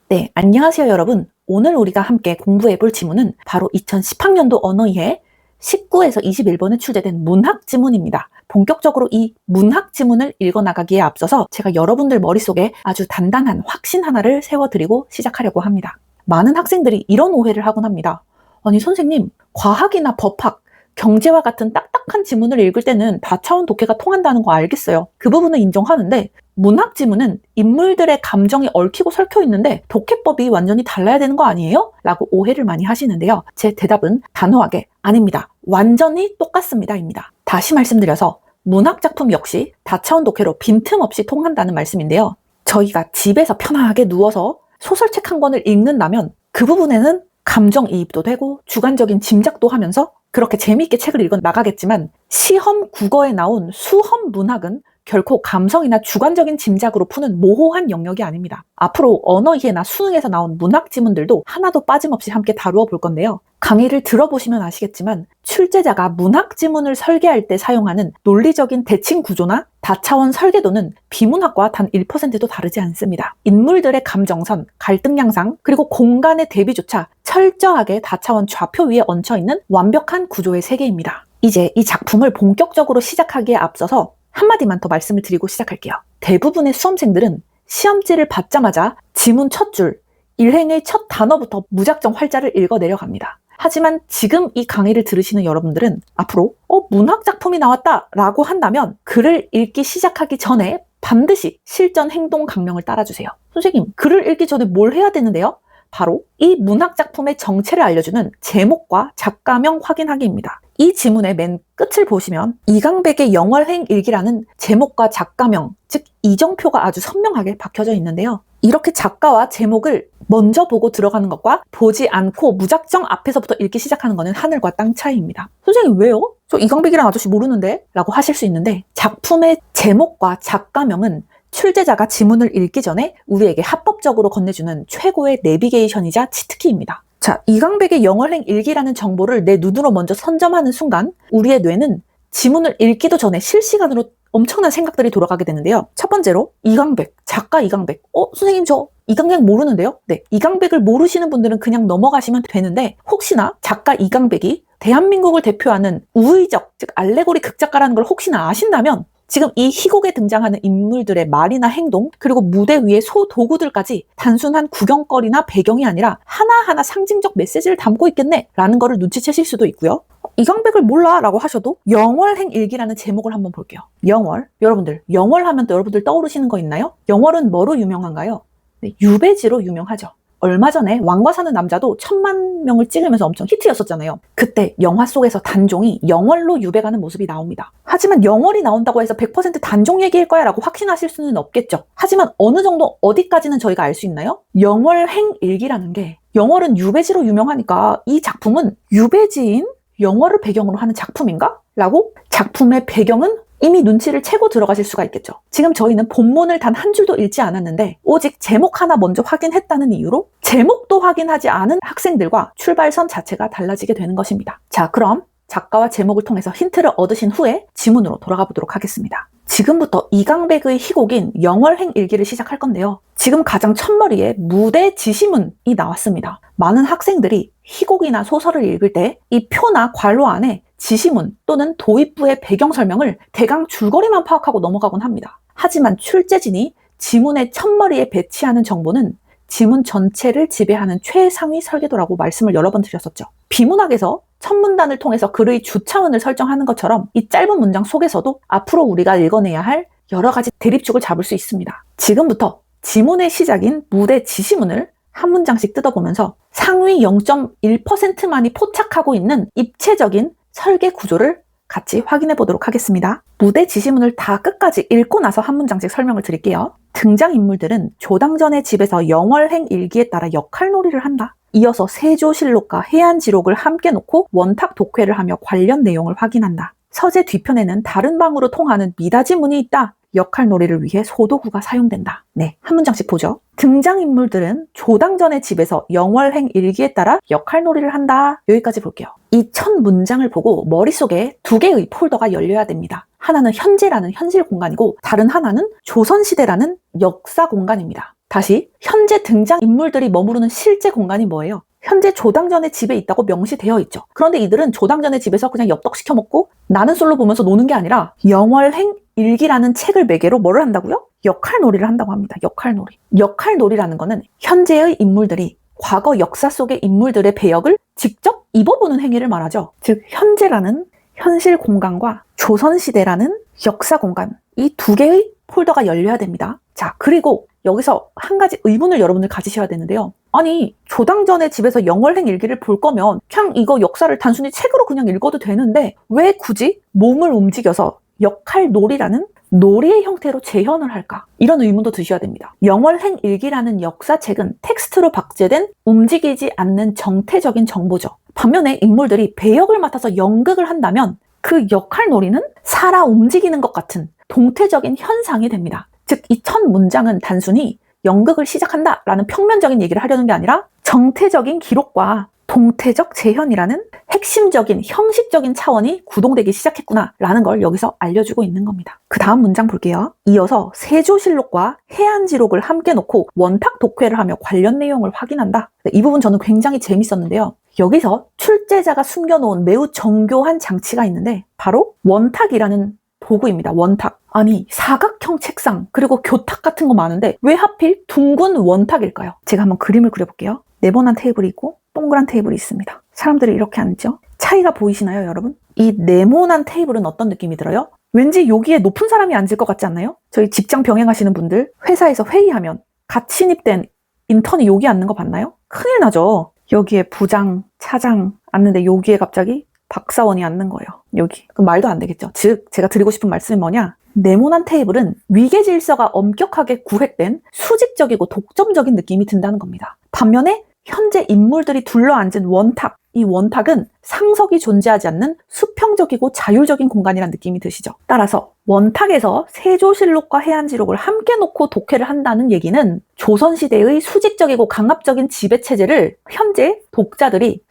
네, 안녕하세요 여러분. 오늘 우리가 함께 공부해볼 지문은 바로 2010학년도 언어이해 19에서 21번에 출제된 문학 지문입니다. 본격적으로 이 문학 지문을 읽어나가기에 앞서서 제가 여러분들 머릿속에 아주 단단한 확신 하나를 세워드리고 시작하려고 합니다. 많은 학생들이 이런 오해를 하곤 합니다. 아니 선생님, 과학이나 법학, 경제와 같은 딱딱한 지문을 읽을 때는 다차원 독해가 통한다는 거 알겠어요. 그 부분은 인정하는데 문학 지문은 인물들의 감정이 얽히고 설켜 있는데 독해법이 완전히 달라야 되는 거 아니에요? 라고 오해를 많이 하시는데요. 제 대답은 단호하게 아닙니다. 완전히 똑같습니다. 입니다. 다시 말씀드려서 문학 작품 역시 다차원 독해로 빈틈없이 통한다는 말씀인데요. 저희가 집에서 편하게 누워서 소설책 한 권을 읽는다면 그 부분에는 감정이입도 되고 주관적인 짐작도 하면서 그렇게 재미있게 책을 읽어 나가겠지만 시험 국어에 나온 수험 문학은 결코 감성이나 주관적인 짐작으로 푸는 모호한 영역이 아닙니다. 앞으로 언어이해나 수능에서 나온 문학 지문들도 하나도 빠짐없이 함께 다루어 볼 건데요. 강의를 들어보시면 아시겠지만 출제자가 문학 지문을 설계할 때 사용하는 논리적인 대칭 구조나 다차원 설계도는 비문학과 단 1%도 다르지 않습니다. 인물들의 감정선, 갈등 양상, 그리고 공간의 대비조차 철저하게 다차원 좌표 위에 얹혀있는 완벽한 구조의 세계입니다. 이제 이 작품을 본격적으로 시작하기에 앞서서 한마디만 더 말씀을 드리고 시작할게요. 대부분의 수험생들은 시험지를 받자마자 지문 첫 줄, 일행의 첫 단어부터 무작정 활자를 읽어 내려갑니다. 하지만 지금 이 강의를 들으시는 여러분들은 앞으로 문학 작품이 나왔다 라고 한다면 글을 읽기 시작하기 전에 반드시 실전 행동 강령을 따라주세요. 선생님, 글을 읽기 전에 뭘 해야 되는데요? 바로 이 문학 작품의 정체를 알려주는 제목과 작가명 확인하기입니다. 이 지문의 맨 끝을 보시면 이강백의 영월행 일기라는 제목과 작가명, 즉 이정표가 아주 선명하게 박혀져 있는데요. 이렇게 작가와 제목을 먼저 보고 들어가는 것과 보지 않고 무작정 앞에서부터 읽기 시작하는 것은 하늘과 땅 차이입니다. 선생님 왜요? 저 이강백이란 아저씨 모르는데? 라고 하실 수 있는데 작품의 제목과 작가명은 출제자가 지문을 읽기 전에 우리에게 합법적으로 건네주는 최고의 내비게이션이자 치트키입니다. 자, 이강백의 영월행 일기라는 정보를 내 눈으로 먼저 선점하는 순간 우리의 뇌는 지문을 읽기도 전에 실시간으로 엄청난 생각들이 돌아가게 되는데요. 첫 번째로 이강백, 작가 이강백. 선생님 저 이강백 모르는데요? 네, 이강백을 모르시는 분들은 그냥 넘어가시면 되는데 혹시나 작가 이강백이 대한민국을 대표하는 우의적, 즉 알레고리 극작가라는 걸 혹시나 아신다면 지금 이 희곡에 등장하는 인물들의 말이나 행동, 그리고 무대 위의 소도구들까지 단순한 구경거리나 배경이 아니라 하나하나 상징적 메시지를 담고 있겠네 라는 거를 눈치채실 수도 있고요. 이강백을 몰라 라고 하셔도 영월행 일기라는 제목을 한번 볼게요. 영월, 여러분들 영월 하면 또 여러분들 떠오르시는 거 있나요? 영월은 뭐로 유명한가요? 네, 유배지로 유명하죠. 얼마 전에 왕과 사는 남자도 1000만 명을 찍으면서 엄청 히트였었잖아요. 그때 영화 속에서 단종이 영월로 유배가는 모습이 나옵니다. 하지만 영월이 나온다고 해서 100% 단종 얘기일 거야 라고 확신하실 수는 없겠죠. 하지만 어느 정도 어디까지는 저희가 알 수 있나요? 영월행 일기라는 게 영월은 유배지로 유명하니까 이 작품은 유배지인 영월을 배경으로 하는 작품인가? 라고 작품의 배경은 이미 눈치를 채고 들어가실 수가 있겠죠. 지금 저희는 본문을 단 한 줄도 읽지 않았는데 오직 제목 하나 먼저 확인했다는 이유로 제목도 확인하지 않은 학생들과 출발선 자체가 달라지게 되는 것입니다. 자, 그럼 작가와 제목을 통해서 힌트를 얻으신 후에 지문으로 돌아가 보도록 하겠습니다. 지금부터 이강백의 희곡인 영월행 일기를 시작할 건데요. 지금 가장 첫머리에 무대 지시문이 나왔습니다. 많은 학생들이 희곡이나 소설을 읽을 때 이 표나 괄호 안에 지시문 또는 도입부의 배경 설명을 대강 줄거리만 파악하고 넘어가곤 합니다. 하지만 출제진이 지문의 첫머리에 배치하는 정보는 지문 전체를 지배하는 최상위 설계도라고 말씀을 여러 번 드렸었죠. 비문학에서 첫 문단을 통해서 글의 주차원을 설정하는 것처럼 이 짧은 문장 속에서도 앞으로 우리가 읽어내야 할 여러 가지 대립축을 잡을 수 있습니다. 지금부터 지문의 시작인 무대 지시문을 한 문장씩 뜯어보면서 상위 0.1%만이 포착하고 있는 입체적인 설계 구조를 같이 확인해 보도록 하겠습니다. 무대 지시문을 다 끝까지 읽고 나서 한 문장씩 설명을 드릴게요. 등장인물들은 조당전의 집에서 영월행 일기에 따라 역할놀이를 한다. 이어서 세조실록과 해안지록을 함께 놓고 원탁 독해를 하며 관련 내용을 확인한다. 서재 뒤편에는 다른 방으로 통하는 미닫이 문이 있다. 역할놀이를 위해 소도구가 사용된다. 네, 한 문장씩 보죠. 등장인물들은 조당전의 집에서 영월행 일기에 따라 역할놀이를 한다. 여기까지 볼게요. 이 첫 문장을 보고 머릿속에 두 개의 폴더가 열려야 됩니다. 하나는 현재라는 현실 공간이고 다른 하나는 조선시대라는 역사 공간입니다. 다시 현재 등장인물들이 머무르는 실제 공간이 뭐예요? 현재 조당전의 집에 있다고 명시되어 있죠. 그런데 이들은 조당전의 집에서 그냥 엽떡 시켜 먹고 나는 솔로 보면서 노는 게 아니라 영월행 일기라는 책을 매개로 뭐를 한다고요? 역할놀이를 한다고 합니다. 역할놀이. 역할놀이라는 거는 현재의 인물들이 과거 역사 속의 인물들의 배역을 직접 입어보는 행위를 말하죠. 즉 현재라는 현실 공간과 조선시대라는 역사 공간, 이 두 개의 폴더가 열려야 됩니다. 자, 그리고 여기서 한 가지 의문을 여러분들 가지셔야 되는데요. 아니, 조당전의 집에서 영월행 일기를 볼 거면 그냥 이거 역사를 단순히 책으로 그냥 읽어도 되는데 왜 굳이 몸을 움직여서 역할놀이라는 놀이의 형태로 재현을 할까? 이런 의문도 드셔야 됩니다. 영월행 일기라는 역사책은 텍스트로 박제된 움직이지 않는 정태적인 정보죠. 반면에 인물들이 배역을 맡아서 연극을 한다면 그 역할놀이는 살아 움직이는 것 같은 동태적인 현상이 됩니다. 즉, 이 첫 문장은 단순히 연극을 시작한다라는 평면적인 얘기를 하려는 게 아니라 정태적인 기록과 동태적 재현이라는 핵심적인 형식적인 차원이 구동되기 시작했구나라는 걸 여기서 알려주고 있는 겁니다. 그 다음 문장 볼게요. 이어서 세조실록과 해안지록을 함께 놓고 원탁 독해를 하며 관련 내용을 확인한다. 이 부분 저는 굉장히 재밌었는데요. 여기서 출제자가 숨겨놓은 매우 정교한 장치가 있는데 바로 원탁이라는 도구입니다. 원탁. 아니, 사각형 책상 그리고 교탁 같은 거 많은데 왜 하필 둥근 원탁일까요? 제가 한번 그림을 그려볼게요. 네모난 테이블이 있고 동그란 테이블이 있습니다. 사람들이 이렇게 앉죠? 차이가 보이시나요, 여러분? 이 네모난 테이블은 어떤 느낌이 들어요? 왠지 여기에 높은 사람이 앉을 것 같지 않나요? 저희 직장 병행하시는 분들 회사에서 회의하면 갓 신입된 인턴이 여기 앉는 거 봤나요? 큰일 나죠. 여기에 부장, 차장 앉는데 여기에 갑자기 박사원이 앉는 거예요. 여기. 그럼 말도 안 되겠죠. 즉, 제가 드리고 싶은 말씀이 뭐냐? 네모난 테이블은 위계 질서가 엄격하게 구획된 수직적이고 독점적인 느낌이 든다는 겁니다. 반면에 현재 인물들이 둘러앉은 원탁, 이 원탁은 상석이 존재하지 않는 수평적이고 자율적인 공간이라는 느낌이 드시죠. 따라서 원탁에서 세조실록과 해안지록을 함께 놓고 독해를 한다는 얘기는 조선시대의 수직적이고 강압적인 지배체제를 현재 독자들이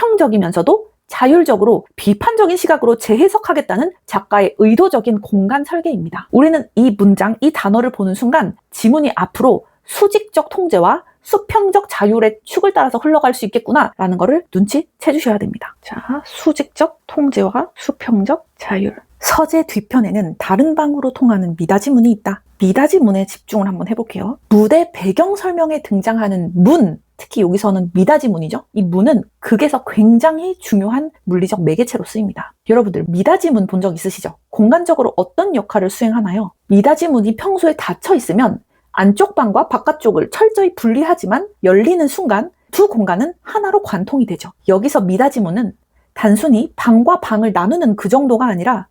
수평적이면서도 자율적으로 비판적인 시각으로 재해석하겠다는 작가의 의도적인 공간 설계입니다. 우리는 이 문장, 이 단어를 보는 순간 지문이 앞으로 수직적 통제와 수평적 자율의 축을 따라서 흘러갈 수 있겠구나라는 거를 눈치채 주셔야 됩니다. 자, 수직적 통제와 수평적 자율. 서재 뒤편에는 다른 방으로 통하는 미닫이문이 있다. 미닫이문에 집중을 한번 해볼게요. 무대 배경 설명에 등장하는 문, 특히 여기서는 미닫이문이죠. 이 문은 극에서 굉장히 중요한 물리적 매개체로 쓰입니다. 여러분들 미닫이문 본 적 있으시죠? 공간적으로 어떤 역할을 수행하나요? 미닫이문이 평소에 닫혀 있으면 안쪽 방과 바깥쪽을 철저히 분리하지만 열리는 순간 두 공간은 하나로 관통이 되죠. 여기서 미닫이문은 단순히 방과 방을 나누는 그 정도가 아니라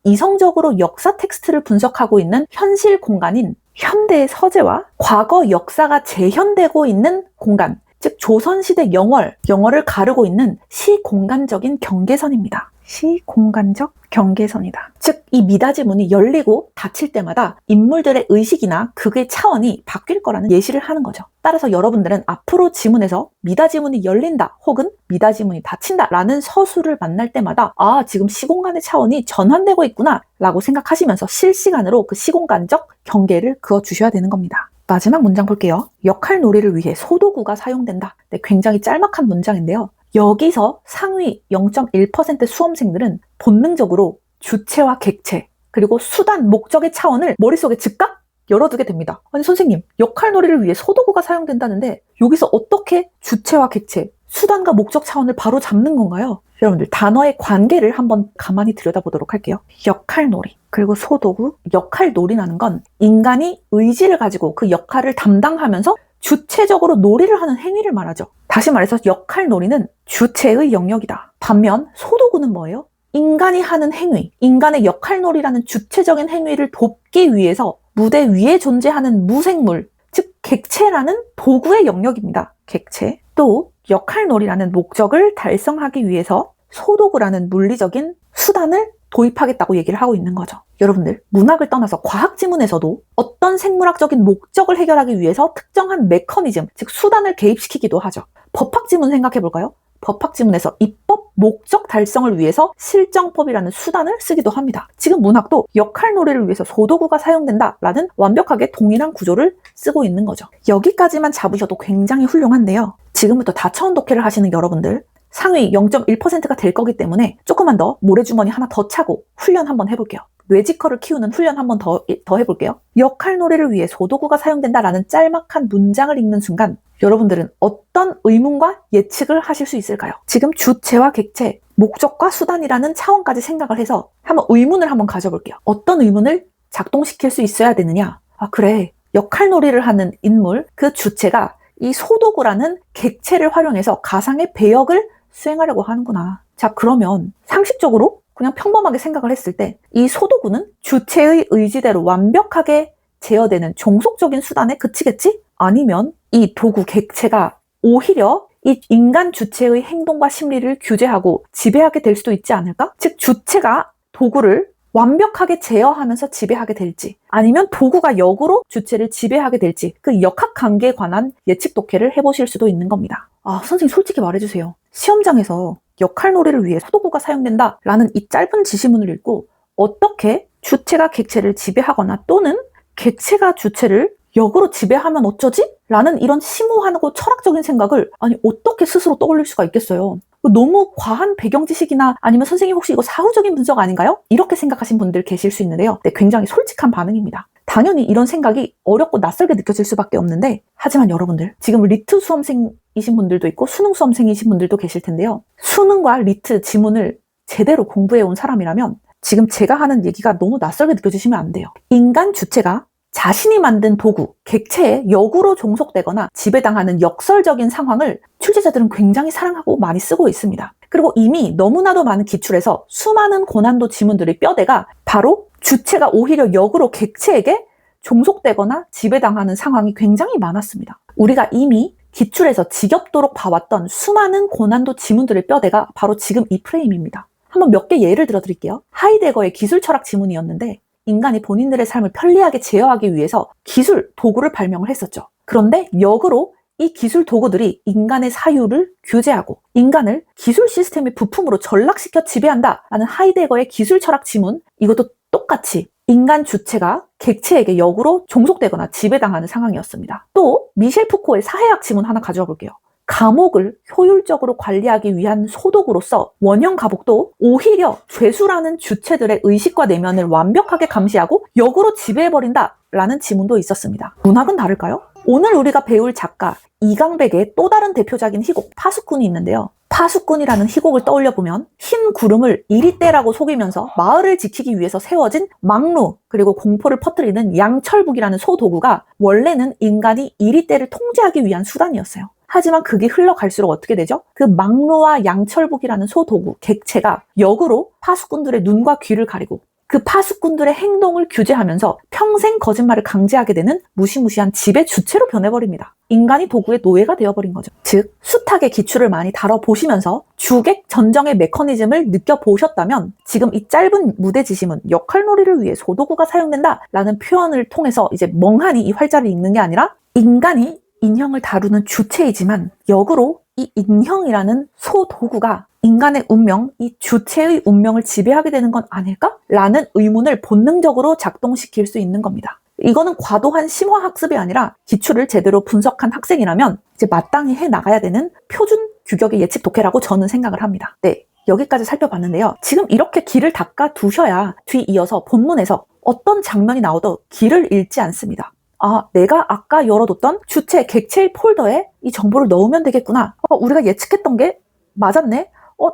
이성적으로 역사 텍스트를 분석하고 있는 현실 공간인 현대의 서재와 과거 역사가 재현되고 있는 공간, 즉 조선시대 영월을 가르고 있는 시공간적인 경계선입니다. 시공간적 경계선이다. 즉, 이 미닫이문이 열리고 닫힐 때마다 인물들의 의식이나 극의 차원이 바뀔 거라는 예시를 하는 거죠. 따라서 여러분들은 앞으로 지문에서 미닫이문이 열린다 혹은 미닫이문이 닫힌다 라는 서술을 만날 때마다 아, 지금 시공간의 차원이 전환되고 있구나 라고 생각하시면서 실시간으로 그 시공간적 경계를 그어주셔야 되는 겁니다. 마지막 문장 볼게요. 역할놀이를 위해 소도구가 사용된다. 네, 굉장히 짤막한 문장인데요. 여기서 상위 0.1% 수험생들은 본능적으로 주체와 객체, 그리고 수단, 목적의 차원을 머릿속에 즉각 열어두게 됩니다. 아니 선생님, 역할놀이를 위해 소도구가 사용된다는데 여기서 어떻게 주체와 객체, 수단과 목적 차원을 바로 잡는 건가요? 여러분들 단어의 관계를 한번 가만히 들여다보도록 할게요. 역할놀이, 그리고 소도구. 역할놀이라는 건 인간이 의지를 가지고 그 역할을 담당하면서 주체적으로 놀이를 하는 행위를 말하죠. 다시 말해서 역할놀이는 주체의 영역이다. 반면 소도구는 뭐예요? 인간이 하는 행위, 인간의 역할놀이라는 주체적인 행위를 돕기 위해서 무대 위에 존재하는 무생물, 즉 객체라는 도구의 영역입니다. 객체. 또 역할놀이라는 목적을 달성하기 위해서 소도구라는 물리적인 수단을 도입하겠다고 얘기를 하고 있는 거죠. 여러분들, 문학을 떠나서 과학 지문에서도 어떤 생물학적인 목적을 해결하기 위해서 특정한 메커니즘, 즉 수단을 개입시키기도 하죠. 법학 지문 생각해 볼까요? 법학지문에서 입법 목적 달성을 위해서 실정법이라는 수단을 쓰기도 합니다. 지금 문학도 역할 놀이를 위해서 소도구가 사용된다라는 완벽하게 동일한 구조를 쓰고 있는 거죠. 여기까지만 잡으셔도 굉장히 훌륭한데요. 지금부터 다차원 독해를 하시는 여러분들, 상위 0.1%가 될 거기 때문에 조금만 더 모래주머니 하나 더 차고 훈련 한번 해볼게요. 뇌지커를 키우는 훈련 한번 더 해볼게요. 역할 놀이를 위해 소도구가 사용된다라는 짤막한 문장을 읽는 순간 여러분들은 어떤 의문과 예측을 하실 수 있을까요? 지금 주체와 객체, 목적과 수단이라는 차원까지 생각을 해서 한번 의문을 한번 가져볼게요. 어떤 의문을 작동시킬 수 있어야 되느냐? 아, 그래. 역할 놀이를 하는 인물, 그 주체가 이 소도구라는 객체를 활용해서 가상의 배역을 수행하려고 하는구나. 자, 그러면 상식적으로 그냥 평범하게 생각을 했을 때 이 소도구는 주체의 의지대로 완벽하게 제어되는 종속적인 수단에 그치겠지? 아니면 이 도구 객체가 오히려 이 인간 주체의 행동과 심리를 규제하고 지배하게 될 수도 있지 않을까? 즉 주체가 도구를 완벽하게 제어하면서 지배하게 될지, 아니면 도구가 역으로 주체를 지배하게 될지, 그 역학관계에 관한 예측 독해를 해보실 수도 있는 겁니다. 아, 선생님 솔직히 말해주세요. 시험장에서 역할 놀이를 위해 소도구가 사용된다라는 이 짧은 지시문을 읽고 어떻게 주체가 객체를 지배하거나 또는 객체가 주체를 역으로 지배하면 어쩌지? 라는 이런 심오하고 철학적인 생각을 어떻게 스스로 떠올릴 수가 있겠어요. 너무 과한 배경 지식이나 아니면 선생님 혹시 이거 사후적인 분석 아닌가요? 이렇게 생각하신 분들 계실 수 있는데요. 네, 굉장히 솔직한 반응입니다. 당연히 이런 생각이 어렵고 낯설게 느껴질 수밖에 없는데, 하지만 여러분들 지금 리트 수험생이신 분들도 있고 수능 수험생이신 분들도 계실 텐데요. 수능과 리트 지문을 제대로 공부해온 사람이라면 지금 제가 하는 얘기가 너무 낯설게 느껴지시면 안 돼요. 인간 주체가 자신이 만든 도구, 객체에 역으로 종속되거나 지배당하는 역설적인 상황을 출제자들은 굉장히 사랑하고 많이 쓰고 있습니다. 그리고 이미 너무나도 많은 기출에서 수많은 고난도 지문들의 뼈대가 바로 주체가 오히려 역으로 객체에게 종속되거나 지배당하는 상황이 굉장히 많았습니다. 우리가 이미 기출에서 지겹도록 봐왔던 수많은 고난도 지문들의 뼈대가 바로 지금 이 프레임입니다. 한번 몇 개 예를 들어 드릴게요. 하이데거의 기술 철학 지문이었는데 인간이 본인들의 삶을 편리하게 제어하기 위해서 기술, 도구를 발명을 했었죠. 그런데 역으로 이 기술 도구들이 인간의 사유를 규제하고 인간을 기술 시스템의 부품으로 전락시켜 지배한다라는 하이데거의 기술 철학 지문, 이것도 똑같이 인간 주체가 객체에게 역으로 종속되거나 지배당하는 상황이었습니다. 또 미셸 푸코의 사회학 지문 하나 가져와 볼게요. 감옥을 효율적으로 관리하기 위한 소도구로서 원형 감옥도 오히려 죄수라는 주체들의 의식과 내면을 완벽하게 감시하고 역으로 지배해버린다라는 지문도 있었습니다. 문학은 다를까요? 오늘 우리가 배울 작가 이강백의 또 다른 대표작인 희곡 파수꾼이 있는데요. 파수꾼이라는 희곡을 떠올려보면 흰 구름을 이리떼라고 속이면서 마을을 지키기 위해서 세워진 망루, 그리고 공포를 퍼뜨리는 양철북이라는 소도구가 원래는 인간이 이리떼를 통제하기 위한 수단이었어요. 하지만 그게 흘러갈수록 어떻게 되죠? 그 망루와 양철북이라는 소도구, 객체가 역으로 파수꾼들의 눈과 귀를 가리고 그 파수꾼들의 행동을 규제하면서 평생 거짓말을 강제하게 되는 무시무시한 지배 주체로 변해버립니다. 인간이 도구의 노예가 되어버린 거죠. 즉, 숱하게 기출을 많이 다뤄보시면서 주객 전정의 메커니즘을 느껴보셨다면 지금 이 짧은 무대 지심은 역할놀이를 위해 소도구가 사용된다라는 표현을 통해서 이제 멍하니 이 활자를 읽는 게 아니라 인간이 인형을 다루는 주체이지만 역으로 이 인형이라는 소도구가 인간의 운명, 이 주체의 운명을 지배하게 되는 건 아닐까? 라는 의문을 본능적으로 작동시킬 수 있는 겁니다. 이거는 과도한 심화학습이 아니라 기출을 제대로 분석한 학생이라면 이제 마땅히 해나가야 되는 표준 규격의 예측 독해라고 저는 생각을 합니다. 네, 여기까지 살펴봤는데요. 지금 이렇게 길을 닦아 두셔야 뒤이어서 본문에서 어떤 장면이 나오도 길을 잃지 않습니다. 아, 내가 아까 열어뒀던 주체, 객체의 폴더에 이 정보를 넣으면 되겠구나. 우리가 예측했던 게 맞았네.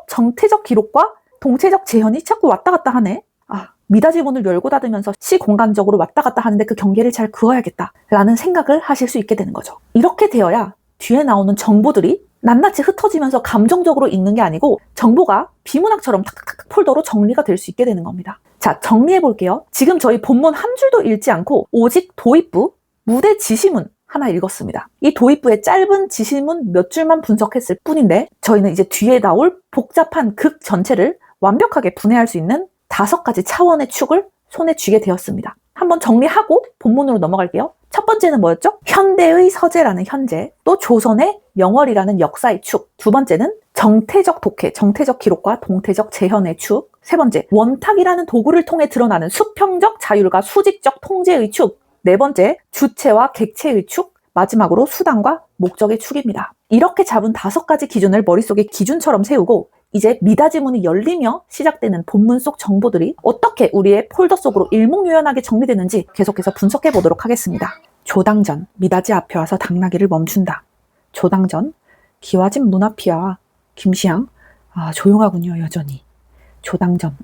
정태적 기록과 동체적 재현이 자꾸 왔다 갔다 하네. 아, 미닫이문을 열고 닫으면서 시공간적으로 왔다 갔다 하는데 그 경계를 잘 그어야겠다 라는 생각을 하실 수 있게 되는 거죠. 이렇게 되어야 뒤에 나오는 정보들이 낱낱이 흩어지면서 감정적으로 읽는 게 아니고 정보가 비문학처럼 탁탁탁 폴더로 정리가 될 수 있게 되는 겁니다. 자, 정리해 볼게요. 지금 저희 본문 한 줄도 읽지 않고 오직 도입부, 무대 지시문 하나 읽었습니다. 이 도입부의 짧은 지시문 몇 줄만 분석했을 뿐인데 저희는 이제 뒤에 나올 복잡한 극 전체를 완벽하게 분해할 수 있는 5가지 차원의 축을 손에 쥐게 되었습니다. 한번 정리하고 본문으로 넘어갈게요. 첫 번째는 뭐였죠? 현대의 서재라는 현재, 또 조선의 영월이라는 역사의 축. 두 번째는 정태적 독해, 정태적 기록과 동태적 재현의 축. 세 번째, 원탁이라는 도구를 통해 드러나는 수평적 자율과 수직적 통제의 축. 네 번째, 주체와 객체의 축. 마지막으로 수단과 목적의 축입니다. 이렇게 잡은 5가지 기준을 머릿속에 기준처럼 세우고 이제 미닫이문이 열리며 시작되는 본문 속 정보들이 어떻게 우리의 폴더 속으로 일목요연하게 정리되는지 계속해서 분석해 보도록 하겠습니다. 조당전, 미닫이 앞에 와서 당나귀를 멈춘다. 조당전, 기와집 문 앞이야. 김시향, 조용하군요 여전히. 조당전,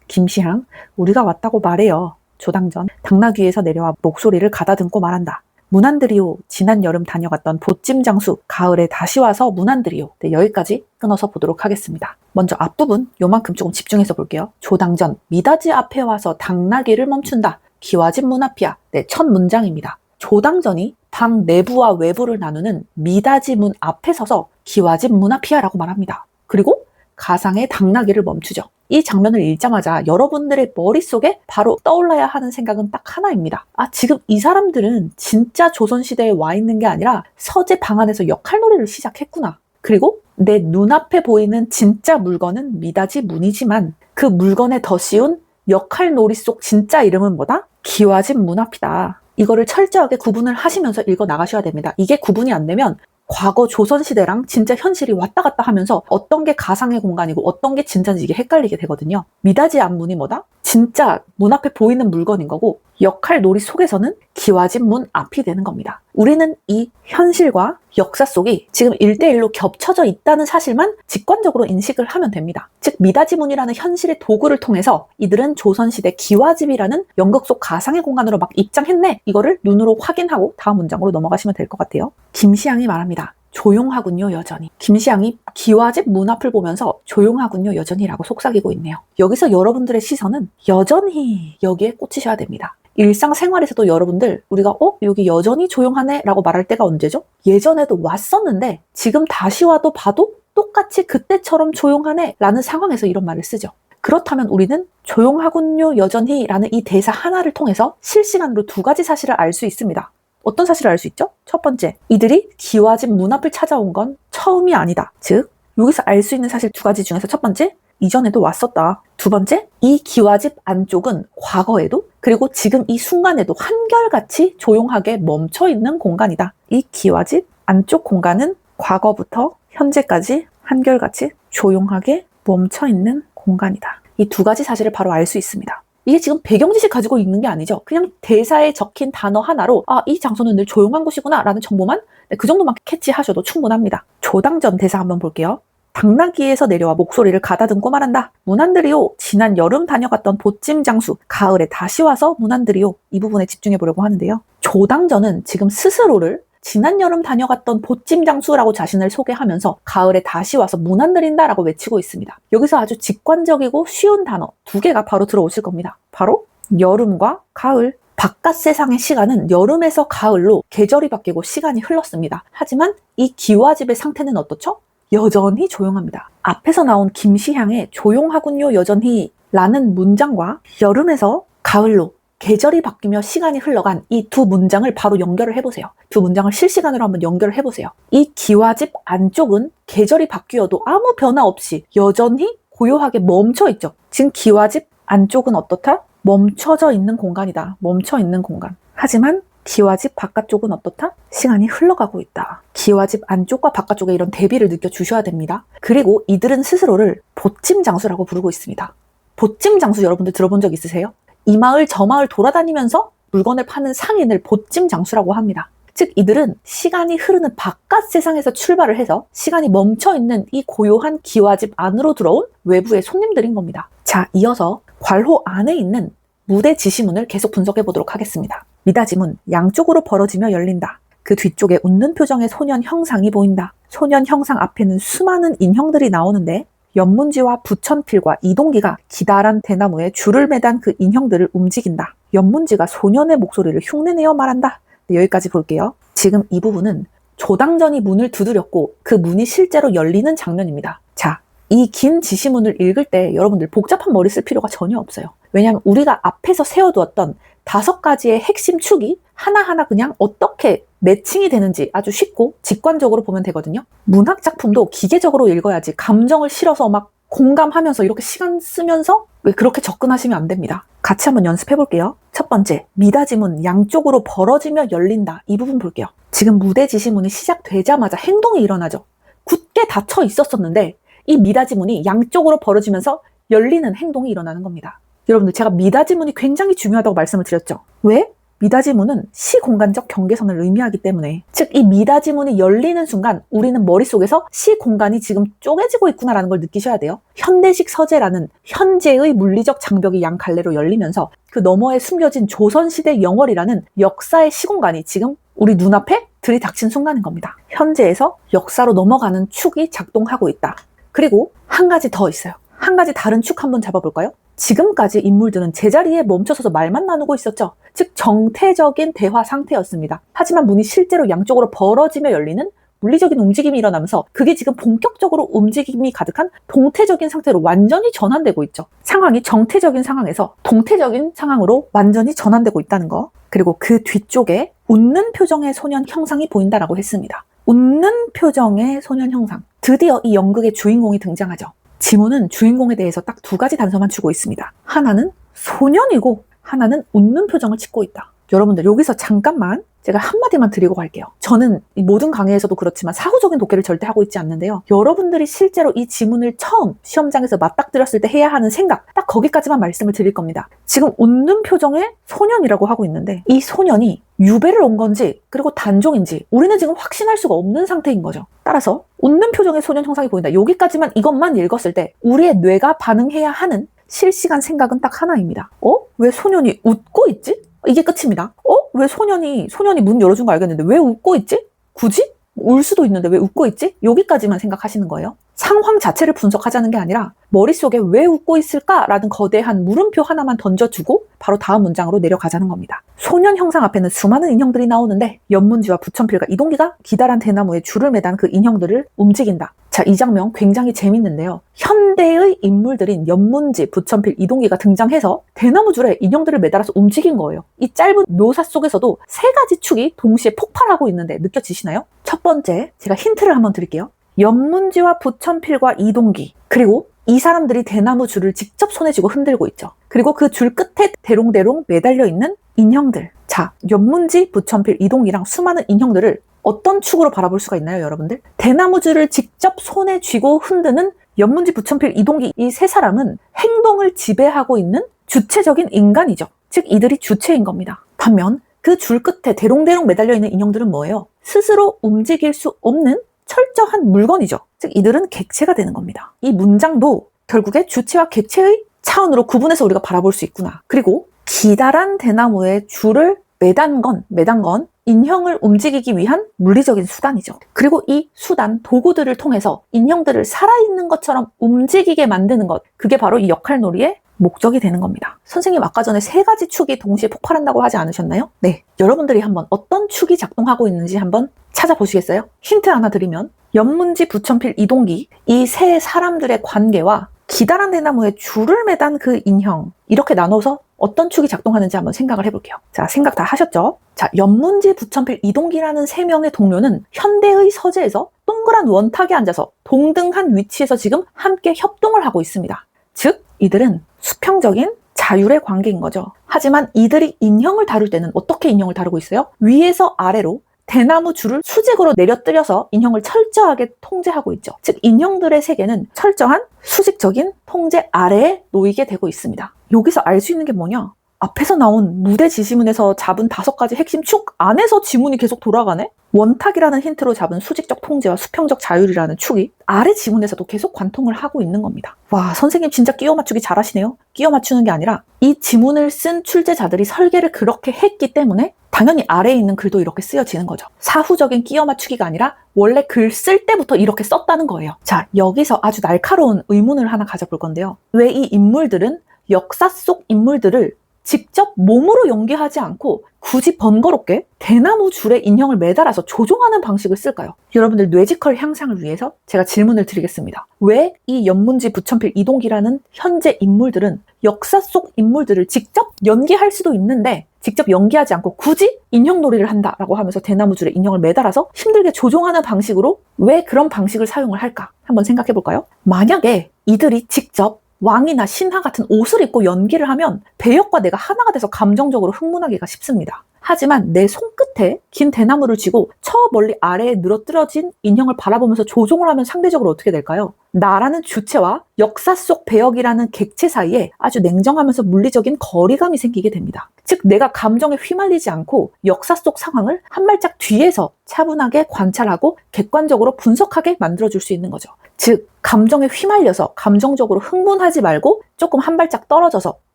김시향, 우리가 왔다고 말해요. 조당전, 당나귀에서 내려와 목소리를 가다듬고 말한다. 문안드리오, 지난 여름 다녀갔던 보찜 장수, 가을에 다시 와서 문안드리오. 네, 여기까지 끊어서 보도록 하겠습니다. 먼저 앞부분 요만큼 조금 집중해서 볼게요. 조당전, 미닫이 앞에 와서 당나귀를 멈춘다. 기와집 문 앞이야. 네, 첫 문장입니다. 조당전이 방 내부와 외부를 나누는 미닫이 문 앞에 서서 기와집 문 앞이야 라고 말합니다. 그리고 가상의 당나귀를 멈추죠. 이 장면을 읽자마자 여러분들의 머릿속에 바로 떠올라야 하는 생각은 딱 하나입니다. 지금 이 사람들은 진짜 조선시대에 와 있는 게 아니라 서재 방 안에서 역할놀이를 시작했구나. 그리고 내 눈앞에 보이는 진짜 물건은 미닫이 문이지만 그 물건에 더 씌운 역할놀이 속 진짜 이름은 뭐다? 기와집 문 앞이다. 이거를 철저하게 구분을 하시면서 읽어 나가셔야 됩니다. 이게 구분이 안 되면 과거 조선시대랑 진짜 현실이 왔다 갔다 하면서 어떤 게 가상의 공간이고 어떤 게 진짜인지 이게 헷갈리게 되거든요. 미닫이 앞문이 뭐다? 진짜 문 앞에 보이는 물건인 거고 역할놀이 속에서는 기와집 문 앞이 되는 겁니다. 우리는 이 현실과 역사 속이 지금 1대1로 겹쳐져 있다는 사실만 직관적으로 인식을 하면 됩니다. 즉 미닫이 문이라는 현실의 도구를 통해서 이들은 조선시대 기와집이라는 연극 속 가상의 공간으로 막 입장했네. 이거를 눈으로 확인하고 다음 문장으로 넘어가시면 될 것 같아요. 김시향이 말합니다. 조용하군요 여전히. 김시향이 기와집 문 앞을 보면서 조용하군요 여전히 라고 속삭이고 있네요. 여기서 여러분들의 시선은 여전히 여기에 꽂히셔야 됩니다. 일상생활에서도 여러분들 우리가 여기 여전히 조용하네 라고 말할 때가 언제죠? 예전에도 왔었는데 지금 다시 와도 봐도 똑같이 그때처럼 조용하네 라는 상황에서 이런 말을 쓰죠. 그렇다면 우리는 조용하군요 여전히 라는 이 대사 하나를 통해서 실시간으로 2가지 사실을 알 수 있습니다. 어떤 사실을 알 수 있죠? 첫 번째, 이들이 기와집 문 앞을 찾아온 건 처음이 아니다. 즉, 여기서 알 수 있는 사실 2가지 중에서 첫 번째, 이전에도 왔었다. 두 번째, 이 기와집 안쪽은 과거에도 그리고 지금 이 순간에도 한결같이 조용하게 멈춰있는 공간이다. 이 기와집 안쪽 공간은 과거부터 현재까지 한결같이 조용하게 멈춰있는 공간이다. 이 2가지 사실을 바로 알 수 있습니다. 이게 지금 배경지식 가지고 읽는 게 아니죠. 그냥 대사에 적힌 단어 하나로 이 장소는 늘 조용한 곳이구나 라는 정보만 그 정도만 캐치하셔도 충분합니다. 조당전 대사 한번 볼게요. 당나귀에서 내려와 목소리를 가다듬고 말한다. 문안드리오, 지난 여름 다녀갔던 보찜 장수, 가을에 다시 와서 문안드리오. 이 부분에 집중해 보려고 하는데요. 조당전은 지금 스스로를 지난 여름 다녀갔던 보찜 장수라고 자신을 소개하면서 가을에 다시 와서 문안드린다라고 외치고 있습니다. 여기서 아주 직관적이고 쉬운 단어 2개가 바로 들어오실 겁니다. 바로 여름과 가을. 바깥 세상의 시간은 여름에서 가을로 계절이 바뀌고 시간이 흘렀습니다. 하지만 이 기와집의 상태는 어떻죠? 여전히 조용합니다. 앞에서 나온 김시향의 조용하군요 여전히 라는 문장과 여름에서 가을로 계절이 바뀌며 시간이 흘러간 이 2 문장을 바로 연결을 해보세요. 2 문장을 실시간으로 한번 연결을 해보세요. 이 기와집 안쪽은 계절이 바뀌어도 아무 변화 없이 여전히 고요하게 멈춰있죠. 지금 기와집 안쪽은 어떻다? 멈춰져 있는 공간이다. 멈춰있는 공간. 하지만 기와집 바깥쪽은 어떻다? 시간이 흘러가고 있다. 기와집 안쪽과 바깥쪽에 이런 대비를 느껴주셔야 됩니다. 그리고 이들은 스스로를 보찜 장수라고 부르고 있습니다. 보찜 장수 여러분들 들어본 적 있으세요? 이 마을 저 마을 돌아다니면서 물건을 파는 상인을 보찜 장수라고 합니다. 즉 이들은 시간이 흐르는 바깥 세상에서 출발을 해서 시간이 멈춰있는 이 고요한 기와집 안으로 들어온 외부의 손님들인 겁니다. 자, 이어서 괄호 안에 있는 무대 지시문을 계속 분석해 보도록 하겠습니다. 미닫이문, 양쪽으로 벌어지며 열린다. 그 뒤쪽에 웃는 표정의 소년 형상이 보인다. 소년 형상 앞에는 수많은 인형들이 나오는데 연문지와 부천필과 이동기가 기다란 대나무에 줄을 매단 그 인형들을 움직인다. 연문지가 소년의 목소리를 흉내내어 말한다. 네, 여기까지 볼게요. 지금 이 부분은 조당전이 문을 두드렸고 그 문이 실제로 열리는 장면입니다. 자, 이 긴 지시문을 읽을 때 여러분들 복잡한 머리 쓸 필요가 전혀 없어요. 왜냐하면 우리가 앞에서 세워두었던 5가지의 핵심 축이 하나하나 그냥 어떻게 매칭이 되는지 아주 쉽고 직관적으로 보면 되거든요. 문학 작품도 기계적으로 읽어야지 감정을 실어서 막 공감하면서 이렇게 시간 쓰면서 왜 그렇게 접근하시면 안 됩니다. 같이 한번 연습해 볼게요. 첫 번째, 미닫이문 양쪽으로 벌어지며 열린다. 이 부분 볼게요. 지금 무대 지시문이 시작되자마자 행동이 일어나죠. 굳게 닫혀 있었었는데 이 미닫이문이 양쪽으로 벌어지면서 열리는 행동이 일어나는 겁니다. 여러분들, 제가 미닫이문이 굉장히 중요하다고 말씀을 드렸죠. 왜? 미닫이문은 시공간적 경계선을 의미하기 때문에, 즉 이 미닫이문이 열리는 순간 우리는 머릿속에서 시공간이 지금 쪼개지고 있구나라는 걸 느끼셔야 돼요. 현대식 서재라는 현재의 물리적 장벽이 양 갈래로 열리면서 그 너머에 숨겨진 조선시대 영월이라는 역사의 시공간이 지금 우리 눈앞에 들이닥친 순간인 겁니다. 현재에서 역사로 넘어가는 축이 작동하고 있다. 그리고 한 가지 더 있어요. 한 가지 다른 축 한번 잡아볼까요? 지금까지 인물들은 제자리에 멈춰서서 말만 나누고 있었죠. 즉 정태적인 대화 상태였습니다. 하지만 문이 실제로 양쪽으로 벌어지며 열리는 물리적인 움직임이 일어나면서 그게 지금 본격적으로 움직임이 가득한 동태적인 상태로 완전히 전환되고 있죠. 상황이 정태적인 상황에서 동태적인 상황으로 완전히 전환되고 있다는 거. 그리고 그 뒤쪽에 웃는 표정의 소년 형상이 보인다라고 했습니다. 웃는 표정의 소년 형상. 드디어 이 연극의 주인공이 등장하죠. 지문은 주인공에 대해서 딱 2가지 단서만 주고 있습니다. 하나는 소년이고 하나는 웃는 표정을 짓고 있다. 여러분들, 여기서 잠깐만 제가 한마디만 드리고 갈게요. 저는 이 모든 강의에서도 그렇지만 사후적인 독해를 절대 하고 있지 않는데요. 여러분들이 실제로 이 지문을 처음 시험장에서 맞닥뜨렸을 때 해야 하는 생각, 딱 거기까지만 말씀을 드릴 겁니다. 지금 웃는 표정의 소년이라고 하고 있는데 이 소년이 유배를 온 건지 그리고 단종인지 우리는 지금 확신할 수가 없는 상태인 거죠. 따라서 웃는 표정의 소년 형상이 보인다. 여기까지만, 이것만 읽었을 때 우리의 뇌가 반응해야 하는 실시간 생각은 딱 하나입니다. 왜 소년이 웃고 있지? 이게 끝입니다. 왜 소년이 문 열어준 거 알겠는데 왜 웃고 있지? 굳이? 울 수도 있는데 왜 웃고 있지? 여기까지만 생각하시는 거예요. 상황 자체를 분석하자는 게 아니라 머릿속에 왜 웃고 있을까라는 거대한 물음표 하나만 던져주고 바로 다음 문장으로 내려가자는 겁니다. 소년 형상 앞에는 수많은 인형들이 나오는데 연문지와 부천필과 이동기가 기다란 대나무에 줄을 매단 그 인형들을 움직인다. 자, 이 장면 굉장히 재밌는데요. 현대의 인물들인 연문지, 부천필, 이동기가 등장해서 대나무 줄에 인형들을 매달아서 움직인 거예요. 이 짧은 묘사 속에서도 3가지 축이 동시에 폭발하고 있는데 느껴지시나요? 첫 번째, 제가 힌트를 한번 드릴게요. 연문지와 부천필과 이동기, 그리고 이 사람들이 대나무 줄을 직접 손에 쥐고 흔들고 있죠. 그리고 그 줄 끝에 대롱대롱 매달려 있는 인형들. 자, 연문지, 부천필, 이동기랑 수많은 인형들을 어떤 축으로 바라볼 수가 있나요, 여러분들? 대나무 줄을 직접 손에 쥐고 흔드는 연문지, 부천필, 이동기, 이 3사람은 행동을 지배하고 있는 주체적인 인간이죠. 즉 이들이 주체인 겁니다. 반면 그 줄 끝에 대롱대롱 매달려 있는 인형들은 뭐예요? 스스로 움직일 수 없는 철저한 물건이죠. 즉 이들은 객체가 되는 겁니다. 이 문장도 결국에 주체와 객체의 차원으로 구분해서 우리가 바라볼 수 있구나. 그리고 기다란 대나무에 줄을 매단 건 인형을 움직이기 위한 물리적인 수단이죠. 그리고 이 수단, 도구들을 통해서 인형들을 살아있는 것처럼 움직이게 만드는 것, 그게 바로 이 역할놀이의 목적이 되는 겁니다. 선생님 아까 전에 3가지 축이 동시에 폭발한다고 하지 않으셨나요? 네, 여러분들이 한번 어떤 축이 작동하고 있는지 한번 찾아보시겠어요? 힌트 하나 드리면 연문지, 부천필, 이동기, 이 3사람들의 관계와 기다란 대나무에 줄을 매단 그 인형, 이렇게 나눠서 어떤 축이 작동하는지 한번 생각을 해볼게요. 자, 생각 다 하셨죠? 자, 연문지, 부천필, 이동기라는 3명의 동료는 현대의 서재에서 동그란 원탁에 앉아서 동등한 위치에서 지금 함께 협동을 하고 있습니다. 즉, 이들은 수평적인 자율의 관계인 거죠. 하지만 이들이 인형을 다룰 때는 어떻게 인형을 다루고 있어요? 위에서 아래로 대나무 줄을 수직으로 내려뜨려서 인형을 철저하게 통제하고 있죠. 즉 인형들의 세계는 철저한 수직적인 통제 아래에 놓이게 되고 있습니다. 여기서 알 수 있는 게 뭐냐? 앞에서 나온 무대 지시문에서 잡은 5가지 핵심 축 안에서 지문이 계속 돌아가네? 원탁이라는 힌트로 잡은 수직적 통제와 수평적 자율이라는 축이 아래 지문에서도 계속 관통을 하고 있는 겁니다. 와, 선생님 진짜 끼워 맞추기 잘하시네요. 끼워 맞추는 게 아니라 이 지문을 쓴 출제자들이 설계를 그렇게 했기 때문에 당연히 아래에 있는 글도 이렇게 쓰여지는 거죠. 사후적인 끼워 맞추기가 아니라 원래 글 쓸 때부터 이렇게 썼다는 거예요. 자, 여기서 아주 날카로운 의문을 하나 가져볼 건데요. 왜 이 인물들은 역사 속 인물들을 직접 몸으로 연기하지 않고 굳이 번거롭게 대나무 줄에 인형을 매달아서 조종하는 방식을 쓸까요? 여러분들 뇌지컬 향상을 위해서 제가 질문을 드리겠습니다. 왜 이 연문지, 부천필, 이동기라는 현재 인물들은 역사 속 인물들을 직접 연기할 수도 있는데 직접 연기하지 않고 굳이 인형놀이를 한다라고 하면서 대나무 줄에 인형을 매달아서 힘들게 조종하는 방식으로 왜 그런 방식을 사용을 할까? 한번 생각해 볼까요? 만약에 이들이 직접 왕이나 신하 같은 옷을 입고 연기를 하면 배역과 내가 하나가 돼서 감정적으로 흥분하기가 쉽습니다. 하지만 내 손끝에 긴 대나무를 쥐고 저 멀리 아래에 늘어뜨려진 인형을 바라보면서 조종을 하면 상대적으로 어떻게 될까요? 나라는 주체와 역사 속 배역이라는 객체 사이에 아주 냉정하면서 물리적인 거리감이 생기게 됩니다. 즉 내가 감정에 휘말리지 않고 역사 속 상황을 한 발짝 뒤에서 차분하게 관찰하고 객관적으로 분석하게 만들어줄 수 있는 거죠. 즉 감정에 휘말려서 감정적으로 흥분하지 말고 조금 한 발짝 떨어져서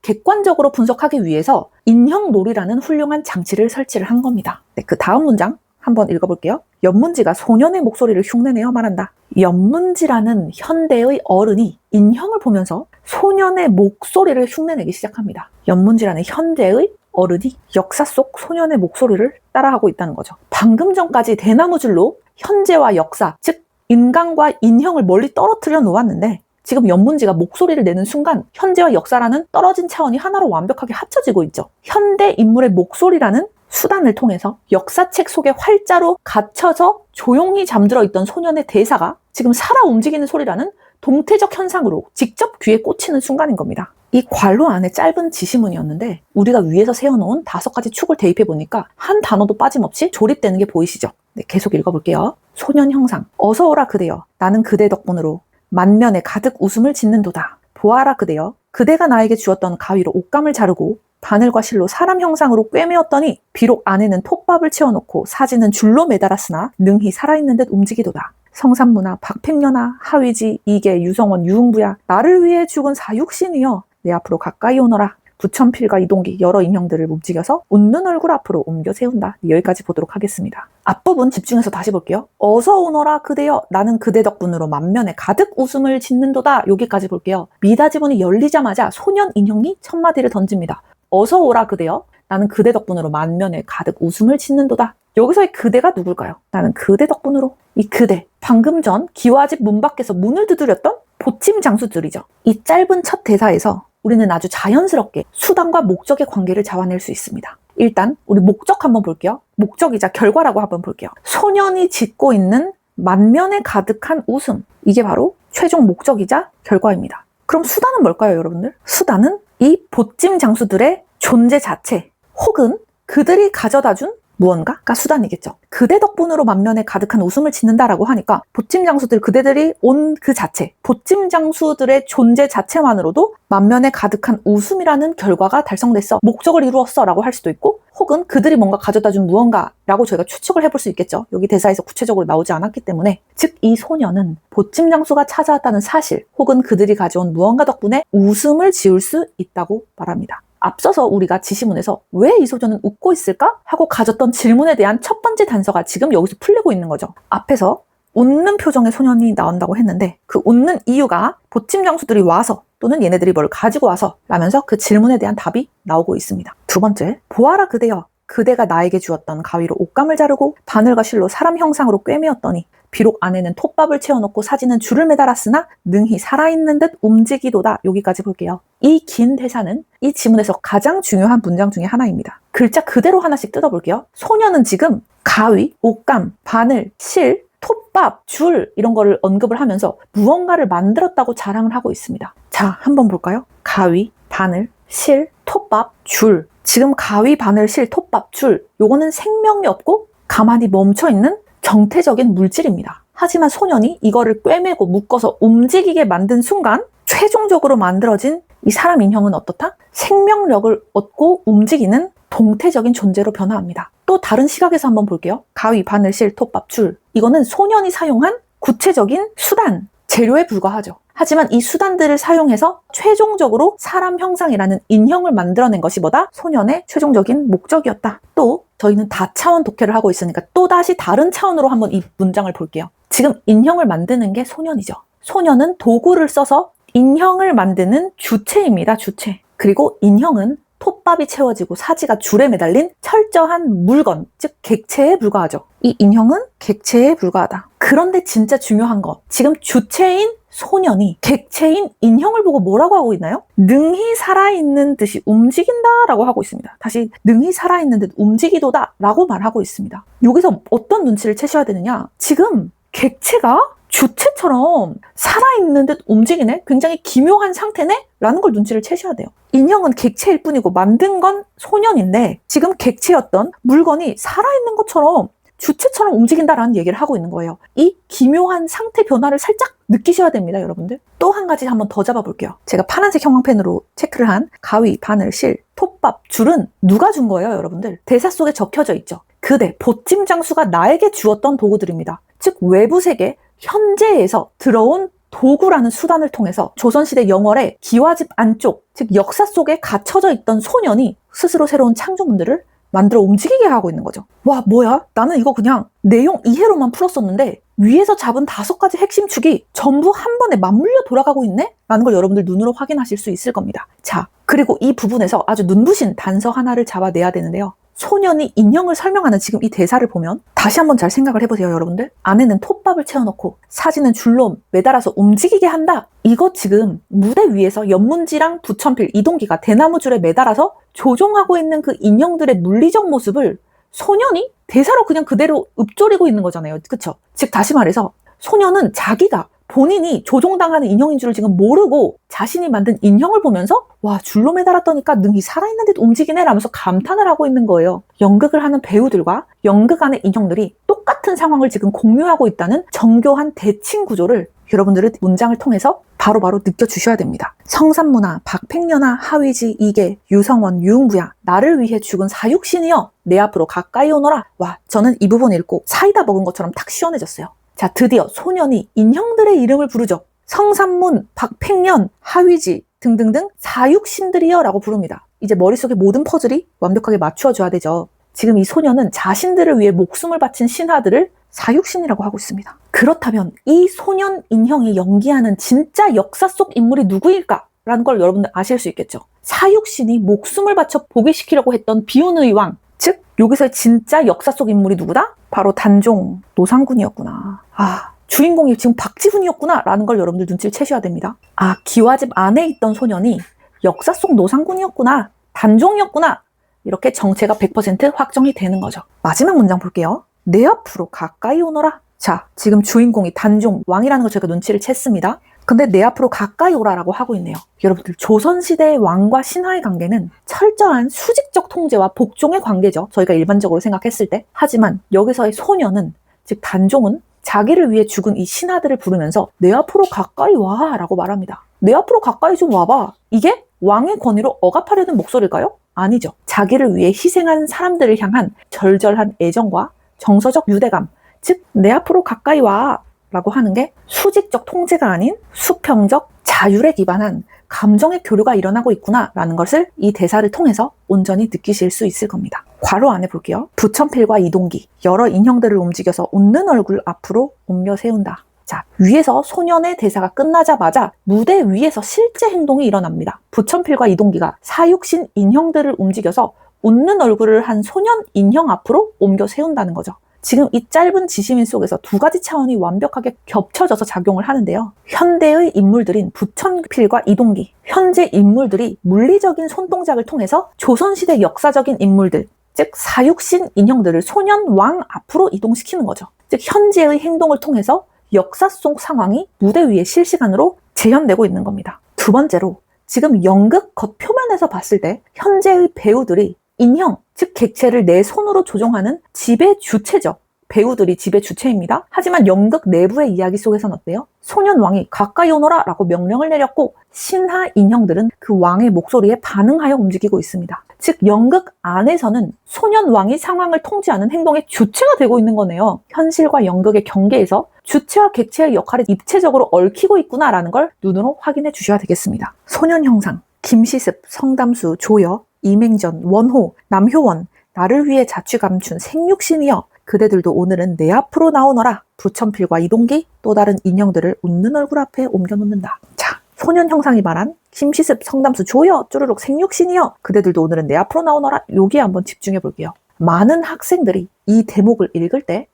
객관적으로 분석하기 위해서 인형놀이라는 훌륭한 장치를 설치를 한 겁니다. 네, 그 다음 문장 한번 읽어볼게요. 연문지가 소년의 목소리를 흉내내어 말한다. 연문지라는 현대의 어른이 인형을 보면서 소년의 목소리를 흉내내기 시작합니다. 연문지라는 현대의 어른이 역사 속 소년의 목소리를 따라하고 있다는 거죠. 방금 전까지 대나무줄로 현재와 역사, 즉 인간과 인형을 멀리 떨어뜨려 놓았는데 지금 연문지가 목소리를 내는 순간 현재와 역사라는 떨어진 차원이 하나로 완벽하게 합쳐지고 있죠. 현대 인물의 목소리라는 수단을 통해서 역사책 속에 활자로 갇혀서 조용히 잠들어 있던 소년의 대사가 지금 살아 움직이는 소리라는 동태적 현상으로 직접 귀에 꽂히는 순간인 겁니다. 이 관로 안에 짧은 지시문이었는데 우리가 위에서 세워놓은 5가지 축을 대입해 보니까 한 단어도 빠짐없이 조립되는 게 보이시죠? 네, 계속 읽어볼게요. 소년 형상, 어서 오라 그대여, 나는 그대 덕분으로 만면에 가득 웃음을 짓는도다. 보아라 그대여, 그대가 나에게 주었던 가위로 옷감을 자르고 바늘과 실로 사람 형상으로 꿰매었더니 비록 안에는 톱밥을 채워놓고 사지는 줄로 매달았으나 능히 살아있는 듯 움직이도다. 성산문화, 박팽년아, 하위지, 이계, 유성원, 유흥부야, 나를 위해 죽은 사육신이여 내 앞으로 가까이 오너라. 부천필과 이동기 여러 인형들을 움직여서 웃는 얼굴 앞으로 옮겨 세운다. 여기까지 보도록 하겠습니다. 앞부분 집중해서 다시 볼게요. 어서 오너라 그대여, 나는 그대 덕분으로 만면에 가득 웃음을 짓는도다. 여기까지 볼게요. 미닫이문이 열리자마자 소년 인형이 첫 마디를 던집니다. 어서 오라 그대여, 나는 그대 덕분으로 만면에 가득 웃음을 짓는도다. 여기서의 그대가 누굴까요? 나는 그대 덕분으로. 이 그대, 방금 전 기와집 문 밖에서 문을 두드렸던 보침 장수들이죠. 이 짧은 첫 대사에서 우리는 아주 자연스럽게 수단과 목적의 관계를 잡아낼 수 있습니다. 일단 우리 목적 한번 볼게요. 목적이자 결과라고 한번 볼게요. 소년이 짓고 있는 만면에 가득한 웃음, 이게 바로 최종 목적이자 결과입니다. 그럼 수단은 뭘까요, 여러분들? 수단은 이 보찜 장수들의 존재 자체 혹은 그들이 가져다준 무언가가 수단이겠죠. 그대 덕분으로 만면에 가득한 웃음을 짓는다라고 하니까 보찜 장수들, 그대들이 온 그 자체, 보찜 장수들의 존재 자체만으로도 만면에 가득한 웃음이라는 결과가 달성됐어, 목적을 이루었어 라고 할 수도 있고, 혹은 그들이 뭔가 가져다준 무언가라고 저희가 추측을 해볼 수 있겠죠. 여기 대사에서 구체적으로 나오지 않았기 때문에. 즉 이 소녀는 보찜 장수가 찾아왔다는 사실 혹은 그들이 가져온 무언가 덕분에 웃음을 지을 수 있다고 말합니다. 앞서서 우리가 지시문에서 왜 이 소녀는 웃고 있을까? 하고 가졌던 질문에 대한 첫 번째 단서가 지금 여기서 풀리고 있는 거죠. 앞에서 웃는 표정의 소년이 나온다고 했는데 그 웃는 이유가 보찜 장수들이 와서 또는 얘네들이 뭘 가지고 와서 라면서 그 질문에 대한 답이 나오고 있습니다. 두 번째, 보아라 그대여, 그대가 나에게 주었던 가위로 옷감을 자르고 바늘과 실로 사람 형상으로 꿰매었더니 비록 안에는 톱밥을 채워놓고 사지는 줄을 매달았으나 능히 살아있는 듯 움직이도다. 여기까지 볼게요. 이 긴 대사는 이 지문에서 가장 중요한 문장 중에 하나입니다. 글자 그대로 하나씩 뜯어볼게요. 소녀는 지금 가위, 옷감, 바늘, 실, 톱밥, 줄 이런 거를 언급을 하면서 무언가를 만들었다고 자랑을 하고 있습니다. 자, 한번 볼까요? 가위, 바늘, 실, 톱밥, 줄. 지금 가위, 바늘, 실, 톱밥, 줄 요거는 생명이 없고 가만히 멈춰있는 정태적인 물질입니다. 하지만 소년이 이거를 꿰매고 묶어서 움직이게 만든 순간 최종적으로 만들어진 이 사람 인형은 어떻다? 생명력을 얻고 움직이는 동태적인 존재로 변화합니다. 또 다른 시각에서 한번 볼게요. 가위, 바늘, 실, 톱밥, 줄. 이거는 소년이 사용한 구체적인 수단, 재료에 불과하죠. 하지만 이 수단들을 사용해서 최종적으로 사람 형상이라는 인형을 만들어낸 것이 뭐다? 소년의 최종적인 목적이었다. 또 저희는 다차원 독해를 하고 있으니까 또다시 다른 차원으로 한번 이 문장을 볼게요. 지금 인형을 만드는 게 소년이죠. 소년은 도구를 써서 인형을 만드는 주체입니다. 주체. 그리고 인형은 톱밥이 채워지고 사지가 줄에 매달린 철저한 물건, 즉 객체에 불과하죠. 이 인형은 객체에 불과하다. 그런데 진짜 중요한 거, 지금 주체인 소년이 객체인 인형을 보고 뭐라고 하고 있나요? 능히 살아있는 듯이 움직인다라고 하고 있습니다. 다시 능히 살아있는 듯 움직이도다라고 말하고 있습니다. 여기서 어떤 눈치를 채셔야 되느냐? 지금 객체가 주체처럼 살아있는 듯 움직이네? 굉장히 기묘한 상태네? 라는 걸 눈치를 채셔야 돼요. 인형은 객체일 뿐이고 만든 건 소년인데 지금 객체였던 물건이 살아있는 것처럼 주체처럼 움직인다라는 얘기를 하고 있는 거예요. 이 기묘한 상태 변화를 살짝 느끼셔야 됩니다, 여러분들. 또 한 가지 한번 더 잡아볼게요. 제가 파란색 형광펜으로 체크를 한 가위, 바늘, 실, 톱밥, 줄은 누가 준 거예요, 여러분들? 대사 속에 적혀져 있죠. 그대, 보찜 장수가 나에게 주었던 도구들입니다. 즉 외부 세계, 현재에서 들어온 도구라는 수단을 통해서 조선시대 영월의 기와집 안쪽, 즉 역사 속에 갇혀져 있던 소년이 스스로 새로운 창조물들을 만들어 움직이게 하고 있는 거죠. 와, 뭐야? 나는 이거 그냥 내용 이해로만 풀었었는데 위에서 잡은 5가지 핵심 축이 전부 한 번에 맞물려 돌아가고 있네? 라는 걸 여러분들 눈으로 확인하실 수 있을 겁니다. 자, 그리고 이 부분에서 아주 눈부신 단서 하나를 잡아내야 되는데요. 소년이 인형을 설명하는 지금 이 대사를 보면 다시 한번 잘 생각을 해보세요, 여러분들. 안에는 톱밥을 채워놓고 사지는 줄로 매달아서 움직이게 한다. 이거 지금 무대 위에서 연문지랑 부천필, 이동기가 대나무 줄에 매달아서 조종하고 있는 그 인형들의 물리적 모습을 소년이 대사로 그냥 그대로 읊조리고 있는 거잖아요. 그쵸? 즉 다시 말해서 소년은 자기가 본인이 조종당하는 인형인 줄을 지금 모르고 자신이 만든 인형을 보면서 와, 줄로 매달았더니까 능히 살아있는 듯 움직이네 라면서 감탄을 하고 있는 거예요. 연극을 하는 배우들과 연극 안의 인형들이 똑같은 상황을 지금 공유하고 있다는 정교한 대칭 구조를 여러분들은 문장을 통해서 바로바로 느껴주셔야 됩니다. 성삼문화, 박팽년아, 하위지, 이계, 유성원, 유흥부야, 나를 위해 죽은 사육신이여 내 앞으로 가까이 오너라. 와, 저는 이 부분 읽고 사이다 먹은 것처럼 탁 시원해졌어요. 자, 드디어 소년이 인형들의 이름을 부르죠. 성삼문, 박팽년, 하위지 등등등 사육신들이여 라고 부릅니다. 이제 머릿속에 모든 퍼즐이 완벽하게 맞추어줘야 되죠. 지금 이 소년은 자신들을 위해 목숨을 바친 신하들을 사육신이라고 하고 있습니다. 그렇다면 이 소년 인형이 연기하는 진짜 역사 속 인물이 누구일까? 라는 걸 여러분들 아실 수 있겠죠. 사육신이 목숨을 바쳐 복위시키려고 했던 비운의 왕, 즉 여기서 진짜 역사 속 인물이 누구다? 바로 단종 노상군이었구나. 아, 주인공이 지금 박지훈이었구나 라는 걸 여러분들 눈치를 채셔야 됩니다. 아, 기와집 안에 있던 소년이 역사 속 노상군이었구나, 단종이었구나, 이렇게 정체가 100% 확정이 되는 거죠. 마지막 문장 볼게요. 내 앞으로 가까이 오너라. 자, 지금 주인공이 단종, 왕이라는 걸 제가 눈치를 챘습니다. 근데 내 앞으로 가까이 오라라고 하고 있네요. 여러분들, 조선시대의 왕과 신하의 관계는 철저한 수직적 통제와 복종의 관계죠. 저희가 일반적으로 생각했을 때. 하지만 여기서의 소년은, 즉 단종은 자기를 위해 죽은 이 신하들을 부르면서 내 앞으로 가까이 와 라고 말합니다. 내 앞으로 가까이 좀 와봐. 이게 왕의 권위로 억압하려는 목소리일까요? 아니죠. 자기를 위해 희생한 사람들을 향한 절절한 애정과 정서적 유대감, 즉 내 앞으로 가까이 와 라고 하는 게 수직적 통제가 아닌 수평적 자율에 기반한 감정의 교류가 일어나고 있구나 라는 것을 이 대사를 통해서 온전히 느끼실 수 있을 겁니다. 괄호 안에 볼게요. 부천필과 이동기, 여러 인형들을 움직여서 웃는 얼굴 앞으로 옮겨 세운다. 자, 위에서 소년의 대사가 끝나자마자 무대 위에서 실제 행동이 일어납니다. 부천필과 이동기가 사육신 인형들을 움직여서 웃는 얼굴을 한 소년 인형 앞으로 옮겨 세운다는 거죠. 지금 이 짧은 지시민 속에서 2가지 차원이 완벽하게 겹쳐져서 작용을 하는데요. 현대의 인물들인 부천필과 이동기, 현재 인물들이 물리적인 손동작을 통해서 조선시대 역사적인 인물들, 즉 사육신 인형들을 소년 왕 앞으로 이동시키는 거죠. 즉 현재의 행동을 통해서 역사 속 상황이 무대 위에 실시간으로 재현되고 있는 겁니다. 2번째로, 지금 연극 겉표면에서 봤을 때 현재의 배우들이 인형, 즉 객체를 내 손으로 조종하는 지배 주체죠. 배우들이 지배 주체입니다. 하지만 연극 내부의 이야기 속에선 어때요? 소년 왕이 가까이 오너라 라고 명령을 내렸고 신하 인형들은 그 왕의 목소리에 반응하여 움직이고 있습니다. 즉 연극 안에서는 소년 왕이 상황을 통제하는 행동의 주체가 되고 있는 거네요. 현실과 연극의 경계에서 주체와 객체의 역할을 입체적으로 얽히고 있구나라는 걸 눈으로 확인해 주셔야 되겠습니다. 소년 형상, 김시습, 성담수, 조여, 이맹전, 원호, 남효원, 나를 위해 자취 감춘 생육신이여 그대들도 오늘은 내 앞으로 나오너라. 부천필과 이동기, 또 다른 인형들을 웃는 얼굴 앞에 옮겨놓는다. 자, 소년 형상이 말한 김시습, 성담수, 조여, 쭈루룩, 생육신이여 그대들도 오늘은 내 앞으로 나오너라. 여기에 한번 집중해 볼게요. 많은 학생들이 이 대목을 읽을 때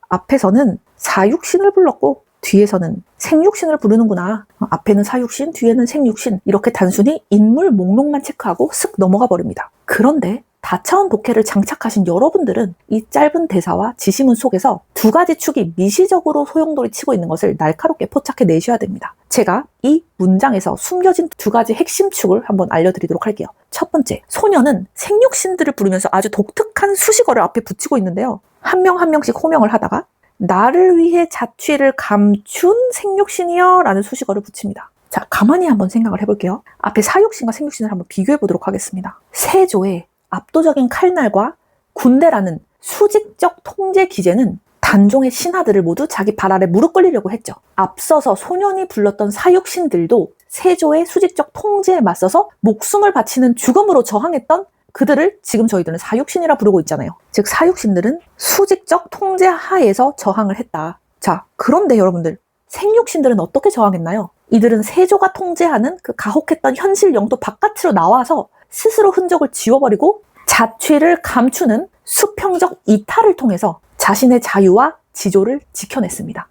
앞에서는 사육신을 불렀고 뒤에서는 생육신을 부르는구나. 앞에는 사육신, 뒤에는 생육신. 이렇게 단순히 인물 목록만 체크하고 쓱 넘어가 버립니다. 그런데 다차원 독해를 장착하신 여러분들은 이 짧은 대사와 지시문 속에서 두 가지 축이 미시적으로 소용돌이 치고 있는 것을 날카롭게 포착해 내셔야 됩니다. 제가 이 문장에서 숨겨진 두 가지 핵심 축을 한번 알려드리도록 할게요. 첫 번째, 소녀는 생육신들을 부르면서 아주 독특한 수식어를 앞에 붙이고 있는데요. 한 명 한 명씩 호명을 하다가 나를 위해 자취를 감춘 생육신이여 라는 수식어를 붙입니다. 자, 가만히 한번 생각을 해볼게요. 앞에 사육신과 생육신을 한번 비교해 보도록 하겠습니다. 세조의 압도적인 칼날과 군대라는 수직적 통제 기제는 단종의 신하들을 모두 자기 발 아래 무릎 꿇리려고 했죠. 앞서서 소년이 불렀던 사육신들도 세조의 수직적 통제에 맞서서 목숨을 바치는 죽음으로 저항했던 그들을 지금 저희들은 사육신이라 부르고 있잖아요. 즉 사육신들은 수직적 통제 하에서 저항을 했다. 자, 그런데 여러분들 생육신들은 어떻게 저항했나요? 이들은 세조가 통제하는 그 가혹했던 현실 영토 바깥으로 나와서 스스로 흔적을 지워버리고 자취를 감추는 수평적 이탈을 통해서 자신의 자유와 지조를 지켜냈습니다.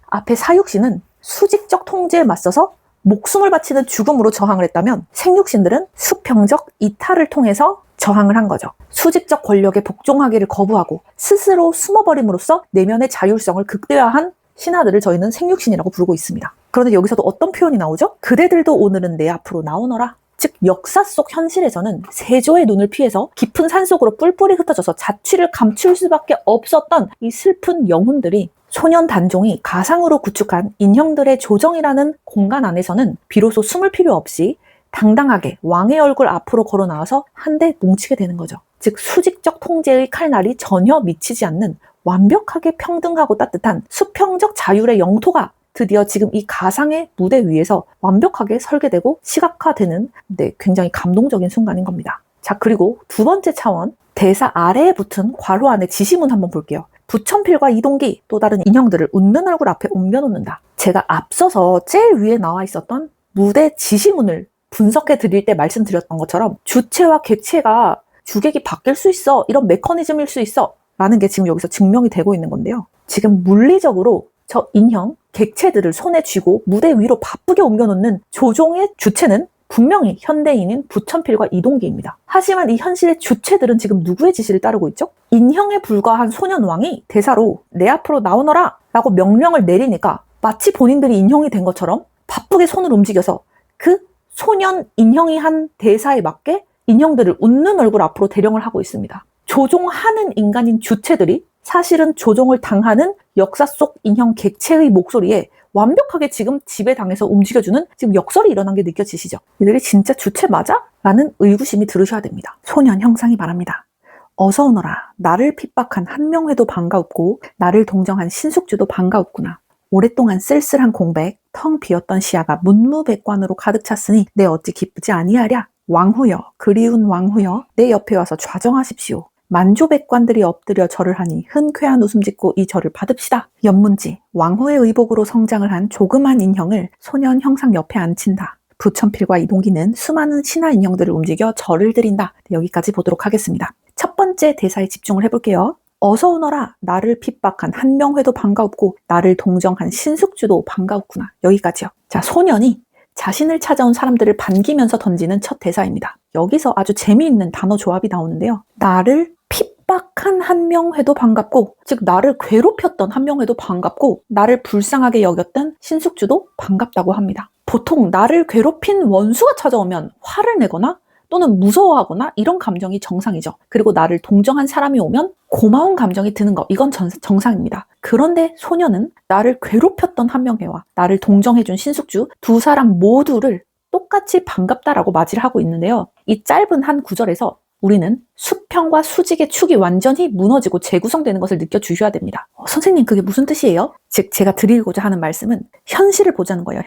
앞에 사육신은 수직적 통제에 맞서서 목숨을 바치는 죽음으로 저항을 했다면 생육신들은 수평적 이탈을 통해서 저항을 한 거죠. 수직적 권력에 복종하기를 거부하고 스스로 숨어버림으로써 내면의 자율성을 극대화한 신하들을 저희는 생육신이라고 부르고 있습니다. 그런데 여기서도 어떤 표현이 나오죠? 그대들도 오늘은 내 앞으로 나오너라. 즉 역사 속 현실에서는 세조의 눈을 피해서 깊은 산속으로 뿔뿔이 흩어져서 자취를 감출 수밖에 없었던 이 슬픈 영혼들이 소년 단종이 가상으로 구축한 인형들의 조정이라는 공간 안에서는 비로소 숨을 필요 없이 당당하게 왕의 얼굴 앞으로 걸어 나와서 한데 뭉치게 되는 거죠. 즉 수직적 통제의 칼날이 전혀 미치지 않는 완벽하게 평등하고 따뜻한 수평적 자율의 영토가 드디어 지금 이 가상의 무대 위에서 완벽하게 설계되고 시각화되는 굉장히 감동적인 순간인 겁니다. 자, 그리고 두 번째 차원, 대사 아래에 붙은 괄호 안에 지시문 한번 볼게요. 부천필과 이동기, 또 다른 인형들을 웃는 얼굴 앞에 옮겨놓는다. 제가 앞서서 제일 위에 나와 있었던 무대 지시문을 분석해 드릴 때 말씀드렸던 것처럼 주체와 객체가 주객이 바뀔 수 있어, 이런 메커니즘일 수 있어 라는 게 지금 여기서 증명이 되고 있는 건데요. 지금 물리적으로 저 인형, 객체들을 손에 쥐고 무대 위로 바쁘게 옮겨놓는 조종의 주체는 분명히 현대인인 부천필과 이동기입니다. 하지만 이 현실의 주체들은 지금 누구의 지시를 따르고 있죠? 인형에 불과한 소년왕이 대사로 내 앞으로 나오너라 라고 명령을 내리니까 마치 본인들이 인형이 된 것처럼 바쁘게 손을 움직여서 그 소년 인형이 한 대사에 맞게 인형들을 웃는 얼굴 앞으로 대령을 하고 있습니다. 조종하는 인간인 주체들이 사실은 조종을 당하는 역사 속 인형 객체의 목소리에 완벽하게 지금 지배당해서 움직여주는 지금 역설이 일어난 게 느껴지시죠? 이들이 진짜 주체 맞아? 라는 의구심이 들으셔야 됩니다. 소년 형상이 말합니다. 어서 오너라. 나를 핍박한 한명회도 반가웠고 나를 동정한 신숙주도 반가웠구나. 오랫동안 쓸쓸한 공백, 텅 비었던 시야가 문무백관으로 가득 찼으니 내 어찌 기쁘지 아니하랴. 왕후여, 그리운 왕후여, 내 옆에 와서 좌정하십시오. 만조백관들이 엎드려 절을 하니 흔쾌한 웃음 짓고 이 절을 받읍시다. 연문지, 왕후의 의복으로 성장을 한 조그만 인형을 소년 형상 옆에 앉힌다. 부천필과 이동기는 수많은 신하 인형들을 움직여 절을 드린다. 여기까지 보도록 하겠습니다. 첫 번째 대사에 집중을 해볼게요. 어서 오너라. 나를 핍박한 한명회도 반가웠고 나를 동정한 신숙주도 반가웠구나. 여기까지요. 자, 소년이 자신을 찾아온 사람들을 반기면서 던지는 첫 대사입니다. 여기서 아주 재미있는 단어 조합이 나오는데요. 나를 핍박한 한명회도 반갑고, 즉 나를 괴롭혔던 한명회도 반갑고 나를 불쌍하게 여겼던 신숙주도 반갑다고 합니다. 보통 나를 괴롭힌 원수가 찾아오면 화를 내거나 또는 무서워하거나 이런 감정이 정상이죠. 그리고 나를 동정한 사람이 오면 고마운 감정이 드는 거, 이건 정상입니다. 그런데 소녀는 나를 괴롭혔던 한명회와 나를 동정해준 신숙주 두 사람 모두를 똑같이 반갑다라고 맞이를 하고 있는데요. 이 짧은 한 구절에서 우리는 수평과 수직의 축이 완전히 무너지고 재구성되는 것을 느껴주셔야 됩니다. 선생님, 그게 무슨 뜻이에요? 즉 제가 드리고자 하는 말씀은 현실을 보자는 거예요.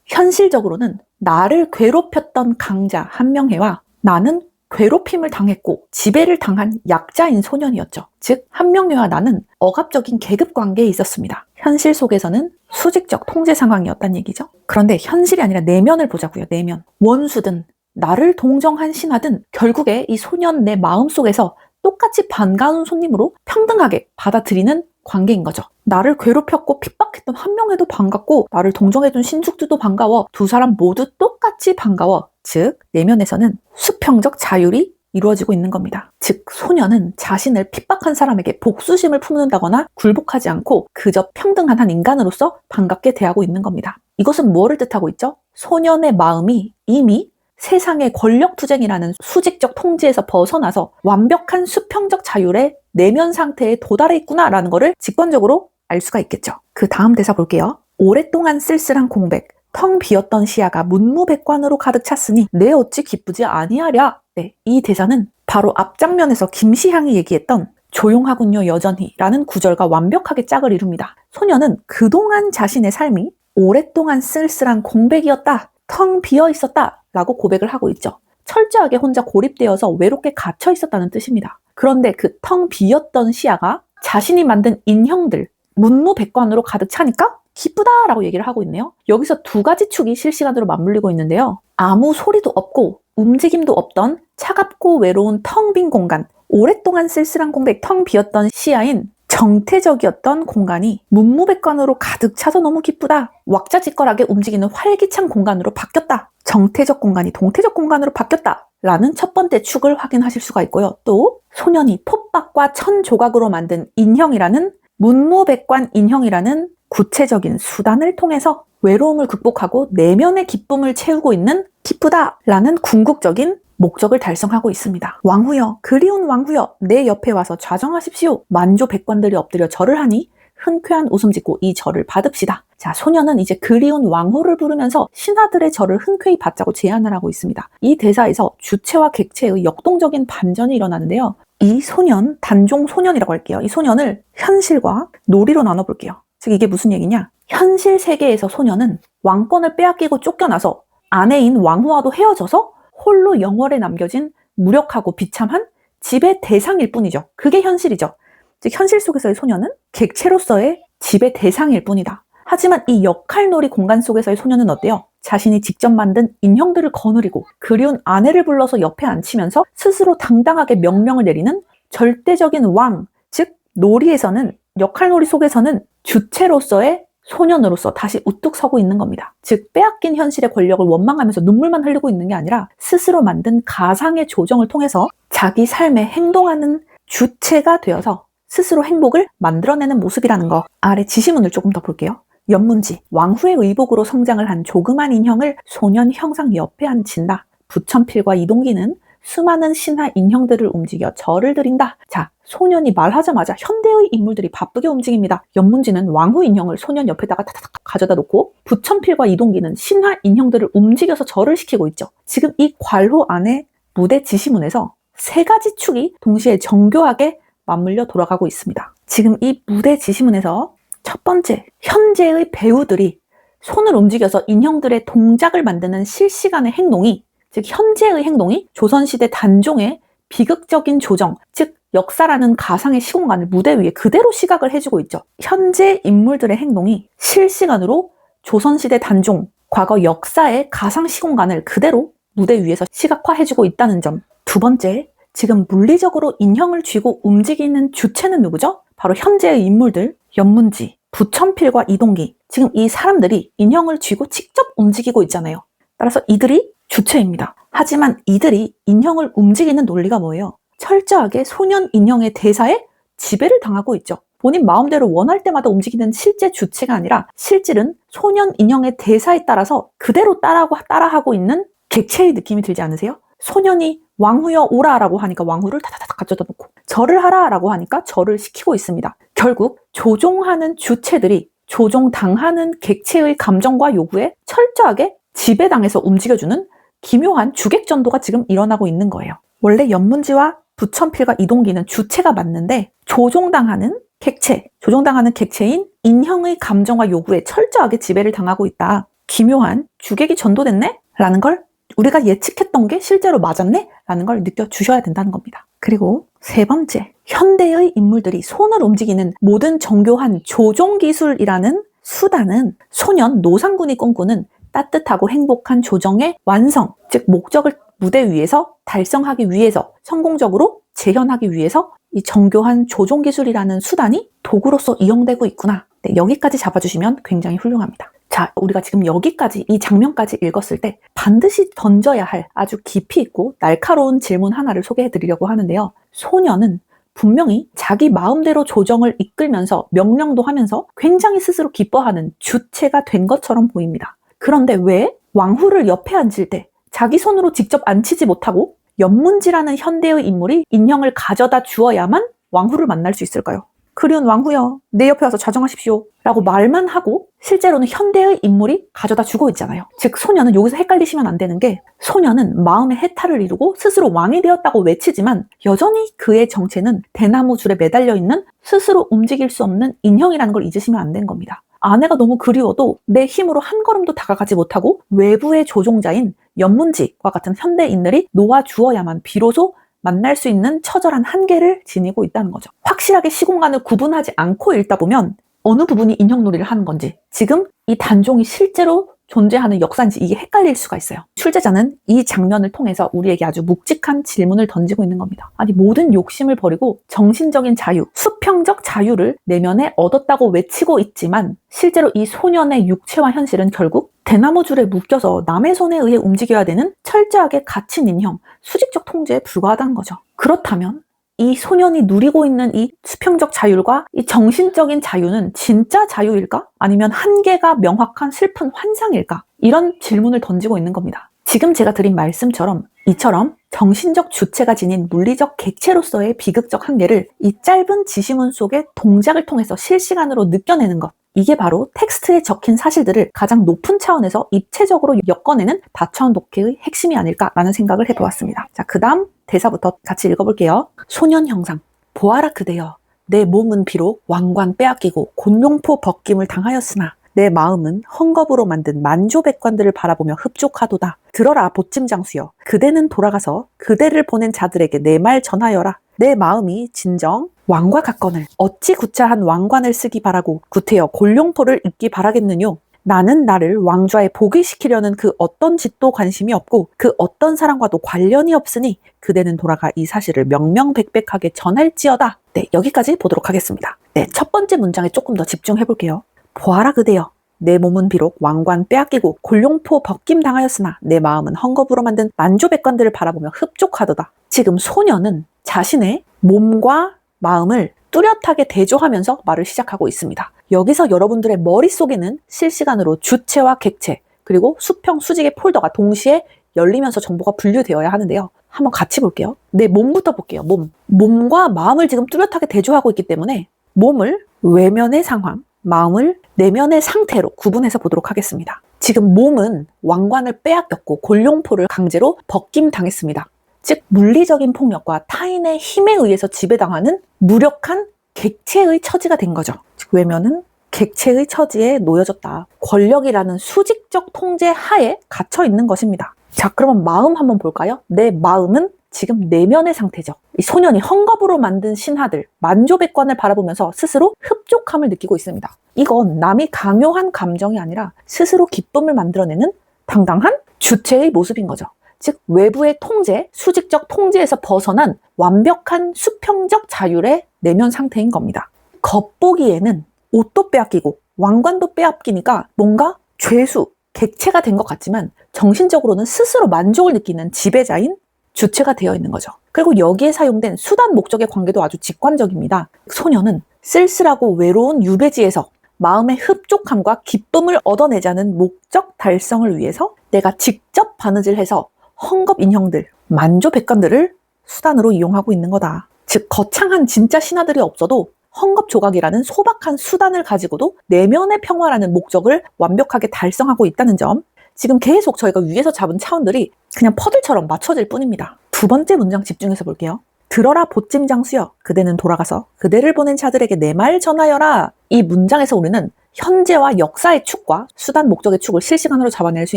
현실적으로는 나를 괴롭혔던 강자 한명회와 나는 괴롭힘을 당했고 지배를 당한 약자인 소년이었죠. 즉 한명회와 나는 억압적인 계급 관계에 있었습니다. 현실 속에서는 수직적 통제 상황이었단 얘기죠. 그런데 현실이 아니라 내면을 보자고요. 내면. 원수든 나를 동정한 신하든 결국에 이 소년 내 마음속에서 똑같이 반가운 손님으로 평등하게 받아들이는 관계인 거죠. 나를 괴롭혔고 핍박했던 한 명에도 반갑고 나를 동정해준 신숙주도 반가워. 두 사람 모두 똑같이 반가워. 즉 내면에서는 수평적 자율이 이루어지고 있는 겁니다. 즉 소년은 자신을 핍박한 사람에게 복수심을 품는다거나 굴복하지 않고 그저 평등한 한 인간으로서 반갑게 대하고 있는 겁니다. 이것은 무엇을 뜻하고 있죠? 소년의 마음이 이미 세상의 권력투쟁이라는 수직적 통제에서 벗어나서 완벽한 수평적 자율의 내면 상태에 도달해 있구나라는 것을 직관적으로 알 수가 있겠죠. 그 다음 대사 볼게요. 오랫동안 쓸쓸한 공백, 텅 비었던 시야가 문무백관으로 가득 찼으니 내 어찌 기쁘지 아니하랴. 네, 이 대사는 바로 앞장면에서 김시향이 얘기했던 조용하군요 여전히 라는 구절과 완벽하게 짝을 이룹니다. 소녀는 그동안 자신의 삶이 오랫동안 쓸쓸한 공백이었다, 텅 비어 있었다 라고 고백을 하고 있죠. 철저하게 혼자 고립되어서 외롭게 갇혀 있었다는 뜻입니다. 그런데 그 텅 비었던 시야가 자신이 만든 인형들, 문무백관으로 가득 차니까 기쁘다라고 얘기를 하고 있네요. 여기서 두 가지 축이 실시간으로 맞물리고 있는데요. 아무 소리도 없고 움직임도 없던 차갑고 외로운 텅 빈 공간, 오랫동안 쓸쓸한 공백, 텅 비었던 시야인 정태적이었던 공간이 문무백관으로 가득 차서 너무 기쁘다. 왁자지껄하게 움직이는 활기찬 공간으로 바뀌었다. 정태적 공간이 동태적 공간으로 바뀌었다. 라는 첫 번째 축을 확인하실 수가 있고요. 또 소년이 톱밥과 천 조각으로 만든 인형이라는 문무백관 인형이라는 구체적인 수단을 통해서 외로움을 극복하고 내면의 기쁨을 채우고 있는 기쁘다라는 궁극적인 목적을 달성하고 있습니다. 왕후여, 그리운 왕후여, 내 옆에 와서 좌정하십시오. 만조 백관들이 엎드려 절을 하니 흔쾌한 웃음 짓고 이 절을 받읍시다. 자, 소녀는 이제 그리운 왕후를 부르면서 신하들의 절을 흔쾌히 받자고 제안을 하고 있습니다. 이 대사에서 주체와 객체의 역동적인 반전이 일어나는데요. 이 소년, 단종 소년이라고 할게요. 이 소년을 현실과 놀이로 나눠볼게요. 즉 이게 무슨 얘기냐? 현실 세계에서 소년은 왕권을 빼앗기고 쫓겨나서 아내인 왕후와도 헤어져서 홀로 영월에 남겨진 무력하고 비참한 지배 대상일 뿐이죠. 그게 현실이죠. 즉 현실 속에서의 소년은 객체로서의 지배 대상일 뿐이다. 하지만 이 역할놀이 공간 속에서의 소년은 어때요? 자신이 직접 만든 인형들을 거느리고 그리운 아내를 불러서 옆에 앉히면서 스스로 당당하게 명령을 내리는 절대적인 왕, 즉 놀이에서는 역할놀이 속에서는 주체로서의 소년으로서 다시 우뚝 서고 있는 겁니다. 즉 빼앗긴 현실의 권력을 원망하면서 눈물만 흘리고 있는 게 아니라 스스로 만든 가상의 조정을 통해서 자기 삶에 행동하는 주체가 되어서 스스로 행복을 만들어내는 모습이라는 거. 아래 지시문을 조금 더 볼게요. 연문지, 왕후의 의복으로 성장을 한 조그만 인형을 소년 형상 옆에 앉힌다. 부천필과 이동기는 수많은 신하 인형들을 움직여 절을 드린다. 자, 소년이 말하자마자 현대의 인물들이 바쁘게 움직입니다. 연문지는 왕후 인형을 소년 옆에다가 타타타 가져다 놓고 부천필과 이동기는 신하 인형들을 움직여서 절을 시키고 있죠. 지금 이 괄호 안에 무대 지시문에서 세 가지 축이 동시에 정교하게 맞물려 돌아가고 있습니다. 지금 이 무대 지시문에서 첫 번째, 현재의 배우들이 손을 움직여서 인형들의 동작을 만드는 실시간의 행동이, 즉 현재의 행동이 조선시대 단종의 비극적인 조정, 즉 역사라는 가상의 시공간을 무대 위에 그대로 시각을 해주고 있죠. 현재 인물들의 행동이 실시간으로 조선시대 단종, 과거 역사의 가상 시공간을 그대로 무대 위에서 시각화해주고 있다는 점. 두 번째, 지금 물리적으로 인형을 쥐고 움직이는 주체는 누구죠? 바로 현재의 인물들, 연문지, 부천필과 이동기. 지금 이 사람들이 인형을 쥐고 직접 움직이고 있잖아요. 따라서 이들이 주체입니다. 하지만 이들이 인형을 움직이는 논리가 뭐예요? 철저하게 소년 인형의 대사에 지배를 당하고 있죠. 본인 마음대로 원할 때마다 움직이는 실제 주체가 아니라 실질은 소년 인형의 대사에 따라서 그대로 따라하고 있는 객체의 느낌이 들지 않으세요? 소년이 왕후여 오라 라고 하니까 왕후를 타타타 가져다 놓고 절을 하라 라고 하니까 절을 시키고 있습니다. 결국 조종하는 주체들이 조종당하는 객체의 감정과 요구에 철저하게 지배당해서 움직여주는 기묘한 주객전도가 지금 일어나고 있는 거예요. 원래 연문지와 부천필과 이동기는 주체가 맞는데 조종당하는 객체인 인형의 감정과 요구에 철저하게 지배를 당하고 있다. 기묘한 주객이 전도됐네? 라는 걸 우리가 예측했던 게 실제로 맞았네? 라는 걸 느껴주셔야 된다는 겁니다. 그리고 세 번째, 현대의 인물들이 손을 움직이는 모든 정교한 조종기술이라는 수단은 소년 노상군이 꿈꾸는 따뜻하고 행복한 조정의 완성, 즉 목적을 무대 위에서 달성하기 위해서, 성공적으로 재현하기 위해서 이 정교한 조종기술이라는 수단이 도구로서 이용되고 있구나. 네, 여기까지 잡아주시면 굉장히 훌륭합니다. 자, 우리가 지금 여기까지, 이 장면까지 읽었을 때 반드시 던져야 할 아주 깊이 있고 날카로운 질문 하나를 소개해 드리려고 하는데요. 소녀는 분명히 자기 마음대로 조정을 이끌면서 명령도 하면서 굉장히 스스로 기뻐하는 주체가 된 것처럼 보입니다. 그런데 왜 왕후를 옆에 앉힐 때 자기 손으로 직접 앉히지 못하고 연문지라는 현대의 인물이 인형을 가져다 주어야만 왕후를 만날 수 있을까요? 그리운 왕후여, 내 옆에 와서 자정하십시오 라고 말만 하고 실제로는 현대의 인물이 가져다 주고 있잖아요. 즉 소녀는 여기서 헷갈리시면 안 되는 게, 소녀는 마음의 해탈을 이루고 스스로 왕이 되었다고 외치지만 여전히 그의 정체는 대나무 줄에 매달려 있는 스스로 움직일 수 없는 인형이라는 걸 잊으시면 안 되는 겁니다. 아내가 너무 그리워도 내 힘으로 한 걸음도 다가가지 못하고 외부의 조종자인 연문지와 같은 현대인들이 놓아주어야만 비로소 만날 수 있는 처절한 한계를 지니고 있다는 거죠. 확실하게 시공간을 구분하지 않고 읽다 보면 어느 부분이 인형놀이를 하는 건지, 지금 이 단종이 실제로 존재하는 역사인지 이게 헷갈릴 수가 있어요. 출제자는 이 장면을 통해서 우리에게 아주 묵직한 질문을 던지고 있는 겁니다. 아니, 모든 욕심을 버리고 정신적인 자유, 수평적 자유를 내면에 얻었다고 외치고 있지만 실제로 이 소년의 육체와 현실은 결국 대나무 줄에 묶여서 남의 손에 의해 움직여야 되는 철저하게 갇힌 인형, 수직적 통제에 불과하다는 거죠. 그렇다면 이 소년이 누리고 있는 이 수평적 자율과 이 정신적인 자유는 진짜 자유일까? 아니면 한계가 명확한 슬픈 환상일까? 이런 질문을 던지고 있는 겁니다. 지금 제가 드린 말씀처럼 이처럼 정신적 주체가 지닌 물리적 객체로서의 비극적 한계를 이 짧은 지시문 속의 동작을 통해서 실시간으로 느껴내는 것, 이게 바로 텍스트에 적힌 사실들을 가장 높은 차원에서 입체적으로 엮어내는 다차원 독해의 핵심이 아닐까라는 생각을 해보았습니다. 자, 그 다음 대사부터 같이 읽어볼게요. 소년 형상, 보아라 그대여, 내 몸은 비록 왕관 빼앗기고 곤룡포 벗김을 당하였으나 내 마음은 헝겊으로 만든 만조백관들을 바라보며 흡족하도다. 들어라 보찜장수여, 그대는 돌아가서 그대를 보낸 자들에게 내 말 전하여라. 내 마음이 진정 왕과 같거늘 어찌 구차한 왕관을 쓰기 바라고 구태여 곤룡포를 입기 바라겠느뇨. 나는 나를 왕좌에 복위시키려는 그 어떤 짓도 관심이 없고 그 어떤 사람과도 관련이 없으니 그대는 돌아가 이 사실을 명명백백하게 전할지어다. 네, 여기까지 보도록 하겠습니다. 네, 첫 번째 문장에 조금 더 집중해 볼게요. 보아라 그대여, 내 몸은 비록 왕관 빼앗기고 곤룡포 벗김 당하였으나 내 마음은 헝겊으로 만든 만조백관들을 바라보며 흡족하도다. 지금 소녀는 자신의 몸과 마음을 뚜렷하게 대조하면서 말을 시작하고 있습니다. 여기서 여러분들의 머릿속에는 실시간으로 주체와 객체, 그리고 수평, 수직의 폴더가 동시에 열리면서 정보가 분류되어야 하는데요. 한번 같이 볼게요. 내 몸부터 볼게요. 몸과 마음을 지금 뚜렷하게 대조하고 있기 때문에 몸을 외면의 상황, 마음을 내면의 상태로 구분해서 보도록 하겠습니다. 지금 몸은 왕관을 빼앗겼고 곤룡포를 강제로 벗김 당했습니다. 즉 물리적인 폭력과 타인의 힘에 의해서 지배당하는 무력한 객체의 처지가 된 거죠. 즉 외면은 객체의 처지에 놓여졌다. 권력이라는 수직적 통제 하에 갇혀 있는 것입니다. 자, 그러면 마음 한번 볼까요? 내 마음은 지금 내면의 상태죠. 이 소년이 헝겊으로 만든 신하들, 만조백관을 바라보면서 스스로 흡족함을 느끼고 있습니다. 이건 남이 강요한 감정이 아니라 스스로 기쁨을 만들어내는 당당한 주체의 모습인 거죠. 즉 외부의 통제, 수직적 통제에서 벗어난 완벽한 수평적 자율의 내면 상태인 겁니다. 겉보기에는 옷도 빼앗기고 왕관도 빼앗기니까 뭔가 죄수, 객체가 된 것 같지만 정신적으로는 스스로 만족을 느끼는 지배자인 주체가 되어 있는 거죠. 그리고 여기에 사용된 수단 목적의 관계도 아주 직관적입니다. 소녀는 쓸쓸하고 외로운 유배지에서 마음의 흡족함과 기쁨을 얻어내자는 목적 달성을 위해서 내가 직접 바느질해서 헝겊 인형들, 만조백관들을 수단으로 이용하고 있는 거다. 즉 거창한 진짜 신하들이 없어도 헝겊 조각이라는 소박한 수단을 가지고도 내면의 평화라는 목적을 완벽하게 달성하고 있다는 점, 지금 계속 저희가 위에서 잡은 차원들이 그냥 퍼즐처럼 맞춰질 뿐입니다. 두 번째 문장 집중해서 볼게요. 들어라 보찜장수여, 그대는 돌아가서 그대를 보낸 자들에게 내 말 전하여라. 이 문장에서 우리는 현재와 역사의 축과 수단 목적의 축을 실시간으로 잡아낼 수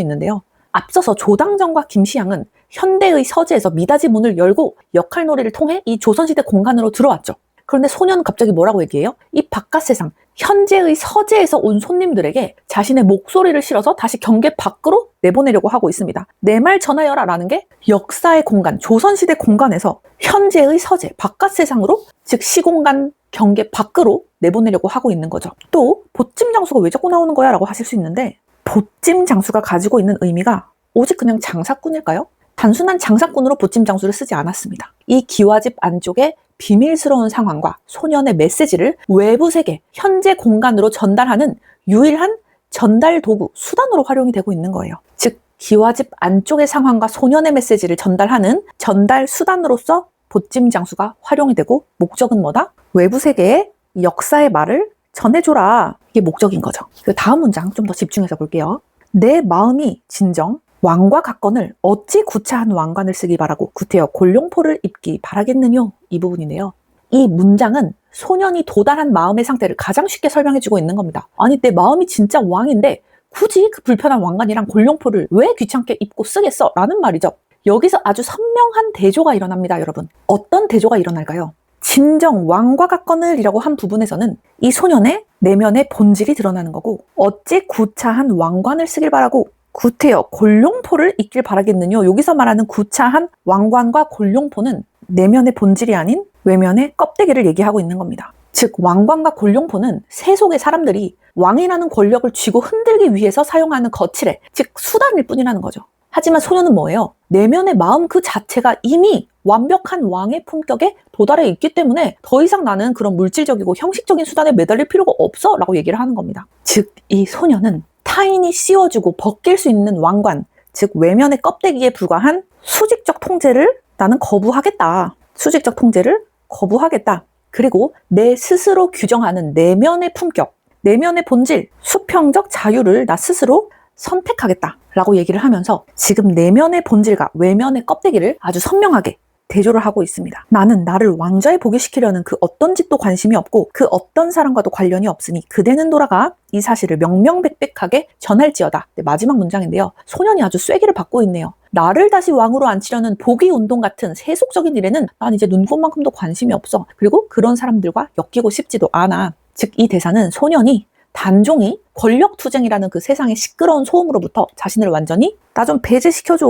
있는데요. 앞서서 조당전과 김시향은 현대의 서재에서 미닫이 문을 열고 역할놀이를 통해 이 조선시대 공간으로 들어왔죠. 그런데 소녀는 갑자기 뭐라고 얘기해요? 이 바깥 세상, 현재의 서재에서 온 손님들에게 자신의 목소리를 실어서 다시 경계 밖으로 내보내려고 하고 있습니다. 내 말 전하여라 라는 게 역사의 공간, 조선시대 공간에서 현재의 서재, 바깥 세상으로, 즉 시공간 경계 밖으로 내보내려고 하고 있는 거죠. 또 보찜 장수가 왜 자꾸 나오는 거야? 라고 하실 수 있는데, 보찜 장수가 가지고 있는 의미가 오직 그냥 장사꾼일까요? 단순한 장사꾼으로 보찜 장수를 쓰지 않았습니다. 이 기와집 안쪽에 비밀스러운 상황과 소년의 메시지를 외부 세계, 현재 공간으로 전달하는 유일한 전달 도구, 수단으로 활용이 되고 있는 거예요. 즉, 기와집 안쪽의 상황과 소년의 메시지를 전달하는 전달 수단으로서 보찜 장수가 활용이 되고, 목적은 뭐다? 외부 세계의 역사의 말을 전해줘라. 이게 목적인 거죠. 그 다음 문장 좀 더 집중해서 볼게요. 내 마음이 진정 왕과 각건을 어찌 구차한 왕관을 쓰기 바라고 구태여 골룡포를 입기 바라겠느뇨. 이 부분이네요. 이 문장은 소년이 도달한 마음의 상태를 가장 쉽게 설명해주고 있는 겁니다. 아니, 내 마음이 진짜 왕인데 굳이 그 불편한 왕관이랑 골룡포를 왜 귀찮게 입고 쓰겠어? 라는 말이죠. 여기서 아주 선명한 대조가 일어납니다, 여러분. 어떤 대조가 일어날까요? 진정 왕과 각건을 이라고 한 부분에서는 이 소년의 내면의 본질이 드러나는 거고, 어찌 구차한 왕관을 쓰길 바라고 구태여 골룡포를 입길 바라겠느뇨. 여기서 말하는 구차한 왕관과 골룡포는 내면의 본질이 아닌 외면의 껍데기를 얘기하고 있는 겁니다. 즉, 왕관과 골룡포는 세속의 사람들이 왕이라는 권력을 쥐고 흔들기 위해서 사용하는 거칠애, 즉 수단일 뿐이라는 거죠. 하지만 소년은 뭐예요? 내면의 마음 그 자체가 이미 완벽한 왕의 품격에 도달해 있기 때문에 더 이상 나는 그런 물질적이고 형식적인 수단에 매달릴 필요가 없어 라고 얘기를 하는 겁니다. 즉, 이 소년은 타인이 씌워주고 벗길 수 있는 왕관, 즉 외면의 껍데기에 불과한 수직적 통제를 나는 거부하겠다. 수직적 통제를 거부하겠다. 그리고 내 스스로 규정하는 내면의 품격, 내면의 본질, 수평적 자유를 나 스스로 선택하겠다 라고 얘기를 하면서 지금 내면의 본질과 외면의 껍데기를 아주 선명하게 대조를 하고 있습니다. 나는 나를 왕좌에 복위시키려는 그 어떤 짓도 관심이 없고 그 어떤 사람과도 관련이 없으니 그대는 돌아가 이 사실을 명명백백하게 전할지어다. 네, 마지막 문장인데요. 소년이 아주 쐐기를 받고 있네요. 나를 다시 왕으로 앉히려는 복위운동 같은 세속적인 일에는 난 이제 눈꼽만큼도 관심이 없어. 그리고 그런 사람들과 엮이고 싶지도 않아. 즉, 이 대사는 소년이 단종이 권력투쟁이라는 그 세상의 시끄러운 소음으로부터 자신을 완전히 나 좀 배제시켜줘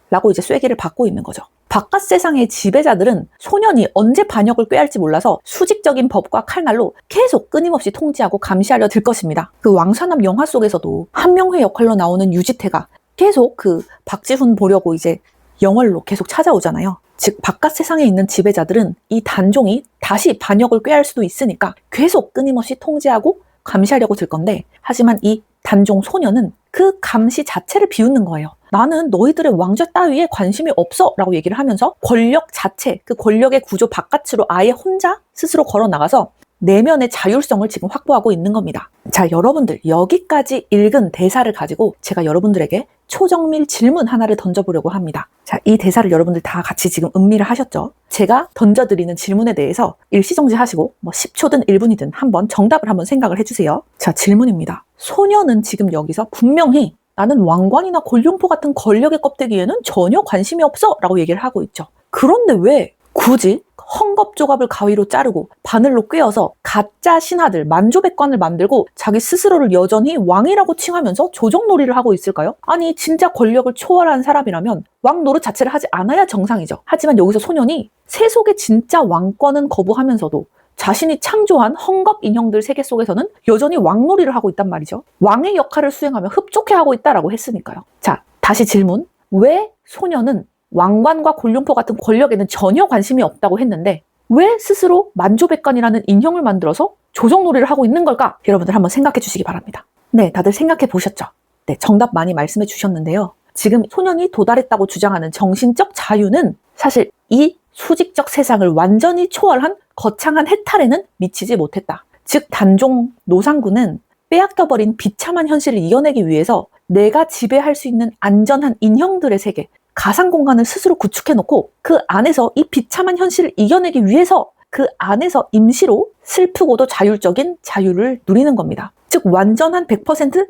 라고 이제 쐐기를 받고 있는 거죠. 바깥 세상의 지배자들은 소년이 언제 반역을 꾀할지 몰라서 수직적인 법과 칼날로 계속 끊임없이 통제하고 감시하려 들 것입니다. 그 왕샤남 영화 속에서도 한명회 역할로 나오는 유지태가 계속 그 박지훈 보려고 이제 영월로 계속 찾아오잖아요. 즉, 바깥 세상에 있는 지배자들은 이 단종이 다시 반역을 꾀할 수도 있으니까 계속 끊임없이 통제하고 감시하려고 들 건데, 하지만 이 단종 소년은 그 감시 자체를 비웃는 거예요. 나는 너희들의 왕좌 따위에 관심이 없어 라고 얘기를 하면서 권력 자체, 그 권력의 구조 바깥으로 아예 혼자 스스로 걸어 나가서 내면의 자율성을 지금 확보하고 있는 겁니다. 자, 여러분들 여기까지 읽은 대사를 가지고 제가 여러분들에게 초정밀 질문 하나를 던져보려고 합니다. 자, 이 대사를 여러분들 다 같이 지금 음미를 하셨죠? 제가 던져드리는 질문에 대해서 일시정지하시고 10초든 1분이든 한번 정답을 한번 생각을 해주세요. 자, 질문입니다. 소녀는 지금 여기서 분명히 나는 왕관이나 골룡포 같은 권력의 껍데기에는 전혀 관심이 없어 라고 얘기를 하고 있죠. 그런데 왜 굳이 헝겊조갑을 가위로 자르고 바늘로 꿰어서 가짜 신하들 만조백관을 만들고 자기 스스로를 여전히 왕이라고 칭하면서 조정놀이를 하고 있을까요? 아니, 진짜 권력을 초월한 사람이라면 왕 노릇 자체를 하지 않아야 정상이죠. 하지만 여기서 소년이 세속의 진짜 왕권은 거부하면서도 자신이 창조한 헝겊 인형들 세계 속에서는 여전히 왕놀이를 하고 있단 말이죠. 왕의 역할을 수행하며 흡족해하고 있다라고 했으니까요. 자, 다시 질문. 왜 소년은 왕관과 골룡포 같은 권력에는 전혀 관심이 없다고 했는데 왜 스스로 만조백관이라는 인형을 만들어서 조정놀이를 하고 있는 걸까? 여러분들 한번 생각해 주시기 바랍니다. 네, 다들 생각해 보셨죠? 네, 정답 많이 말씀해 주셨는데요. 지금 소년이 도달했다고 주장하는 정신적 자유는 사실 이 수직적 세상을 완전히 초월한 거창한 해탈에는 미치지 못했다. 즉, 단종 노상군은 빼앗겨버린 비참한 현실을 이겨내기 위해서 내가 지배할 수 있는 안전한 인형들의 세계, 가상 공간을 스스로 구축해놓고 그 안에서 이 비참한 현실을 이겨내기 위해서 그 안에서 임시로 슬프고도 자율적인 자유를 누리는 겁니다. 즉, 완전한 100%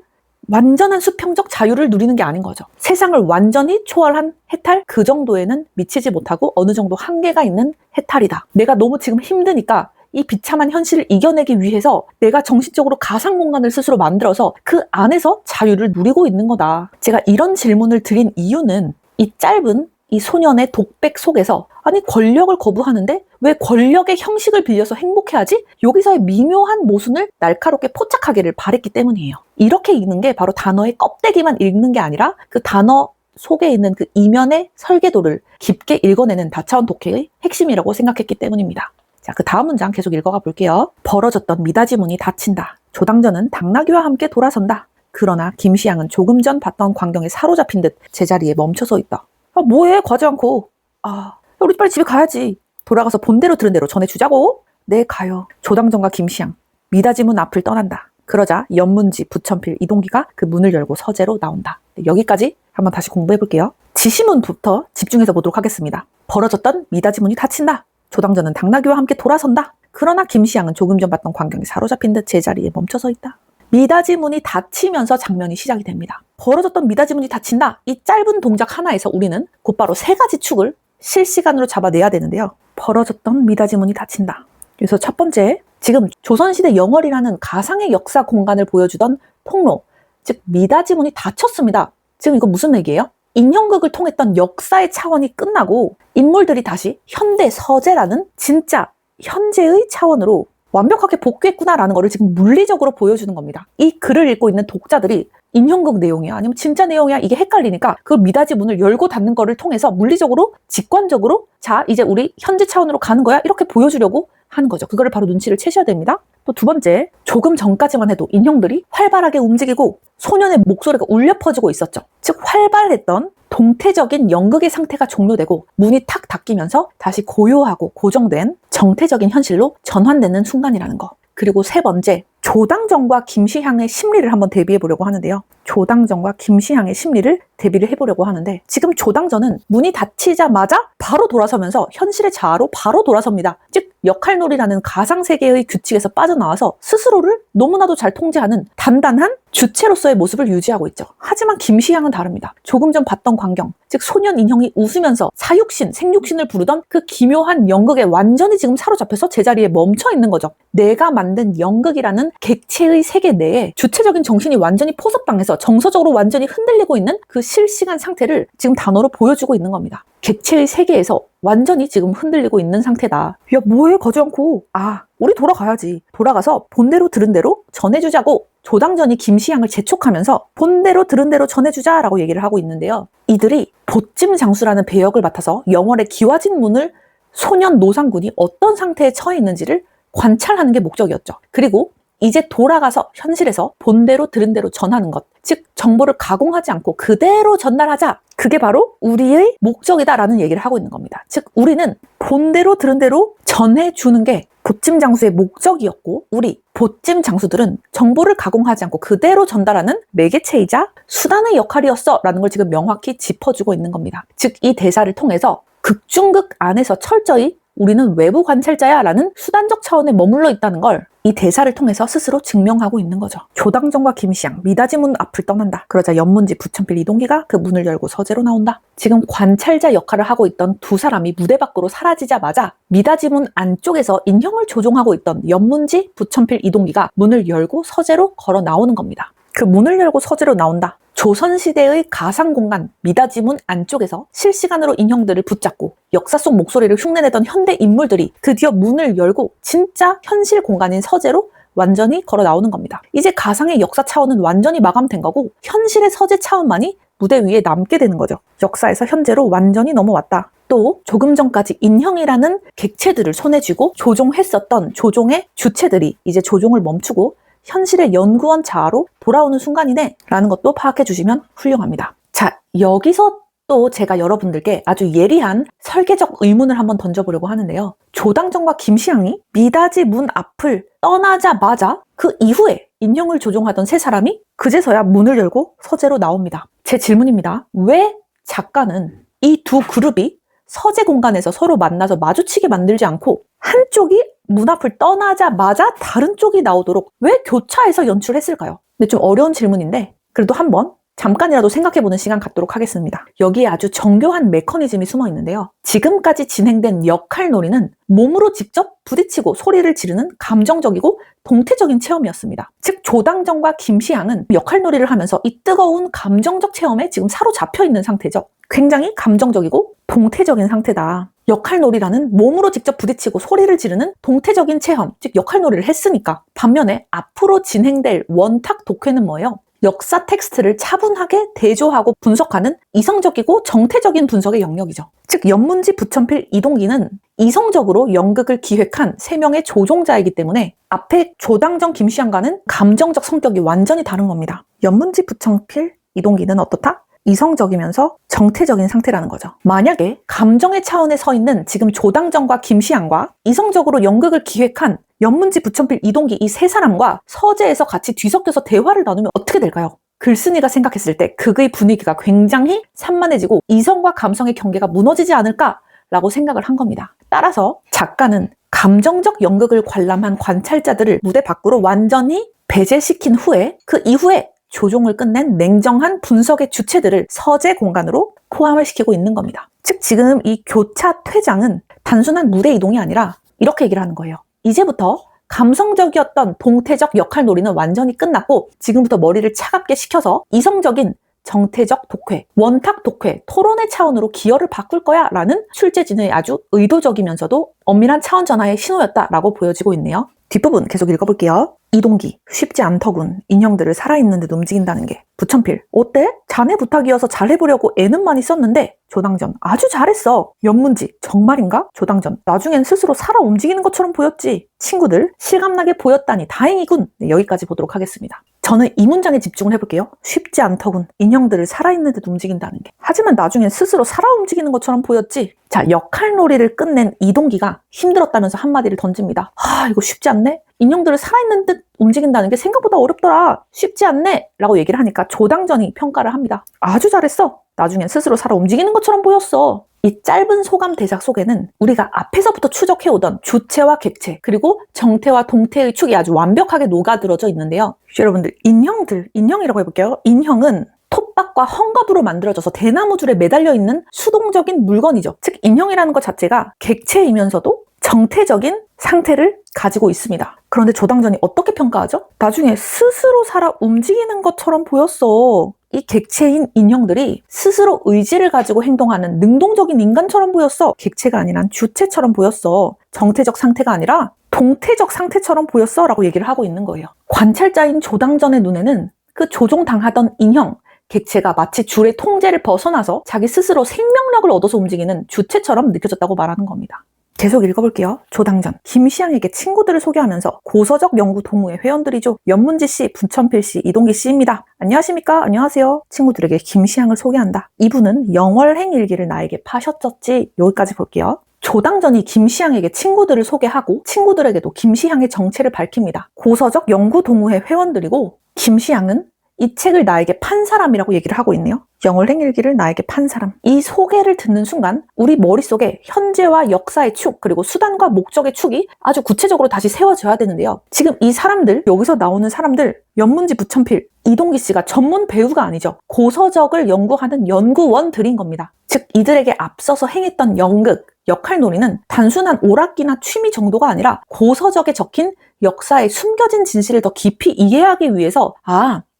완전한 수평적 자유를 누리는 게 아닌 거죠. 세상을 완전히 초월한 해탈, 그 정도에는 미치지 못하고 어느 정도 한계가 있는 해탈이다. 내가 너무 지금 힘드니까 이 비참한 현실을 이겨내기 위해서 내가 정신적으로 가상 공간을 스스로 만들어서 그 안에서 자유를 누리고 있는 거다. 제가 이런 질문을 드린 이유는 이 짧은 이 소년의 독백 속에서 아니 권력을 거부하는데 왜 권력의 형식을 빌려서 행복해하지? 여기서의 미묘한 모순을 날카롭게 포착하기를 바랬기 때문이에요. 이렇게 읽는 게 바로 단어의 껍데기만 읽는 게 아니라 그 단어 속에 있는 그 이면의 설계도를 깊게 읽어내는 다차원 독해의 핵심이라고 생각했기 때문입니다. 자, 그 다음 문장 계속 읽어가 볼게요. 벌어졌던 미닫이문이 닫힌다. 조당전은 당나귀와 함께 돌아선다. 그러나 김시양은 조금 전 봤던 광경에 사로잡힌 듯 제자리에 멈춰서 있다. 아, 뭐해? 가지 않고. 우리 빨리 집에 가야지. 돌아가서 본대로 들은 대로 전해주자고. 네, 가요. 조당전과 김시양, 미닫이문 앞을 떠난다. 그러자 연문지, 부천필, 이동기가 그 문을 열고 서재로 나온다. 네, 여기까지 한번 다시 공부해 볼게요. 지시문부터 집중해서 보도록 하겠습니다. 벌어졌던 미닫이문이 닫힌다. 조당전은 당나귀와 함께 돌아선다. 그러나 김시양은 조금 전 봤던 광경에 사로잡힌 듯 제자리에 멈춰서 있다. 미닫이문이 닫히면서 장면이 시작이 됩니다. 벌어졌던 미닫이문이 닫힌다. 이 짧은 동작 하나에서 우리는 곧바로 세 가지 축을 실시간으로 잡아내야 되는데요. 벌어졌던 미닫이문이 닫힌다. 그래서 첫 번째, 지금 조선시대 영월이라는 가상의 역사 공간을 보여주던 통로, 즉 미닫이문이 닫혔습니다. 지금 이건 무슨 얘기예요? 인형극을 통했던 역사의 차원이 끝나고 인물들이 다시 현대 서재라는 진짜 현재의 차원으로 완벽하게 복귀했구나라는 것을 지금 물리적으로 보여주는 겁니다. 이 글을 읽고 있는 독자들이 인형극 내용이야 아니면 진짜 내용이야 이게 헷갈리니까 그 미닫이문을 열고 닫는 거를 통해서 물리적으로 직관적으로 자 이제 우리 현재 차원으로 가는 거야 이렇게 보여주려고 하는 거죠. 그거를 바로 눈치를 채셔야 됩니다. 또 두 번째, 조금 전까지만 해도 인형들이 활발하게 움직이고 소년의 목소리가 울려 퍼지고 있었죠. 즉 활발했던 동태적인 연극의 상태가 종료되고 문이 탁 닫히면서 다시 고요하고 고정된 정태적인 현실로 전환되는 순간이라는 거. 그리고 세 번째, 조당전과 김시향의 심리를 한번 대비해 보려고 하는데요. 조당전과 김시향의 심리를 대비를 해보려고 하는데 지금 조당전은 문이 닫히자마자 바로 돌아서면서 현실의 자아로 바로 돌아섭니다. 즉 역할놀이라는 가상세계의 규칙에서 빠져나와서 스스로를 너무나도 잘 통제하는 단단한 주체로서의 모습을 유지하고 있죠. 하지만 김시향은 다릅니다. 조금 전 봤던 광경, 즉 소년 인형이 웃으면서 사육신, 생육신을 부르던 그 기묘한 연극에 완전히 지금 사로잡혀서 제자리에 멈춰 있는 거죠. 내가 만든 연극이라는 객체의 세계 내에 주체적인 정신이 완전히 포섭당해서 정서적으로 완전히 흔들리고 있는 그 실시간 상태를 지금 단어로 보여주고 있는 겁니다. 객체의 세계에서 완전히 지금 흔들리고 있는 상태다. 야 뭐해 가지 않고. 우리 돌아가야지. 돌아가서 본대로 들은 대로 전해주자고 조당전이 김시향을 재촉하면서 본대로 들은 대로 전해주자라고 얘기를 하고 있는데요. 이들이 보찜 장수라는 배역을 맡아서 영월의 기와진 문을 소년 노상군이 어떤 상태에 처해 있는지를 관찰하는 게 목적이었죠. 그리고 이제 돌아가서 현실에서 본대로 들은 대로 전하는 것, 즉 정보를 가공하지 않고 그대로 전달하자. 그게 바로 우리의 목적이다라는 얘기를 하고 있는 겁니다. 즉 우리는 본대로 들은 대로 전해주는 게 보찜 장수의 목적이었고 우리 보찜 장수들은 정보를 가공하지 않고 그대로 전달하는 매개체이자 수단의 역할이었어 라는 걸 지금 명확히 짚어주고 있는 겁니다. 즉 이 대사를 통해서 극중극 안에서 철저히 우리는 외부 관찰자야 라는 수단적 차원에 머물러 있다는 걸 이 대사를 통해서 스스로 증명하고 있는 거죠. 조당전과 김시향, 미닫이문 앞을 떠난다. 그러자 연문지, 부천필, 이동기가 그 문을 열고 서재로 나온다. 지금 관찰자 역할을 하고 있던 두 사람이 무대 밖으로 사라지자마자 미닫이문 안쪽에서 인형을 조종하고 있던 연문지, 부천필, 이동기가 문을 열고 서재로 걸어 나오는 겁니다. 그 문을 열고 서재로 나온다. 조선시대의 가상공간 미닫이문 안쪽에서 실시간으로 인형들을 붙잡고 역사 속 목소리를 흉내내던 현대 인물들이 드디어 문을 열고 진짜 현실 공간인 서재로 완전히 걸어 나오는 겁니다. 이제 가상의 역사 차원은 완전히 마감된 거고 현실의 서재 차원만이 무대 위에 남게 되는 거죠. 역사에서 현재로 완전히 넘어왔다. 또 조금 전까지 인형이라는 객체들을 손에 쥐고 조종했었던 조종의 주체들이 이제 조종을 멈추고 현실의 연구원 자아로 돌아오는 순간이네 라는 것도 파악해 주시면 훌륭합니다. 자, 여기서 또 제가 여러분들께 아주 예리한 설계적 의문을 한번 던져보려고 하는데요. 조당전과 김시향이 미닫이 문 앞을 떠나자마자 그 이후에 인형을 조종하던 세 사람이 그제서야 문을 열고 서재로 나옵니다. 제 질문입니다. 왜 작가는 이 두 그룹이 서재 공간에서 서로 만나서 마주치게 만들지 않고 한쪽이 문 앞을 떠나자마자 다른 쪽이 나오도록 왜 교차해서 연출했을까요? 근데 좀 어려운 질문인데 그래도 한번 잠깐이라도 생각해보는 시간 갖도록 하겠습니다. 여기에 아주 정교한 메커니즘이 숨어 있는데요. 지금까지 진행된 역할놀이는 몸으로 직접 부딪히고 소리를 지르는 감정적이고 동태적인 체험이었습니다. 즉 조당정과 김시향은 역할놀이를 하면서 이 뜨거운 감정적 체험에 지금 사로잡혀 있는 상태죠. 굉장히 감정적이고 동태적인 상태다. 역할놀이라는 몸으로 직접 부딪히고 소리를 지르는 동태적인 체험, 즉 역할놀이를 했으니까. 반면에 앞으로 진행될 원탁 독해는 뭐예요? 역사 텍스트를 차분하게 대조하고 분석하는 이성적이고 정태적인 분석의 영역이죠. 즉 연문지 부천필 이동기는 이성적으로 연극을 기획한 3명의 조종자이기 때문에 앞에 조당정 김시향과는 감정적 성격이 완전히 다른 겁니다. 연문지 부천필 이동기는 어떻다? 이성적이면서 정태적인 상태라는 거죠. 만약에 감정의 차원에 서 있는 지금 조당정과 김시향과 이성적으로 연극을 기획한 연문지 부천필 이동기 이 3사람과 서재에서 같이 뒤섞여서 대화를 나누면 어떻게 될까요? 글쓴이가 생각했을 때 극의 분위기가 굉장히 산만해지고 이성과 감성의 경계가 무너지지 않을까라고 생각을 한 겁니다. 따라서 작가는 감정적 연극을 관람한 관찰자들을 무대 밖으로 완전히 배제시킨 후에 그 이후에 조종을 끝낸 냉정한 분석의 주체들을 서재 공간으로 포함을 시키고 있는 겁니다. 즉 지금 이 교차 퇴장은 단순한 무대 이동이 아니라 이렇게 얘기를 하는 거예요. 이제부터 감성적이었던 동태적 역할놀이는 완전히 끝났고 지금부터 머리를 차갑게 식혀서 이성적인 정태적 독해, 원탁 독해, 토론의 차원으로 기여를 바꿀 거야 라는 출제진의 아주 의도적이면서도 엄밀한 차원 전환의 신호였다라고 보여지고 있네요. 뒷부분 계속 읽어볼게요. 이동기, 쉽지 않더군. 인형들을 살아있는 듯 움직인다는 게. 부천필, 어때? 자네 부탁이어서 잘해보려고 애는 많이 썼는데. 조당전, 아주 잘했어. 연문지, 정말인가? 조당전, 나중엔 스스로 살아 움직이는 것처럼 보였지. 친구들, 실감나게 보였다니 다행이군. 네, 여기까지 보도록 하겠습니다. 저는 이 문장에 집중을 해볼게요. 쉽지 않더군. 인형들을 살아있는 듯 움직인다는 게. 하지만 나중엔 스스로 살아 움직이는 것처럼 보였지. 자, 역할놀이를 끝낸 이동기가 힘들었다면서 한마디를 던집니다. 이거 쉽지 않네? 인형들을 살아있는 듯 움직인다는 게 생각보다 어렵더라. 쉽지 않네? 라고 얘기를 하니까 조당전이 평가를 합니다. 아주 잘했어. 나중엔 스스로 살아 움직이는 것처럼 보였어. 이 짧은 소감 대작 속에는 우리가 앞에서부터 추적해오던 주체와 객체 그리고 정태와 동태의 축이 아주 완벽하게 녹아들어져 있는데요. 여러분들 인형이라고 해볼게요. 인형은 톱밥과 헝겊으로 만들어져서 대나무줄에 매달려 있는 수동적인 물건이죠. 즉 인형이라는 것 자체가 객체이면서도 정태적인 상태를 가지고 있습니다. 그런데 조당전이 어떻게 평가하죠? 나중에 스스로 살아 움직이는 것처럼 보였어. 이 객체인 인형들이 스스로 의지를 가지고 행동하는 능동적인 인간처럼 보였어. 객체가 아니란 주체처럼 보였어. 정태적 상태가 아니라 동태적 상태처럼 보였어 라고 얘기를 하고 있는 거예요. 관찰자인 조당전의 눈에는 그 조종당하던 인형, 객체가 마치 줄의 통제를 벗어나서 자기 스스로 생명력을 얻어서 움직이는 주체처럼 느껴졌다고 말하는 겁니다. 계속 읽어볼게요. 조당전, 김시향에게 친구들을 소개하면서 고서적 연구 동호회 회원들이죠. 연문지 씨, 부천필 씨, 이동기 씨입니다. 안녕하십니까? 안녕하세요. 친구들에게 김시향을 소개한다. 이분은 영월행 일기를 나에게 파셨었지. 여기까지 볼게요. 조당전이 김시향에게 친구들을 소개하고 친구들에게도 김시향의 정체를 밝힙니다. 고서적 연구 동호회 회원들이고 김시향은 이 책을 나에게 판 사람이라고 얘기를 하고 있네요. 영월행일기를 나에게 판 사람. 이 소개를 듣는 순간 우리 머릿속에 현재와 역사의 축 그리고 수단과 목적의 축이 아주 구체적으로 다시 세워져야 되는데요. 지금 이 사람들, 여기서 나오는 사람들 연문지 부천필, 이동기 씨가 전문 배우가 아니죠. 고서적을 연구하는 연구원들인 겁니다. 즉 이들에게 앞서서 행했던 연극, 역할놀이는 단순한 오락기나 취미 정도가 아니라 고서적에 적힌 역사의 숨겨진 진실을 더 깊이 이해하기 위해서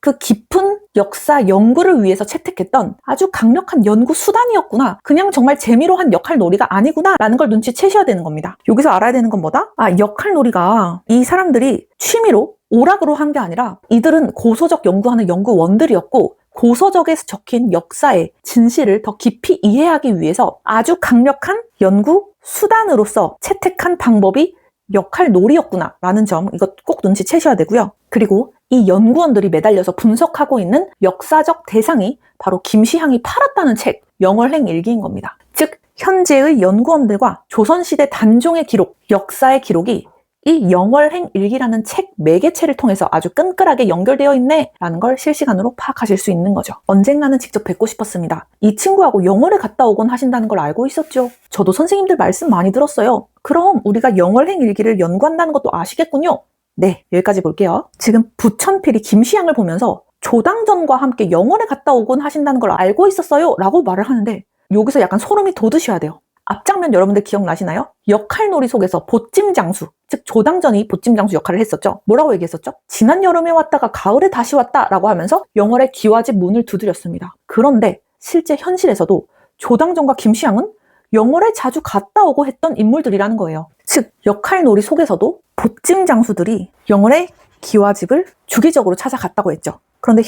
그 깊은 역사 연구를 위해서 채택했던 아주 강력한 연구 수단이었구나. 그냥 정말 재미로 한 역할놀이가 아니구나 라는 걸 눈치채셔야 되는 겁니다. 여기서 알아야 되는 건 뭐다? 역할놀이가 이 사람들이 취미로 오락으로 한 게 아니라 이들은 고서적 연구하는 연구원들이었고 고서적에 적힌 역사의 진실을 더 깊이 이해하기 위해서 아주 강력한 연구 수단으로서 채택한 방법이 역할놀이였구나 라는 점 이거 꼭 눈치채셔야 되고요. 그리고 이 연구원들이 매달려서 분석하고 있는 역사적 대상이 바로 김시향이 팔았다는 책 영월행 일기인 겁니다. 즉 현재의 연구원들과 조선시대 단종의 기록, 역사의 기록이 이 영월행 일기라는 책 매개체를 통해서 아주 끈끈하게 연결되어 있네 라는 걸 실시간으로 파악하실 수 있는 거죠. 언젠가는 직접 뵙고 싶었습니다. 이 친구하고 영월에 갔다 오곤 하신다는 걸 알고 있었죠. 저도 선생님들 말씀 많이 들었어요. 그럼 우리가 영월행 일기를 연구한다는 것도 아시겠군요. 네, 여기까지 볼게요. 지금 부천필이 김시향을 보면서 조당전과 함께 영월에 갔다 오곤 하신다는 걸 알고 있었어요 라고 말을 하는데, 여기서 약간 소름이 돋으셔야 돼요. 앞장면 여러분들 기억나시나요? 역할놀이 속에서 보찜장수, 즉 조당전이 보찜장수 역할을 했었죠. 뭐라고 얘기했었죠? 지난 여름에 왔다가 가을에 다시 왔다 라고 하면서 영월의 기와집 문을 두드렸습니다. 그런데 실제 현실에서도 조당전과 김시향은 영월에 자주 갔다 오고 했던 인물들이라는 거예요. 즉 역할놀이 속에서도 보찜장수들이 영월의 기와집을 주기적으로 찾아갔다고 했죠. 그런데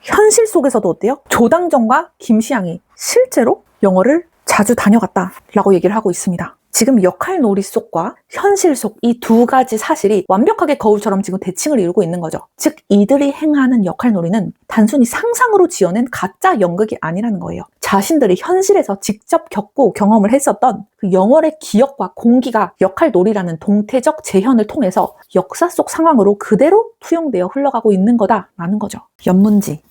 현실 속에서도 어때요? 조당전과 김시향이 실제로 영월을 자주 다녀갔다라고 얘기를 하고 있습니다. 지금 역할놀이 속과 현실 속 이 두 가지 사실이 완벽하게 거울처럼 지금 대칭을 이루고 있는 거죠. 즉 이들이 행하는 역할놀이는 단순히 상상으로 지어낸 가짜 연극이 아니라는 거예요. 자신들이 현실에서 직접 겪고 경험을 했었던 그 영월의 기억과 공기가 역할놀이라는 동태적 재현을 통해서 역사 속 상황으로 그대로 투영되어 흘러가고 있는 거다라는 거죠. 연문지,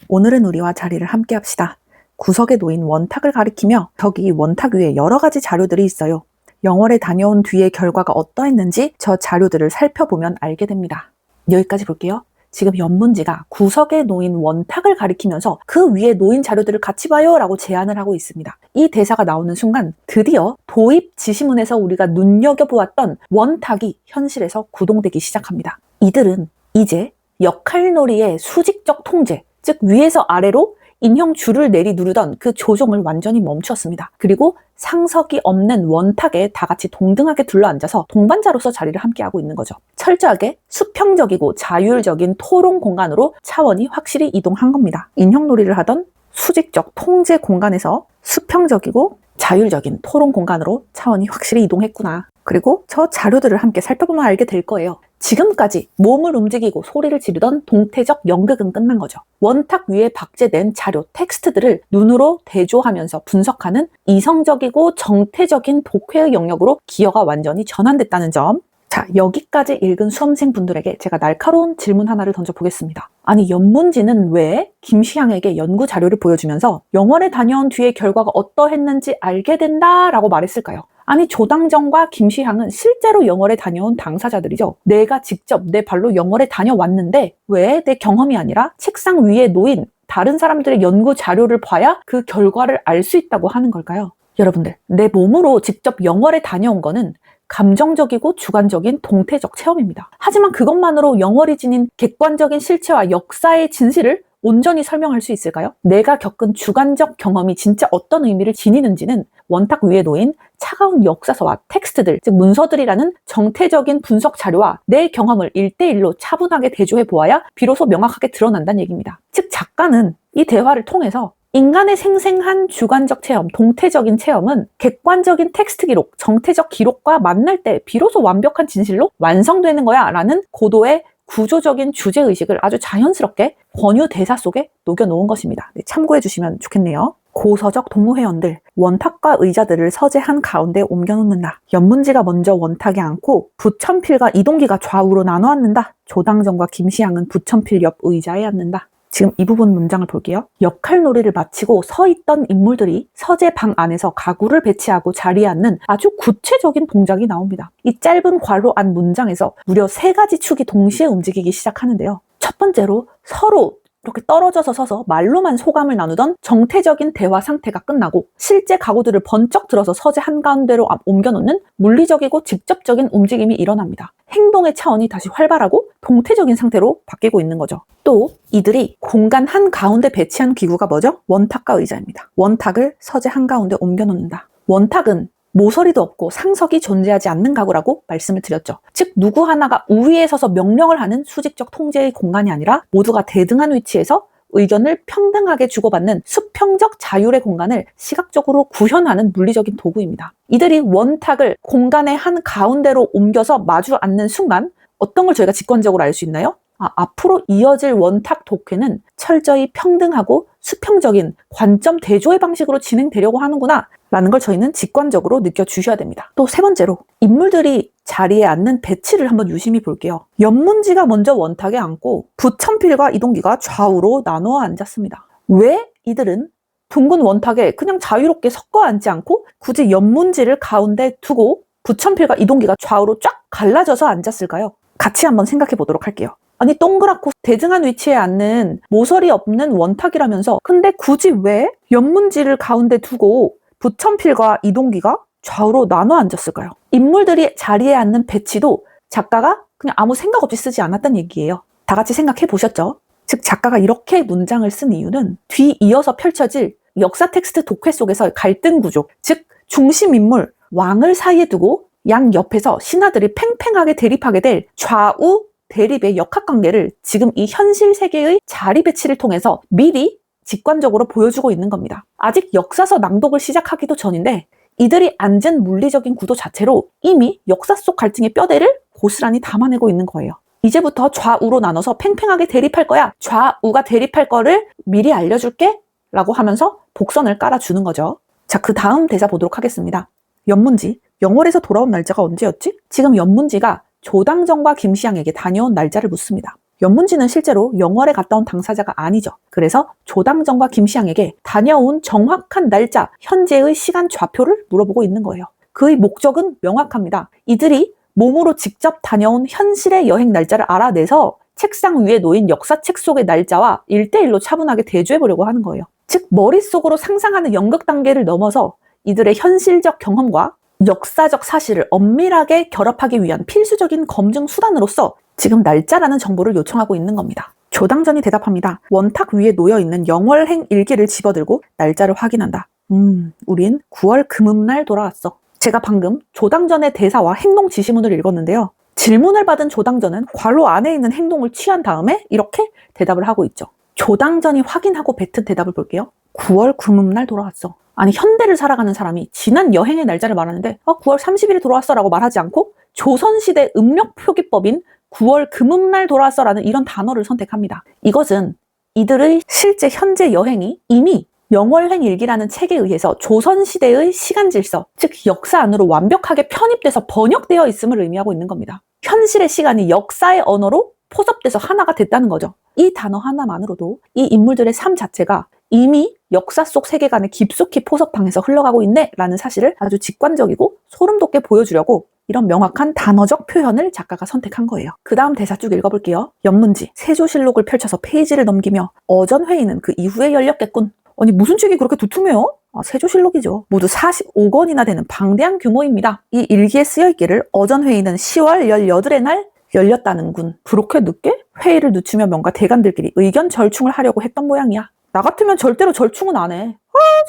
오늘은 우리와 자리를 함께 합시다. 구석에 놓인 원탁을 가리키며 저기 원탁 위에 여러 가지 자료들이 있어요. 영월에 다녀온 뒤의 결과가 어떠했는지 저 자료들을 살펴보면 알게 됩니다. 여기까지 볼게요. 지금 연문지가 구석에 놓인 원탁을 가리키면서 그 위에 놓인 자료들을 같이 봐요 라고 제안을 하고 있습니다. 이 대사가 나오는 순간 드디어 도입 지시문에서 우리가 눈여겨보았던 원탁이 현실에서 구동되기 시작합니다. 이들은 이제 역할놀이의 수직적 통제, 즉 위에서 아래로 인형 줄을 내리 누르던 그 조종을 완전히 멈추었습니다. 그리고 상석이 없는 원탁에 다 같이 동등하게 둘러앉아서 동반자로서 자리를 함께하고 있는 거죠. 철저하게 수평적이고 자율적인 토론 공간으로 차원이 확실히 이동한 겁니다. 인형놀이를 하던 수직적 통제 공간에서 수평적이고 자율적인 토론 공간으로 차원이 확실히 이동했구나. 그리고 저 자료들을 함께 살펴보면 알게 될 거예요. 지금까지 몸을 움직이고 소리를 지르던 동태적 연극은 끝난 거죠. 원탁 위에 박제된 자료, 텍스트들을 눈으로 대조하면서 분석하는 이성적이고 정태적인 독해의 영역으로 기여가 완전히 전환됐다는 점. 자, 여기까지 읽은 수험생분들에게 제가 날카로운 질문 하나를 던져보겠습니다. 아니, 연문지는 왜 김시향에게 연구 자료를 보여주면서 영월에 다녀온 뒤의 결과가 어떠했는지 알게 된다라고 말했을까요? 아니, 조당전과 김시향은 실제로 영월에 다녀온 당사자들이죠. 내가 직접 내 발로 영월에 다녀왔는데 왜 내 경험이 아니라 책상 위에 놓인 다른 사람들의 연구 자료를 봐야 그 결과를 알 수 있다고 하는 걸까요? 여러분들, 내 몸으로 직접 영월에 다녀온 거는 감정적이고 주관적인 동태적 체험입니다. 하지만 그것만으로 영월이 지닌 객관적인 실체와 역사의 진실을 온전히 설명할 수 있을까요? 내가 겪은 주관적 경험이 진짜 어떤 의미를 지니는지는 원탁 위에 놓인 차가운 역사서와 텍스트들, 즉 문서들이라는 정태적인 분석 자료와 내 경험을 1대1로 차분하게 대조해 보아야 비로소 명확하게 드러난다는 얘기입니다. 즉 작가는 이 대화를 통해서 인간의 생생한 주관적 체험, 동태적인 체험은 객관적인 텍스트 기록, 정태적 기록과 만날 때 비로소 완벽한 진실로 완성되는 거야 라는 고도의 구조적인 주제의식을 아주 자연스럽게 권유 대사 속에 녹여놓은 것입니다. 네, 참고해 주시면 좋겠네요. 고서적 동호회원들, 원탁과 의자들을 서재 한 가운데 옮겨놓는다. 연문지가 먼저 원탁에 앉고 부천필과 이동기가 좌우로 나눠 앉는다. 조당전과 김시향은 부천필 옆 의자에 앉는다. 지금 이 부분 문장을 볼게요. 역할놀이를 마치고 서 있던 인물들이 서재 방 안에서 가구를 배치하고 자리에 앉는 아주 구체적인 동작이 나옵니다. 이 짧은 괄호 안 문장에서 무려 3가지 축이 동시에 움직이기 시작하는데요. 첫 번째로 서로 이렇게 떨어져서 서서 말로만 소감을 나누던 정태적인 대화 상태가 끝나고 실제 가구들을 번쩍 들어서 서재 한가운데로 옮겨놓는 물리적이고 직접적인 움직임이 일어납니다. 행동의 차원이 다시 활발하고 동태적인 상태로 바뀌고 있는 거죠. 또 이들이 공간 한가운데 배치한 기구가 뭐죠? 원탁과 의자입니다. 원탁을 서재 한가운데 옮겨놓는다. 원탁은 모서리도 없고 상석이 존재하지 않는 가구라고 말씀을 드렸죠. 즉 누구 하나가 우위에 서서 명령을 하는 수직적 통제의 공간이 아니라 모두가 대등한 위치에서 의견을 평등하게 주고받는 수평적 자율의 공간을 시각적으로 구현하는 물리적인 도구입니다. 이들이 원탁을 공간의 한 가운데로 옮겨서 마주 앉는 순간 어떤 걸 저희가 직관적으로 알 수 있나요? 앞으로 이어질 원탁 독해는 철저히 평등하고 수평적인 관점 대조의 방식으로 진행되려고 하는구나 라는 걸 저희는 직관적으로 느껴주셔야 됩니다. 또 3번째로 인물들이 자리에 앉는 배치를 한번 유심히 볼게요. 연문지가 먼저 원탁에 앉고 부천필과 이동기가 좌우로 나누어 앉았습니다. 왜 이들은 둥근 원탁에 그냥 자유롭게 섞어 앉지 않고 굳이 연문지를 가운데 두고 부천필과 이동기가 좌우로 쫙 갈라져서 앉았을까요? 같이 한번 생각해 보도록 할게요. 아니 동그랗고 대등한 위치에 앉는 모서리 없는 원탁이라면서 근데 굳이 왜 연문지를 가운데 두고 부천필과 이동기가 좌우로 나눠 앉았을까요? 인물들이 자리에 앉는 배치도 작가가 그냥 아무 생각 없이 쓰지 않았단 얘기예요. 다 같이 생각해 보셨죠? 즉 작가가 이렇게 문장을 쓴 이유는 뒤이어서 펼쳐질 역사 텍스트 독해 속에서의 갈등 구조, 즉 중심 인물 왕을 사이에 두고 양 옆에서 신하들이 팽팽하게 대립하게 될 좌우 대립의 역학관계를 지금 이 현실 세계의 자리 배치를 통해서 미리 직관적으로 보여주고 있는 겁니다. 아직 역사서 낭독을 시작하기도 전인데 이들이 앉은 물리적인 구도 자체로 이미 역사 속 갈등의 뼈대를 고스란히 담아내고 있는 거예요. 이제부터 좌우로 나눠서 팽팽하게 대립할 거야. 좌우가 대립할 거를 미리 알려줄게 라고 하면서 복선을 깔아주는 거죠. 자, 그 다음 대사 보도록 하겠습니다. 연문지, 영월에서 돌아온 날짜가 언제였지? 지금 연문지가 조당전과 김시향에게 다녀온 날짜를 묻습니다. 연문지는 실제로 영월에 갔다 온 당사자가 아니죠. 그래서 조당전과 김시향에게 다녀온 정확한 날짜, 현재의 시간 좌표를 물어보고 있는 거예요. 그의 목적은 명확합니다. 이들이 몸으로 직접 다녀온 현실의 여행 날짜를 알아내서 책상 위에 놓인 역사책 속의 날짜와 1대1로 차분하게 대조해보려고 하는 거예요. 즉 머릿속으로 상상하는 연극 단계를 넘어서 이들의 현실적 경험과 역사적 사실을 엄밀하게 결합하기 위한 필수적인 검증 수단으로서 지금 날짜라는 정보를 요청하고 있는 겁니다. 조당전이 대답합니다. 원탁 위에 놓여있는 영월행 일기를 집어들고 날짜를 확인한다. 우린 9월 금음날 돌아왔어. 제가 방금 조당전의 대사와 행동 지시문을 읽었는데요. 질문을 받은 조당전은 괄호 안에 있는 행동을 취한 다음에 이렇게 대답을 하고 있죠. 조당전이 확인하고 뱉은 대답을 볼게요. 9월 금음날 돌아왔어. 아니 현대를 살아가는 사람이 지난 여행의 날짜를 말하는데 9월 30일에 돌아왔어 라고 말하지 않고 조선시대 음력표기법인 9월 금음날 돌아왔어 라는 이런 단어를 선택합니다. 이것은 이들의 실제 현재 여행이 이미 영월행 일기라는 책에 의해서 조선시대의 시간 질서, 즉 역사 안으로 완벽하게 편입돼서 번역되어 있음을 의미하고 있는 겁니다. 현실의 시간이 역사의 언어로 포섭돼서 하나가 됐다는 거죠. 이 단어 하나만으로도 이 인물들의 삶 자체가 이미 역사 속 세계관에 깊숙이 포섭당해서 흘러가고 있네 라는 사실을 아주 직관적이고 소름 돋게 보여주려고 이런 명확한 단어적 표현을 작가가 선택한 거예요. 그 다음 대사 쭉 읽어볼게요. 연문지, 세조실록을 펼쳐서 페이지를 넘기며 어전회의는 그 이후에 열렸겠군. 아니 무슨 책이 그렇게 두툼해요? 세조실록이죠. 모두 45권이나 되는 방대한 규모입니다. 이 일기에 쓰여있기를 어전회의는 10월 18일의 날 열렸다는군. 그렇게 늦게? 회의를 늦추며 뭔가 대관들끼리 의견 절충을 하려고 했던 모양이야. 나 같으면 절대로 절충은 안 해.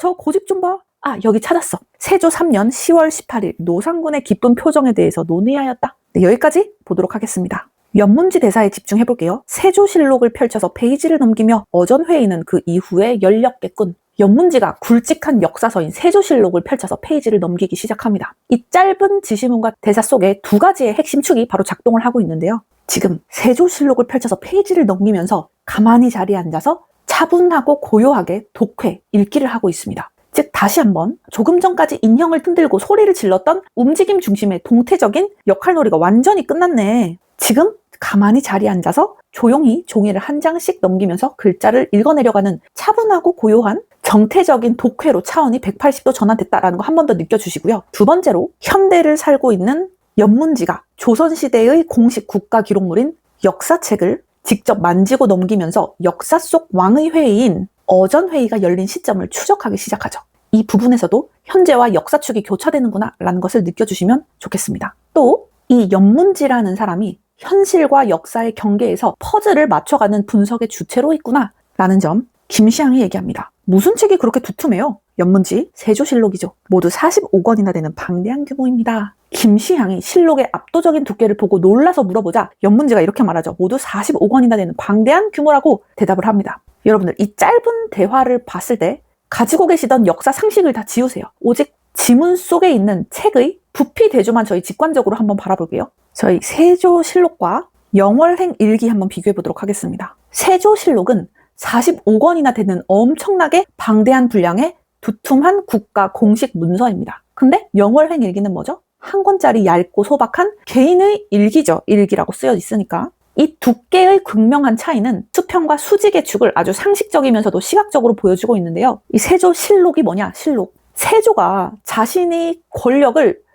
저 고집 좀 봐. 여기 찾았어. 세조 3년 10월 18일 노상군의 기쁜 표정에 대해서 논의하였다. 네, 여기까지 보도록 하겠습니다. 연문지 대사에 집중해볼게요. 세조실록을 펼쳐서 페이지를 넘기며 어전회의는 그 이후에 열렸겠군. 연문지가 굵직한 역사서인 세조실록을 펼쳐서 페이지를 넘기기 시작합니다. 이 짧은 지시문과 대사 속에 두 가지의 핵심 축이 바로 작동을 하고 있는데요. 지금 세조실록을 펼쳐서 페이지를 넘기면서 가만히 자리에 앉아서 차분하고 고요하게 독해, 읽기를 하고 있습니다. 즉 다시 한번 조금 전까지 인형을 흔들고 소리를 질렀던 움직임 중심의 동태적인 역할놀이가 완전히 끝났네. 지금 가만히 자리에 앉아서 조용히 종이를 한 장씩 넘기면서 글자를 읽어내려가는 차분하고 고요한 정태적인 독해로 차원이 180도 전환됐다라는 거 한 번 더 느껴주시고요. 두 번째로 현대를 살고 있는 연문지가 조선시대의 공식 국가 기록물인 역사책을 직접 만지고 넘기면서 역사 속 왕의 회의인 어전회의가 열린 시점을 추적하기 시작하죠. 이 부분에서도 현재와 역사축이 교차되는구나 라는 것을 느껴주시면 좋겠습니다. 또 이 연문지라는 사람이 현실과 역사의 경계에서 퍼즐을 맞춰가는 분석의 주체로 있구나 라는 점 김시향이 얘기합니다. 무슨 책이 그렇게 두툼해요? 연문지, 세조실록이죠. 모두 45권이나 되는 방대한 규모입니다. 김시향이 실록의 압도적인 두께를 보고 놀라서 물어보자 연문지가 이렇게 말하죠. 모두 45권이나 되는 방대한 규모라고 대답을 합니다. 여러분들 이 짧은 대화를 봤을 때 가지고 계시던 역사 상식을 다 지우세요. 오직 지문 속에 있는 책의 부피 대조만 저희 직관적으로 한번 바라볼게요. 저희 세조실록과 영월행 일기 한번 비교해 보도록 하겠습니다. 세조실록은 45권이나 되는 엄청나게 방대한 분량의 두툼한 국가 공식 문서입니다. 근데 영월행 일기는 뭐죠? 한 권짜리 얇고 소박한 개인의 일기죠. 일기라고 쓰여 있으니까. 이 두께의 극명한 차이는 수평과 수직의 축을 아주 상식적이면서도 시각적으로 보여주고 있는데요. 이 세조실록이 뭐냐? 실록. 세조가 자신이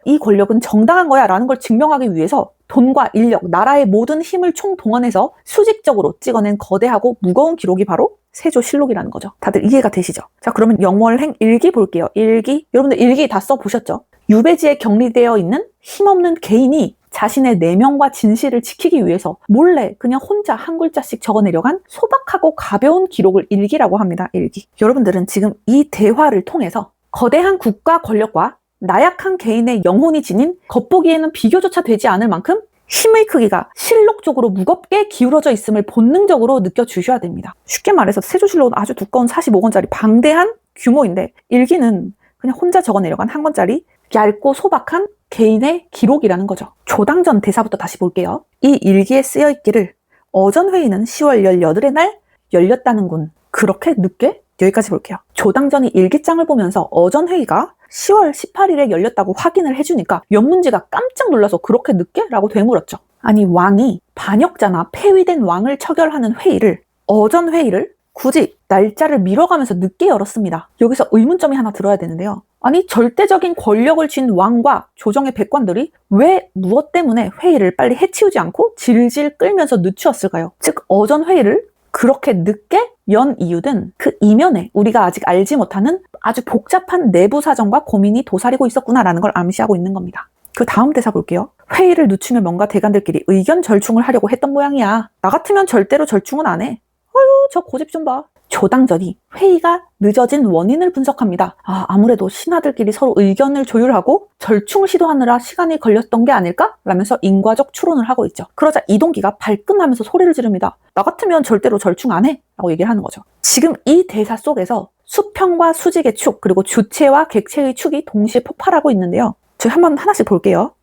이 권력은 정당한 거야 라는 걸 증명하기 위해서 돈과 인력, 나라의 모든 힘을 총동원해서 수직적으로 찍어낸 거대하고 무거운 기록이 바로 세조실록이라는 거죠. 다들 이해가 되시죠? 자, 그러면 영월행 일기 볼게요. 일기. 여러분들 일기 다 써보셨죠? 유배지에 격리되어 있는 힘없는 개인이 자신의 내면과 진실을 지키기 위해서 몰래 그냥 혼자 한 글자씩 적어내려간 소박하고 가벼운 기록을 일기라고 합니다. 일기. 여러분들은 지금 이 대화를 통해서 거대한 국가 권력과 나약한 개인의 영혼이 지닌 겉보기에는 비교조차 되지 않을 만큼 힘의 크기가 실록적으로 무겁게 기울어져 있음을 본능적으로 느껴주셔야 됩니다. 쉽게 말해서 세조실록은 아주 두꺼운 45권짜리 방대한 규모인데 일기는 그냥 혼자 적어내려간 한 권짜리 얇고 소박한 개인의 기록이라는 거죠. 조당전 대사부터 다시 볼게요. 이 일기에 쓰여있기를 어전회의는 10월 18일의 날 열렸다는군. 그렇게 늦게? 여기까지 볼게요. 조당전이 일기장을 보면서 어전회의가 10월 18일에 열렸다고 확인을 해주니까 연문지가 깜짝 놀라서 그렇게 늦게? 라고 되물었죠. 아니 왕이 반역자나 폐위된 왕을 처결하는 회의를 어전회의를 굳이 날짜를 미뤄가면서 늦게 열었습니다. 여기서 의문점이 하나 들어야 되는데요. 아니 절대적인 권력을 쥔 왕과 조정의 백관들이 왜 무엇 때문에 회의를 빨리 해치우지 않고 질질 끌면서 늦추었을까요? 즉 어전회의를 그렇게 늦게 연 이유는 그 이면에 우리가 아직 알지 못하는 아주 복잡한 내부 사정과 고민이 도사리고 있었구나라는 걸 암시하고 있는 겁니다. 그 다음 대사 볼게요. 회의를 늦추면 뭔가 대관들끼리 의견 절충을 하려고 했던 모양이야. 나 같으면 절대로 절충은 안 해. 아유 저 고집 좀 봐. 조당전이 회의가 늦어진 원인을 분석합니다. 아무래도 신하들끼리 서로 의견을 조율하고 절충을 시도하느라 시간이 걸렸던 게 아닐까? 라면서 인과적 추론을 하고 있죠. 그러자 이동기가 발끈하면서 소리를 지릅니다. 나 같으면 절대로 절충 안 해! 라고 얘기를 하는 거죠. 지금 이 대사 속에서 수평과 수직의 축 그리고 주체와 객체의 축이 동시에 폭발하고 있는데요. 저희 한번 하나씩 볼게요.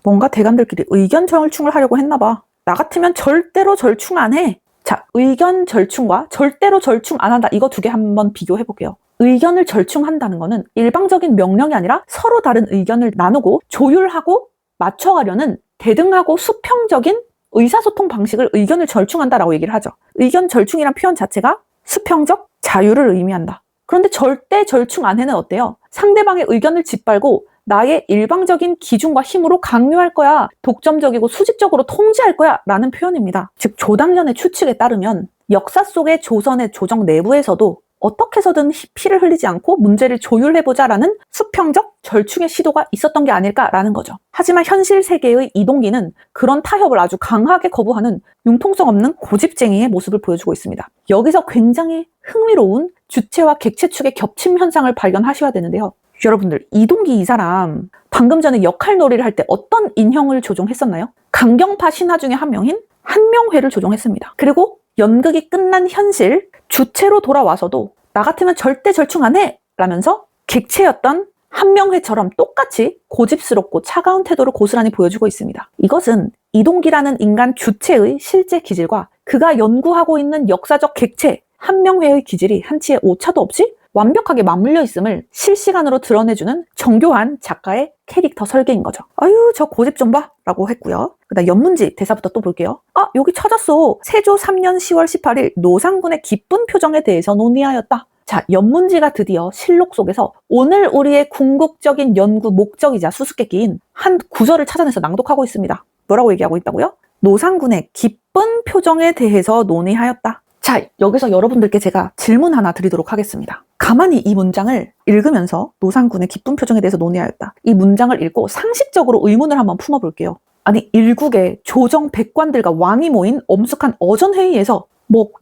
뭔가 대감들끼리 의견 절충을 하려고 했나 봐. 나 같으면 절대로 절충 안 해! 자, 의견 절충과 절대로 절충 안 한다. 이거 두 개 한번 비교해 볼게요. 의견을 절충한다는 거는 일방적인 명령이 아니라 서로 다른 의견을 나누고 조율하고 맞춰가려는 대등하고 수평적인 의사소통 방식을 의견을 절충한다라고 얘기를 하죠. 의견 절충이란 표현 자체가 수평적 자유를 의미한다. 그런데 절대 절충 안 해는 어때요? 상대방의 의견을 짓밟고 나의 일방적인 기준과 힘으로 강요할 거야. 독점적이고 수직적으로 통제할 거야. 라는 표현입니다. 즉 조당전의 추측에 따르면 역사 속의 조선의 조정 내부에서도 어떻게 해서든 피를 흘리지 않고 문제를 조율해보자 라는 수평적 절충의 시도가 있었던 게 아닐까라는 거죠. 하지만 현실 세계의 이동기는 그런 타협을 아주 강하게 거부하는 융통성 없는 고집쟁이의 모습을 보여주고 있습니다. 여기서 굉장히 흥미로운 주체와 객체 축의 겹침 현상을 발견하셔야 되는데요. 여러분들 이동기 이 사람 방금 전에 역할놀이를 할 때 어떤 인형을 조종했었나요? 강경파 신하 중에 한 명인 한명회를 조종했습니다. 그리고 연극이 끝난 현실 주체로 돌아와서도 나 같으면 절대 절충 안 해! 라면서 객체였던 한명회처럼 똑같이 고집스럽고 차가운 태도를 고스란히 보여주고 있습니다. 이것은 이동기라는 인간 주체의 실제 기질과 그가 연구하고 있는 역사적 객체 한명회의 기질이 한치의 오차도 없이 완벽하게 맞물려 있음을 실시간으로 드러내주는 정교한 작가의 캐릭터 설계인 거죠. 아유 저 고집 좀 봐! 라고 했고요. 그다음 연문지 대사부터 또 볼게요. 여기 찾았어. 세조 3년 10월 18일 노상군의 기쁜 표정에 대해서 논의하였다. 자, 연문지가 드디어 실록 속에서 오늘 우리의 궁극적인 연구 목적이자 수수께끼인 한 구절을 찾아내서 낭독하고 있습니다. 뭐라고 얘기하고 있다고요? 노상군의 기쁜 표정에 대해서 논의하였다. 자, 여기서 여러분들께 제가 질문 하나 드리도록 하겠습니다. 가만히 이 문장을 읽으면서 노상군의 기쁜 표정에 대해서 논의하였다. 이 문장을 읽고 상식적으로 의문을 한번 품어볼게요. 아니 일국의 조정 백관들과 왕이 모인 엄숙한 어전회의에서